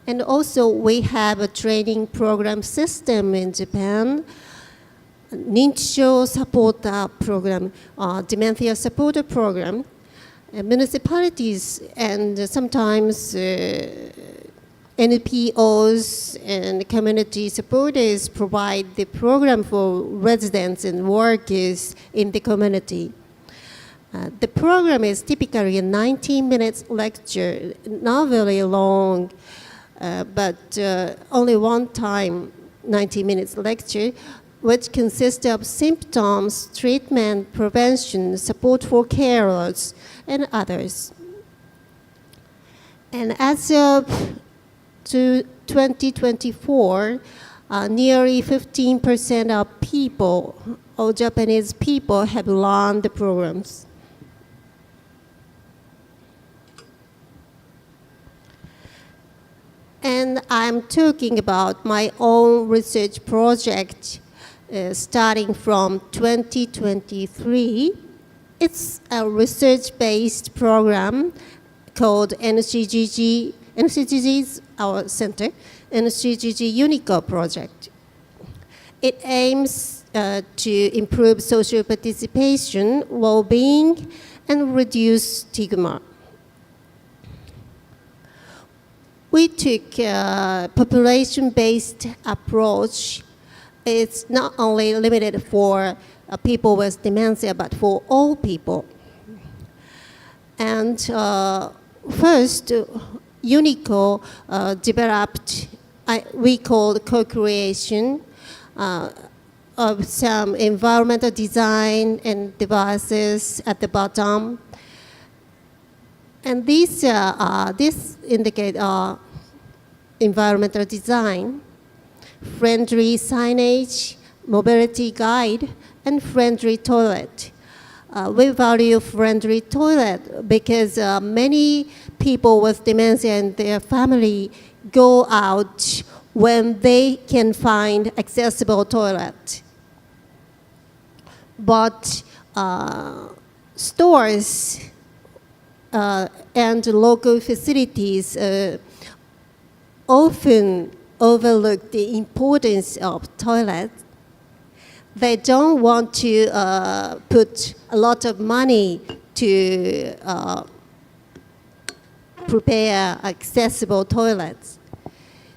And also we have a training program system in Japan, Ninsho Supporter Program, Dementia Supporter Program. Municipalities and sometimes NPOs and community supporters provide the program for residents and workers in the community. The program is typically a 90-minute lecture, not very long, but only one time 90 minutes lecture, which consists of symptoms, treatment, prevention, support for carers, and others. And as of 2024, nearly 15% of people, all Japanese people, have learned the programs. And I'm talking about my own research project starting from 2023. It's a research-based program called NCGG's our center, NCGG UNICO project. It aims to improve social participation, well-being, and reduce stigma. We took a population-based approach. It's not only limited for people with dementia, but for all people. And first, UNICO developed, we called co-creation of some environmental design and devices at the bottom. And these indicate environmental design, friendly signage, mobility guide, and friendly toilet. We value friendly toilet because many people with dementia and their family go out when they can find accessible toilet. But stores and local facilities often overlook the importance of toilets. They don't want to put a lot of money to prepare accessible toilets.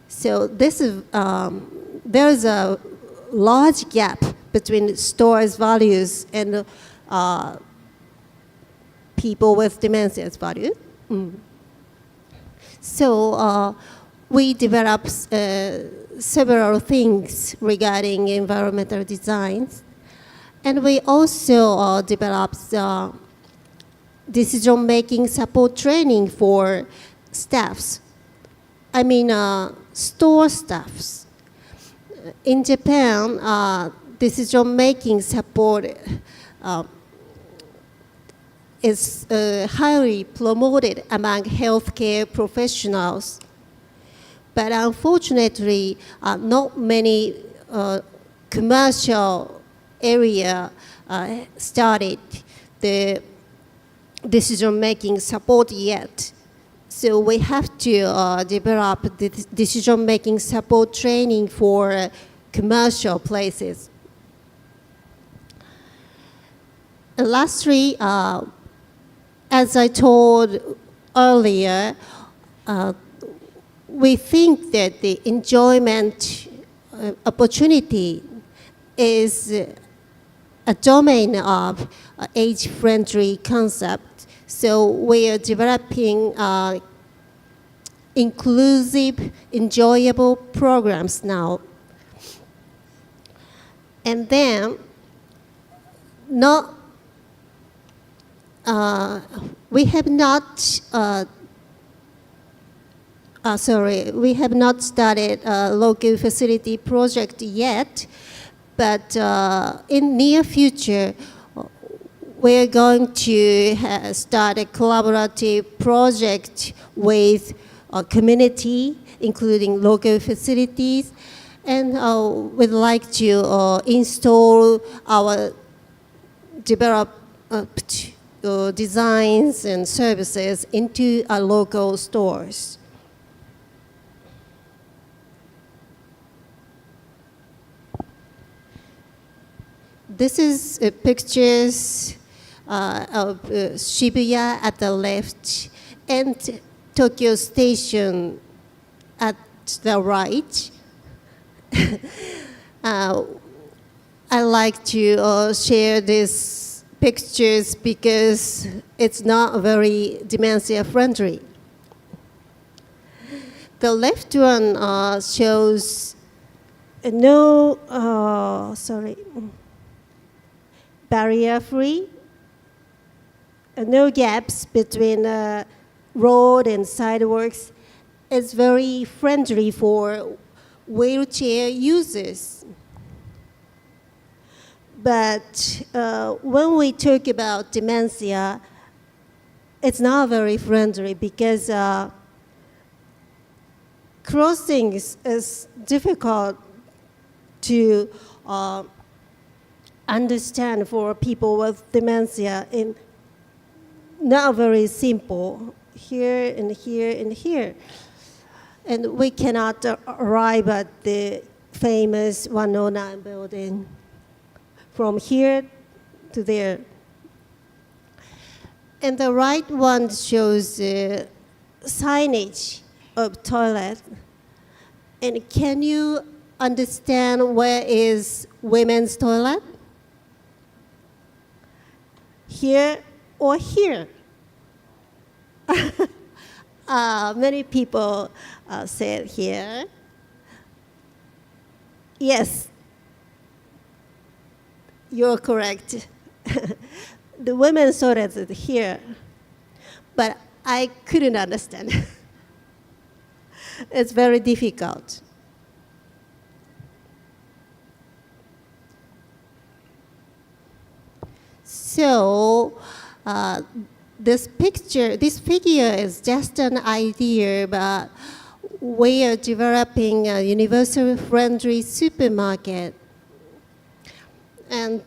So this is, there's a large gap between stores' values and people with dementia's value. So we developed several things regarding environmental designs. And we also developed decision-making support training for staffs. I mean, store staffs. In Japan, decision-making support is highly promoted among healthcare professionals. But unfortunately, not many commercial area started the decision-making support yet. So we have to develop the decision-making support training for commercial places. And lastly, as I told earlier, we think that the enjoyment opportunity is a domain of age-friendly concept. So we are developing inclusive, enjoyable programs now. And then, we have not started a local facility project yet, but in near future, we're going to start a collaborative project with a community, including local facilities, and we'd like to install our developed designs and services into our local stores. This is pictures of Shibuya at the left and Tokyo Station at the right. I like to share these pictures because it's not very dementia-friendly. The left one shows barrier-free, no gaps between road and sidewalks. It's very friendly for wheelchair users. But when we talk about dementia, it's not very friendly because crossings is difficult to understand for people with dementia, and not very simple, here and here and here. And we cannot arrive at the famous 109 building from here to there. And the right one shows signage of toilet. And can you understand where is women's toilet? Here or here? Many people said here. Yes, you're correct. The women's toilet is here, but I couldn't understand. It's very difficult. So this figure is just an idea, but we are developing a universal-friendly supermarket. And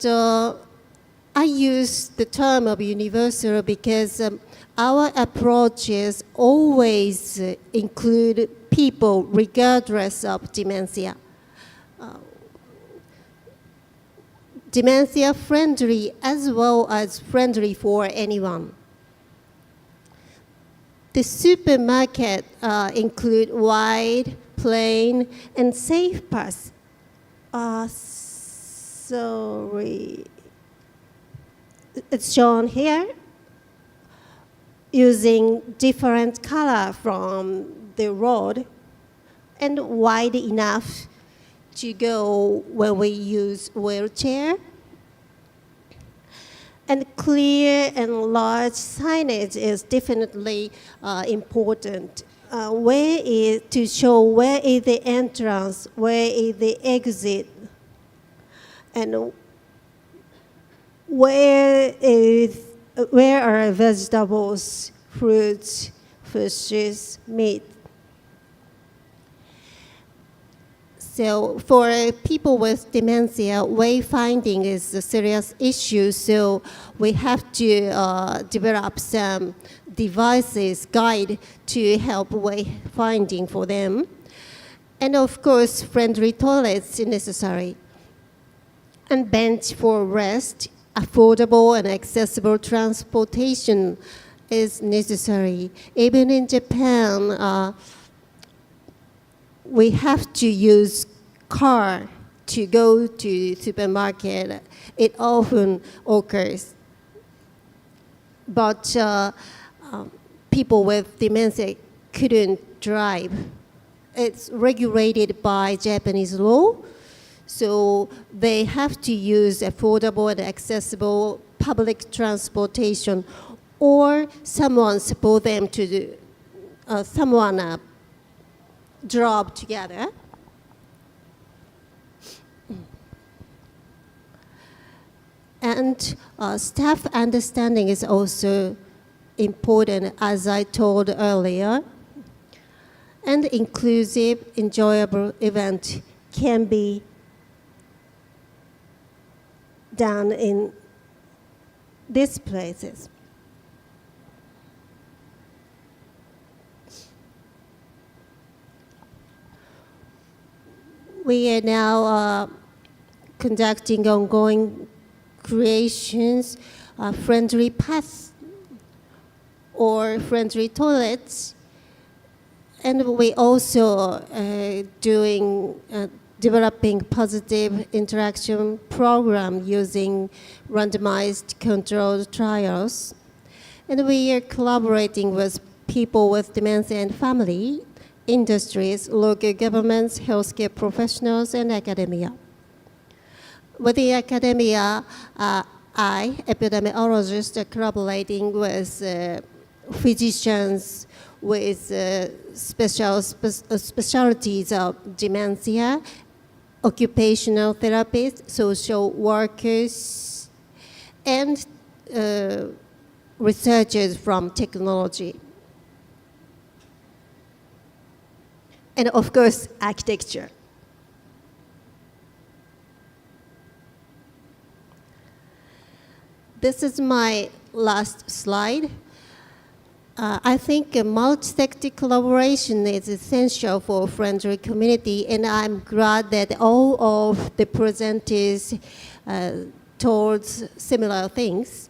I use the term of universal because our approaches always include people regardless of dementia. Dementia-friendly as well as friendly for anyone. The supermarket include wide, plain, and safe paths. It's shown here using different color from the road and wide enough to go when we use wheelchair. And clear and large signage is definitely important. Where is to show where is the entrance, where is the exit, and where are vegetables, fruits, fishes, meat. So for people with dementia, wayfinding is a serious issue, so we have to develop some devices, guide to help wayfinding for them. And of course, friendly toilets is necessary. And bench for rest, affordable and accessible transportation is necessary. Even in Japan, we have to use car to go to supermarket. It often occurs. But people with dementia couldn't drive. It's regulated by Japanese law, so they have to use affordable and accessible public transportation, or someone support them to do, someone drop together. And staff understanding is also important, as I told earlier. And inclusive, enjoyable event can be done in these places. We are now conducting ongoing creations, friendly paths or friendly toilets, and we also developing positive interaction program using randomized controlled trials, and we are collaborating with people with dementia and family, industries, local governments, healthcare professionals, and academia. With the academia, epidemiologists, are collaborating with physicians with specialties of dementia, occupational therapists, social workers, and researchers from technology. And of course, architecture. This is my last slide. I think a multi-sector collaboration is essential for a friendly community, and I'm glad that all of the presenters told similar things.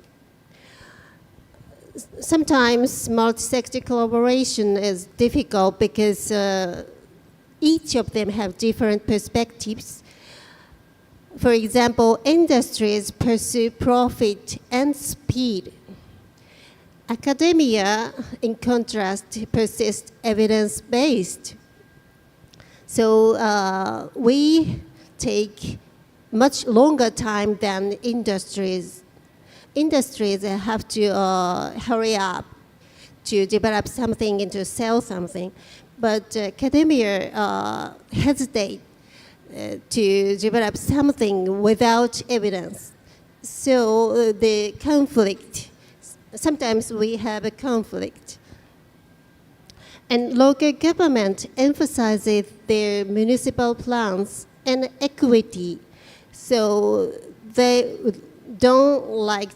Sometimes multi-sector collaboration is difficult because each of them have different perspectives. For example, industries pursue profit and speed. Academia, in contrast, persists evidence-based. So we take much longer time than industries. Industries have to hurry up to develop something and to sell something. But academia hesitate to develop something without evidence. So the conflict, sometimes we have a conflict. And local government emphasizes their municipal plans and equity. So they don't like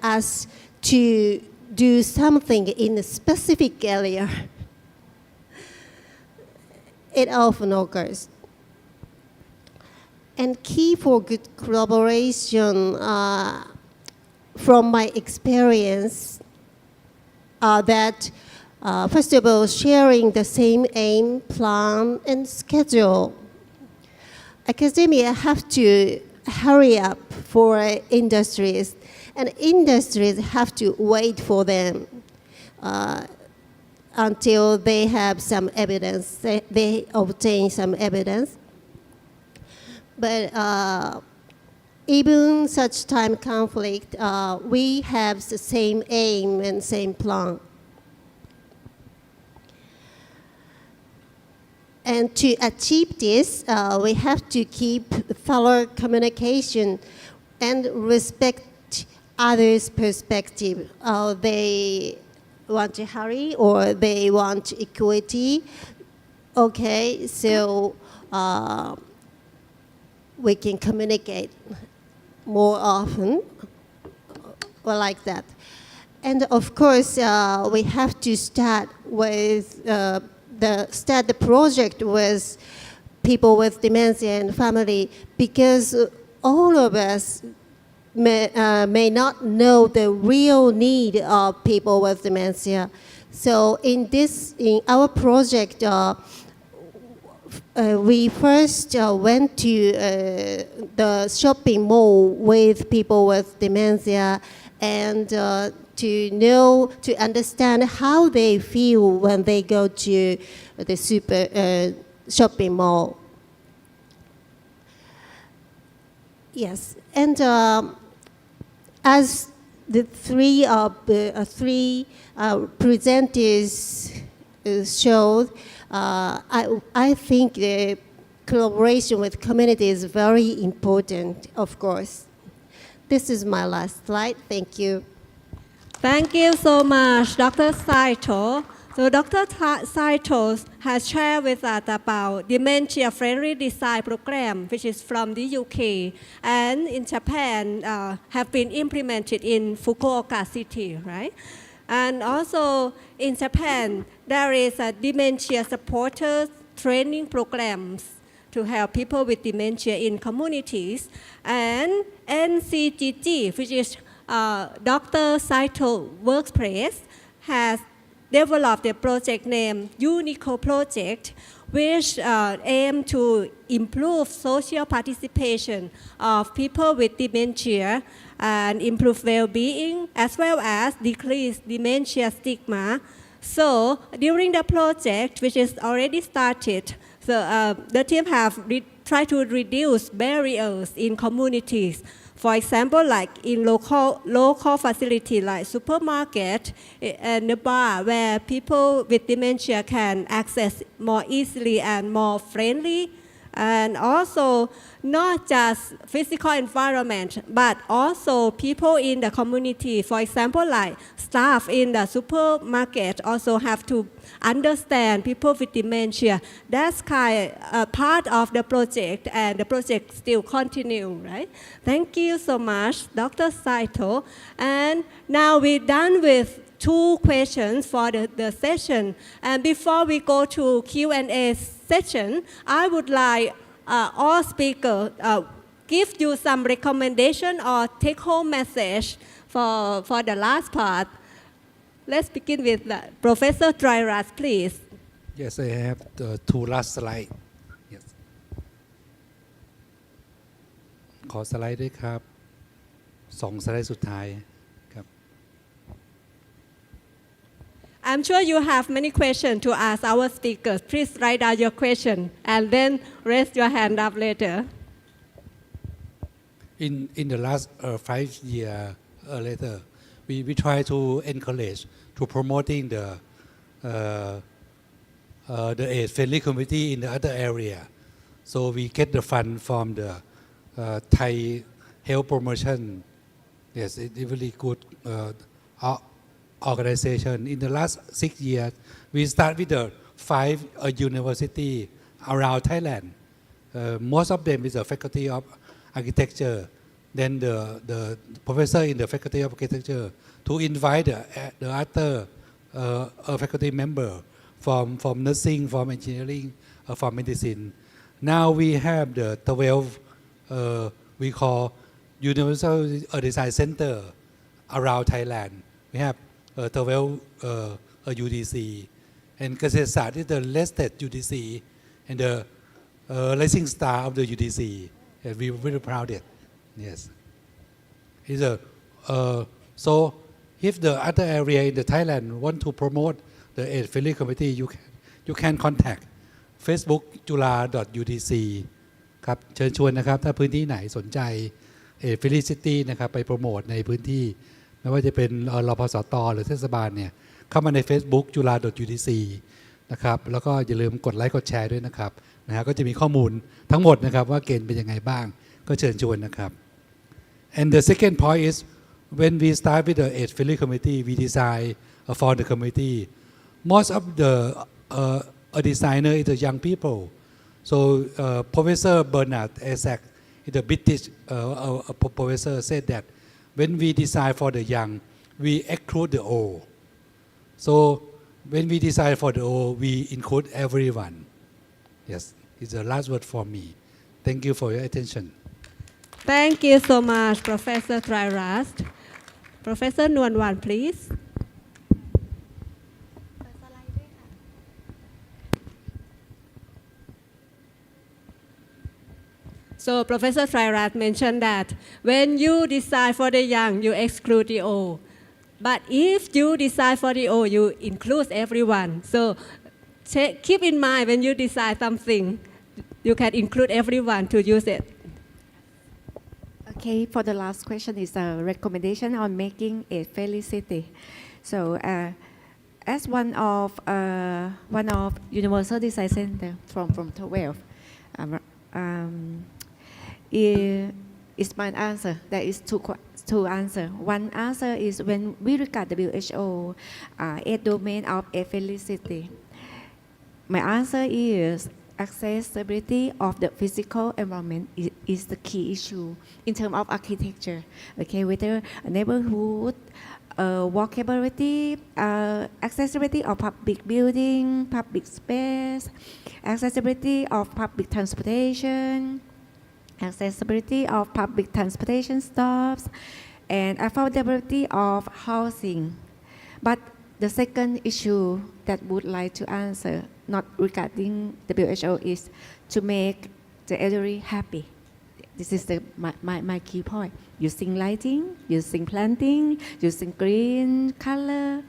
us to do something in a specific area. It often occurs. And key for good collaboration, from my experience, are that, first of all, sharing the same aim, plan, and schedule. Academia have to hurry up for industries, and industries have to wait for them. until they have some evidence, they obtain some evidence. But even such time conflict, we have the same aim and same plan. And to achieve this, we have to keep thorough communication and respect others' perspective. They want to hurry or they want equity. Okay, so we can communicate more often or like that. And of course, we have to start with start the project with people with dementia and family, because all of us may not know the real need of people with dementia. So in our project, we first went to the shopping mall with people with dementia and to understand how they feel when they go to the shopping mall. Yes, and as the three presenters showed, I think the collaboration with community is very important, of course. This is my last slide. Thank you.
Thank you so much, Dr. Saito. So Dr. Saito has shared with us about Dementia-friendly design program, which is from the UK, and in Japan have been implemented in Fukuoka City, right? And also in Japan, there is a dementia supporters training programs to help people with dementia in communities, and NCGG, which is Dr. Saito Workplace, has developed a project named UNICO Project, which aim to improve social participation of people with dementia and improve well-being, as well as decrease dementia stigma. So during the project, which is already started, the team have tried to reduce barriers in communities. For example, like in local facility like supermarket and the bar, where people with dementia can access more easily and more friendly. And also not just physical environment, but also people in the community. For example, like staff in the supermarket also have to understand people with dementia. That's part of the project, and the project still continue, right? Thank you so much, Dr. Saito. And now we're done with 2 questions for the session. And before we go to Q&A session, I would like all speakers give you some recommendation or take-home message for the last part. Let's begin with Professor Trairas, please.
Yes, I have the 2 last slide. Yes. ขอสไลด์ด้วยครับ2 สไลด์สุดท้ายครับ
I'm sure you have many questions to ask our speakers. Please write down your question and then raise your hand up later.
In the last 5 years later, we try to encourage to promoting the AIDS-friendly community in the other area. So we get the fund from the Thai health promotion. Yes, it's really good organization. In the last 6 years, we start with the 5 universities around Thailand. Most of them is the faculty of architecture. Then the professor in the faculty of architecture to invite the other faculty member from nursing, from engineering, from medicine. Now we have the 12 we call Universal Design Center around Thailand. We have 12 UDC, and Kasetsat is the listed UDC and the rising star of the UDC. And we are very proud of it. Yes. So if the other area in the Thailand want to promote the AIDS-friendly community, you can contact Facebook jula.udc ครับเชิญชวนนะครับถ้าพื้นที่ไหนสนใจAIDS-friendly city นะครับไปโปรโมทในพื้นที่ไม่ว่าจะเป็นรพสตหรือเทศบาลเนี่ยเข้ามาใน Facebook jula.udc นะครับแล้วก็อย่าลืมกดไลค์กดแชร์ด้วยนะครับก็จะมีข้อมูลทั้งหมดนะครับว่าเกณฑ์เป็นยังไงบ้างก็เชิญชวนนะครับ and the second point is when we start with the AIDS-friendly community we design for the community most of the a designer is the young people so Professor Bernard Isaac the British professor said that when we design for the young we exclude the old so when we design for the old we include everyone yes it's the last word for me thank you for your attention
Thank you so much, Professor Trirast. Professor Nuanwan, please. So Professor Trirast mentioned that when you design for the young, you exclude the old. But if you design for the old, you include everyone. So keep in mind when you design something, you can include everyone to use it.
Okay, for the last question is a recommendation on making a friendly city. So, as one of Universal Design Center from 12, is my answer. There is two answers. One answer is when we regard WHO, 8 domain of a friendly city. My answer is accessibility of the physical environment is the key issue in terms of architecture. Okay, whether a neighborhood, walkability, accessibility of public building, public space, accessibility of public transportation, accessibility of public transportation stops, and affordability of housing. But the second issue that would like to answer, not regarding WHO, is to make the elderly happy. This is my key point. Using lighting, using planting, using green color,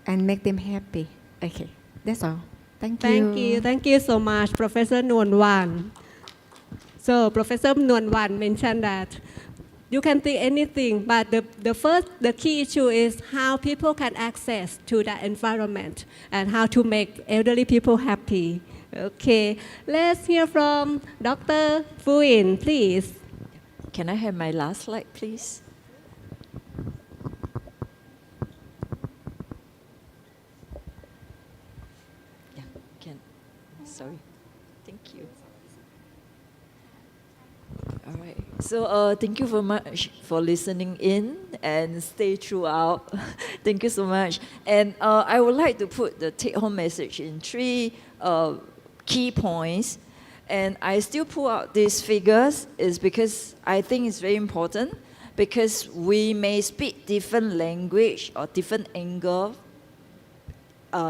and make them happy. Okay, that's all. Thank you.
Thank you so much, Professor Nuanwan. So Professor Nuanwan mentioned that you can think anything, but the key issue is how people can access to that environment and how to make elderly people happy. Okay, let's hear from Dr. Fuin, please.
Can I have my last slide, please? Yeah, can. Sorry. Thank you. All right. So thank you very much for listening in and stay throughout. Thank you so much. And I would like to put the take-home message in 3 key points. And I still pull out these figures is because I think it's very important because we may speak different language or different angle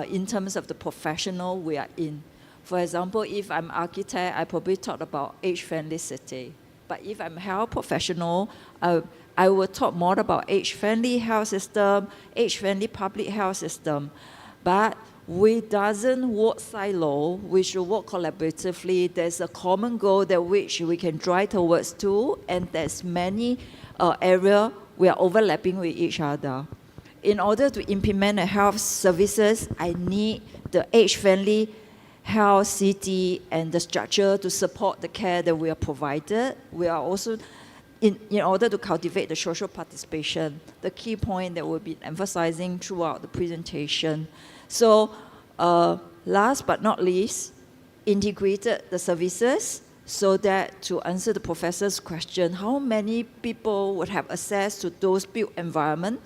in terms of the professional we are in. For example, if I'm architect, I probably talk about age-friendly city. But if I'm health professional, I will talk more about age-friendly health system, age-friendly public health system. But we doesn't work silo, we should work collaboratively. There's a common goal that which we can drive towards to, and there's many areas we are overlapping with each other. In order to implement the health services, I need the age-friendly health city and the structure to support the care that we are provided. We are also, in order to cultivate the social participation, the key point that we'll be emphasizing throughout the presentation. So last but not least, integrated the services so that to answer the professor's question, how many people would have access to those built environment?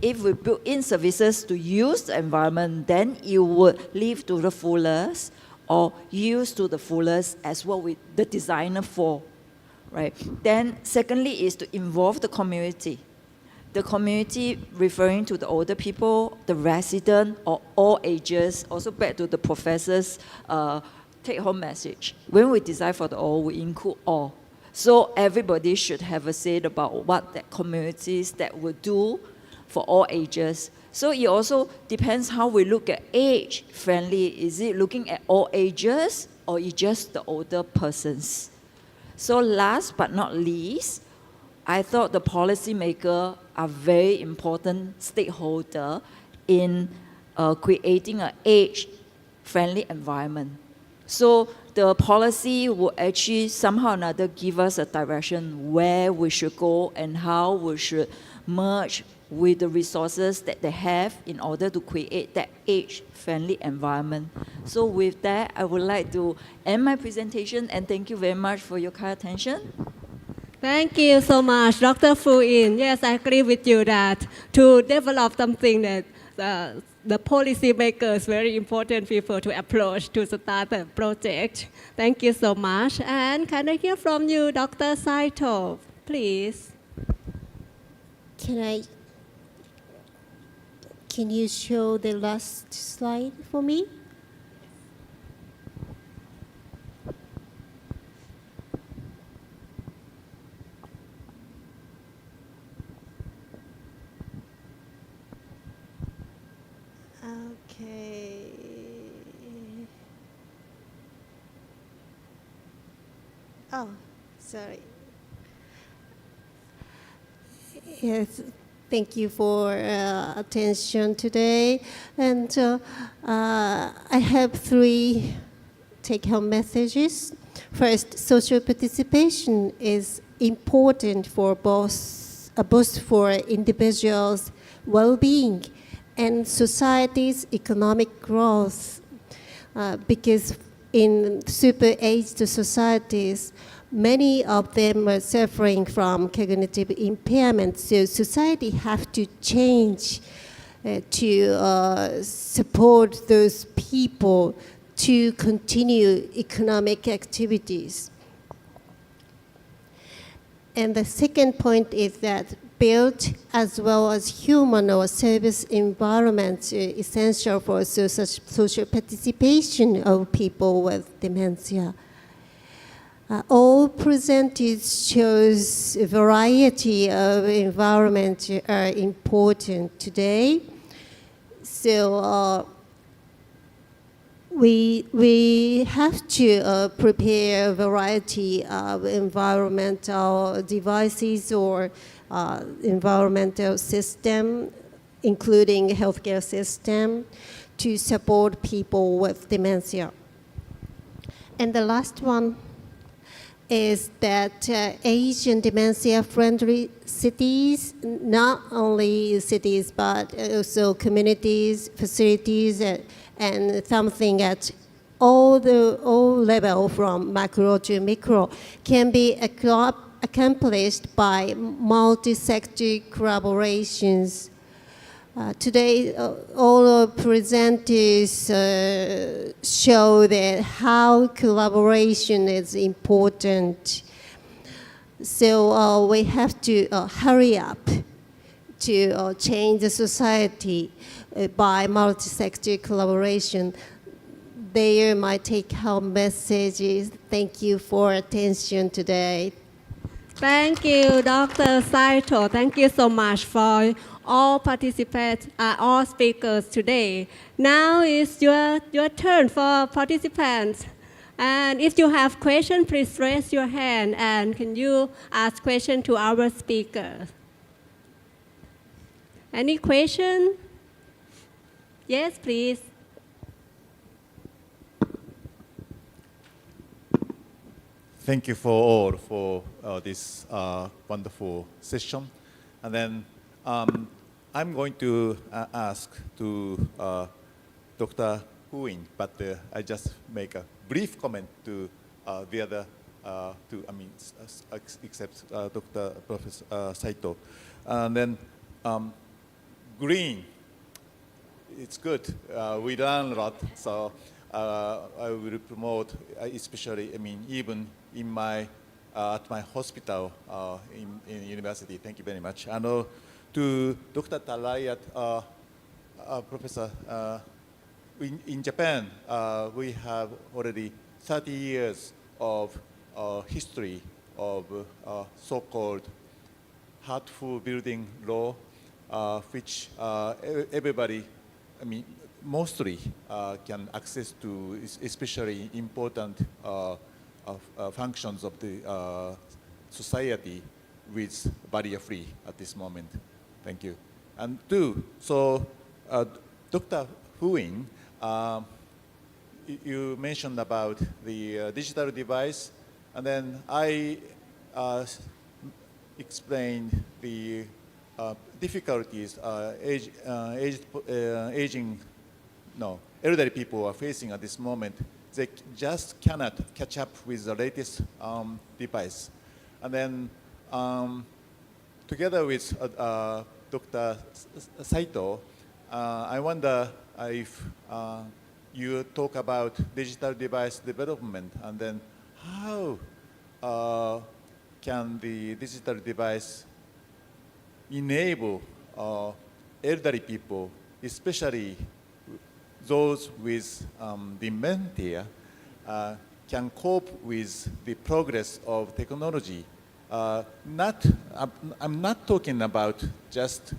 If we build in services to use the environment, then you would live to the fullest or use to the fullest as what the designer for, right? Then secondly is to involve the community. The community referring to the older people, the resident, or all ages, also back to the professor's take-home message. When we design for the all, we include all. So everybody should have a say about what that communities that will do for all ages. So it also depends how we look at age friendly. Is it looking at all ages or is just the older persons? So last but not least, I thought the policymaker are very important stakeholder in creating an age-friendly environment. So the policy will actually somehow or another give us a direction where we should go and how we should merge with the resources that they have in order to create that age-friendly environment. So with that, I would like to end my presentation and thank you very much for your kind attention.
Thank you so much, Dr. Fu In. Yes, I agree with you that to develop something that the policy makers, very important people to approach to start the project. Thank you so much. And can I hear from you, Dr. Saito, please?
Can you show the last slide for me? Okay. Oh, sorry. Yes, thank you for attention today. And I have 3 take-home messages. First, social participation is important for both for individuals' well-being and society's economic growth, because in super-aged societies, many of them are suffering from cognitive impairment. So society have to change to support those people to continue economic activities. And the second point is that built as well as human or service environments are essential for social participation of people with dementia. All presented shows a variety of environments are important today. So we have to prepare a variety of environmental devices or environmental system, including healthcare system, to support people with dementia. And the last one is that Asian dementia-friendly cities, not only cities but also communities, facilities, and something at all level from macro to micro, can be accomplished by multi-sector collaborations. Today, all presenters show that how collaboration is important. So we have to hurry up to change the society by multi-sector collaboration. There are my take-home messages. Thank you for attention today.
Thank you, Dr. Saito. Thank you so much for all participants, all speakers today. Now is your turn for participants. And if you have questions, please raise your hand and can you ask questions to our speakers? Any question? Yes, please.
Thank you for all for this wonderful session. And then I'm going to ask to Dr. Huin, but I just make a brief comment to the other two, except Dr. Professor Saito. And then green, it's good. We learn a lot, so I will promote, especially, even in at my hospital in university. Thank you very much. And to Dr. Talayat, Professor, in Japan, we have already 30 years of history of so-called heartful building law, which everybody, I mean, mostly can access to, especially important functions of the society with barrier-free at this moment. Thank you. And two, so Dr. Huing, you mentioned about the digital device, and then I explained the difficulties elderly people are facing at this moment. They just cannot catch up with the latest device. And then together with Dr. Saito, I wonder if you talk about digital device development, and then how can the digital device enable elderly people, especially those with dementia, can cope with the progress of technology. I'm not talking about just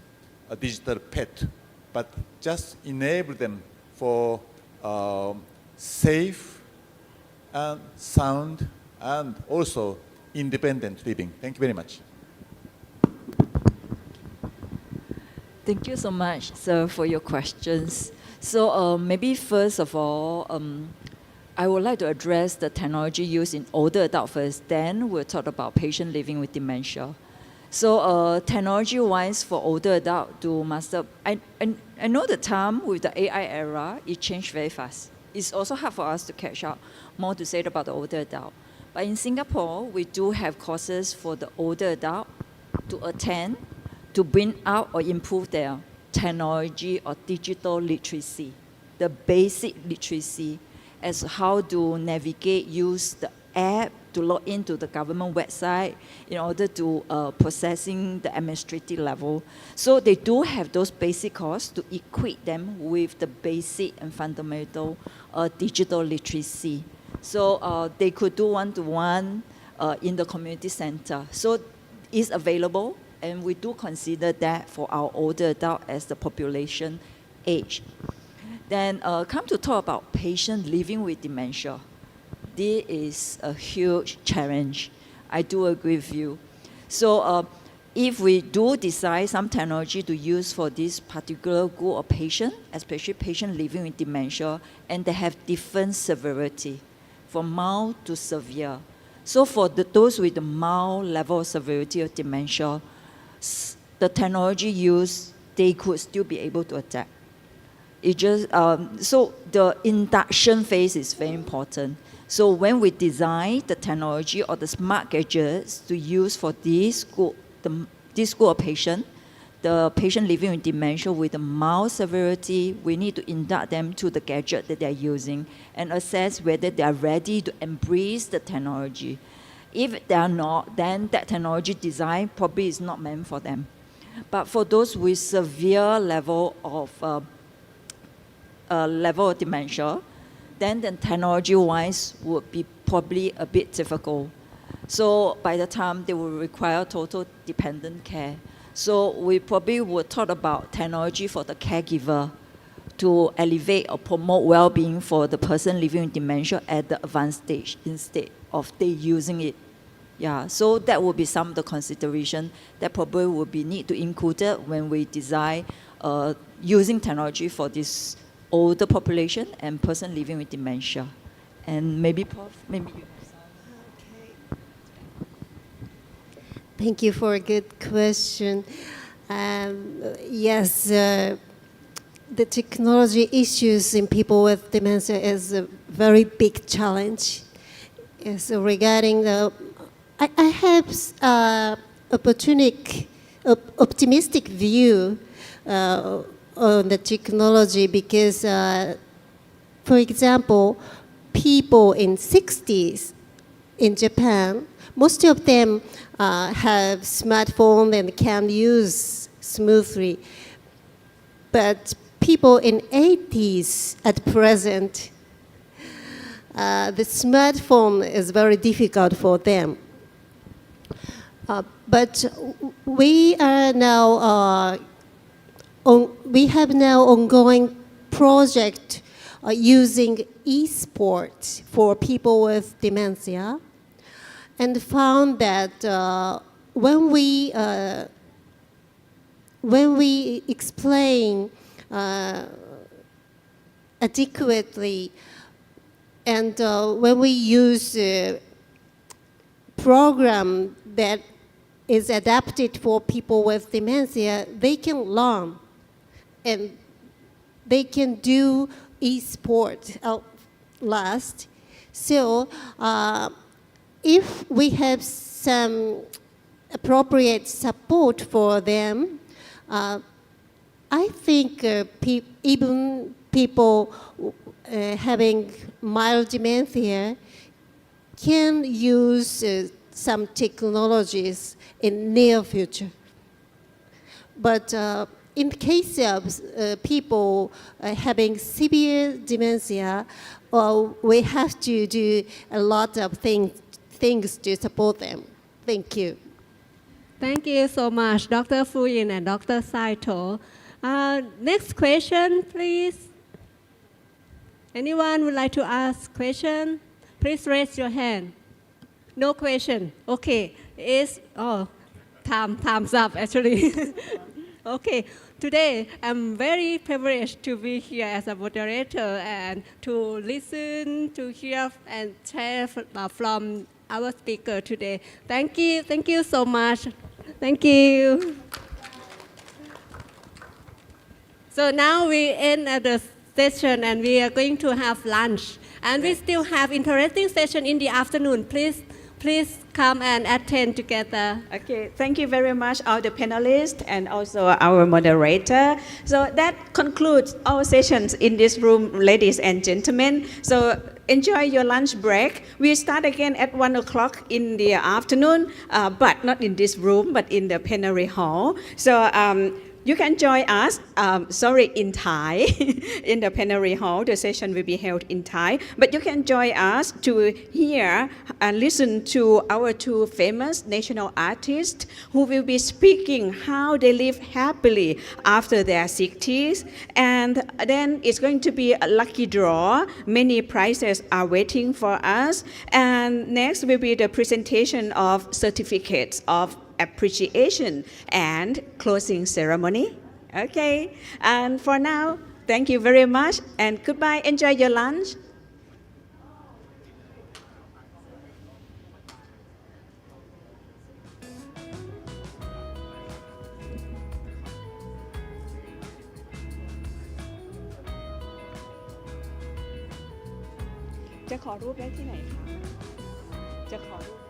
a digital pet, but just enable them for safe and sound and also independent living. Thank you very much.
Thank you so much, sir, for your questions. So maybe first of all, I would like to address the technology used in older adult first, then we'll talk about patient living with dementia. So technology-wise for older adult to master, I know the time with the AI era, it changed very fast. It's also hard for us to catch up, more to say about the older adult. But in Singapore, we do have courses for the older adult to attend, to bring out or improve their technology or digital literacy, the basic literacy as how to navigate, use the app to log into the government website in order to processing the administrative level. So they do have those basic courses to equip them with the basic and fundamental digital literacy. So they could do one-to-one in the community center. So it's available, and we do consider that for our older adult as the population age. Then come to talk about patients living with dementia. This is a huge challenge. I do agree with you. So if we do decide some technology to use for this particular group of patients, especially patients living with dementia, and they have different severity, from mild to severe. So for those with the mild level of severity of dementia, the technology used, they could still be able to adapt. It just, so the induction phase is very important. So when we design the technology or the smart gadgets to use for this group of patients, the patient living with dementia with a mild severity, we need to induct them to the gadget that they're using and assess whether they are ready to embrace the technology. If they are not, then that technology design probably is not meant for them. But for those with severe level of dementia, then the technology-wise would be probably a bit difficult. So by the time they will require total dependent care. So we probably would talk about technology for the caregiver to elevate or promote well-being for the person living with dementia at the advanced stage instead of they using it. Yeah, so that would be some of the consideration that probably would be need to include when we design using technology for this older population and person living with dementia. And maybe, Prof, maybe you have some.
Thank you for a good question. Yes, the technology issues in people with dementia is a very big challenge. Yes, regarding the, I have optimistic view on the technology because, for example, people in 60s in Japan, most of them have smartphone and can use smoothly. But people in 80s at present, the smartphone is very difficult for them. But we are now we have now ongoing project using e-sport for people with dementia, and found that when we explain adequately, and when we use a program that is adapted for people with dementia, they can learn and they can do e-sport last. So if we have some appropriate support for them, I think even people having mild dementia can use some technologies in near future. But in case of people having severe dementia, we have to do a lot of things to support them. Thank you.
Thank you so much, Dr. Fuyin and Dr. Saito. Next question, please. Anyone would like to ask question? Please raise your hand. No question. Okay. Time's up actually. Okay. Today, I'm very privileged to be here as a moderator and to listen, to hear and share from our speaker today. Thank you so much. Thank you. So now we end at the session and we are going to have lunch. And we still have interesting session in the afternoon. Please come and attend together.
Okay, thank you very much, all the panelists and also our moderator. So that concludes our sessions in this room, ladies and gentlemen. So enjoy your lunch break. We start again at 1 o'clock in the afternoon, but not in this room, but in the plenary hall. So you can join us, in Thai, in the plenary hall. The session will be held in Thai. But you can join us to hear and listen to our two famous national artists who will be speaking how they live happily after their 60s. And then it's going to be a lucky draw. Many prizes are waiting for us. And next will be the presentation of certificates of appreciation and closing ceremony. Okay, and for now, thank you very much and goodbye. Enjoy your lunch.จะขอรูปได้ที่ไหนคะจะขอรูป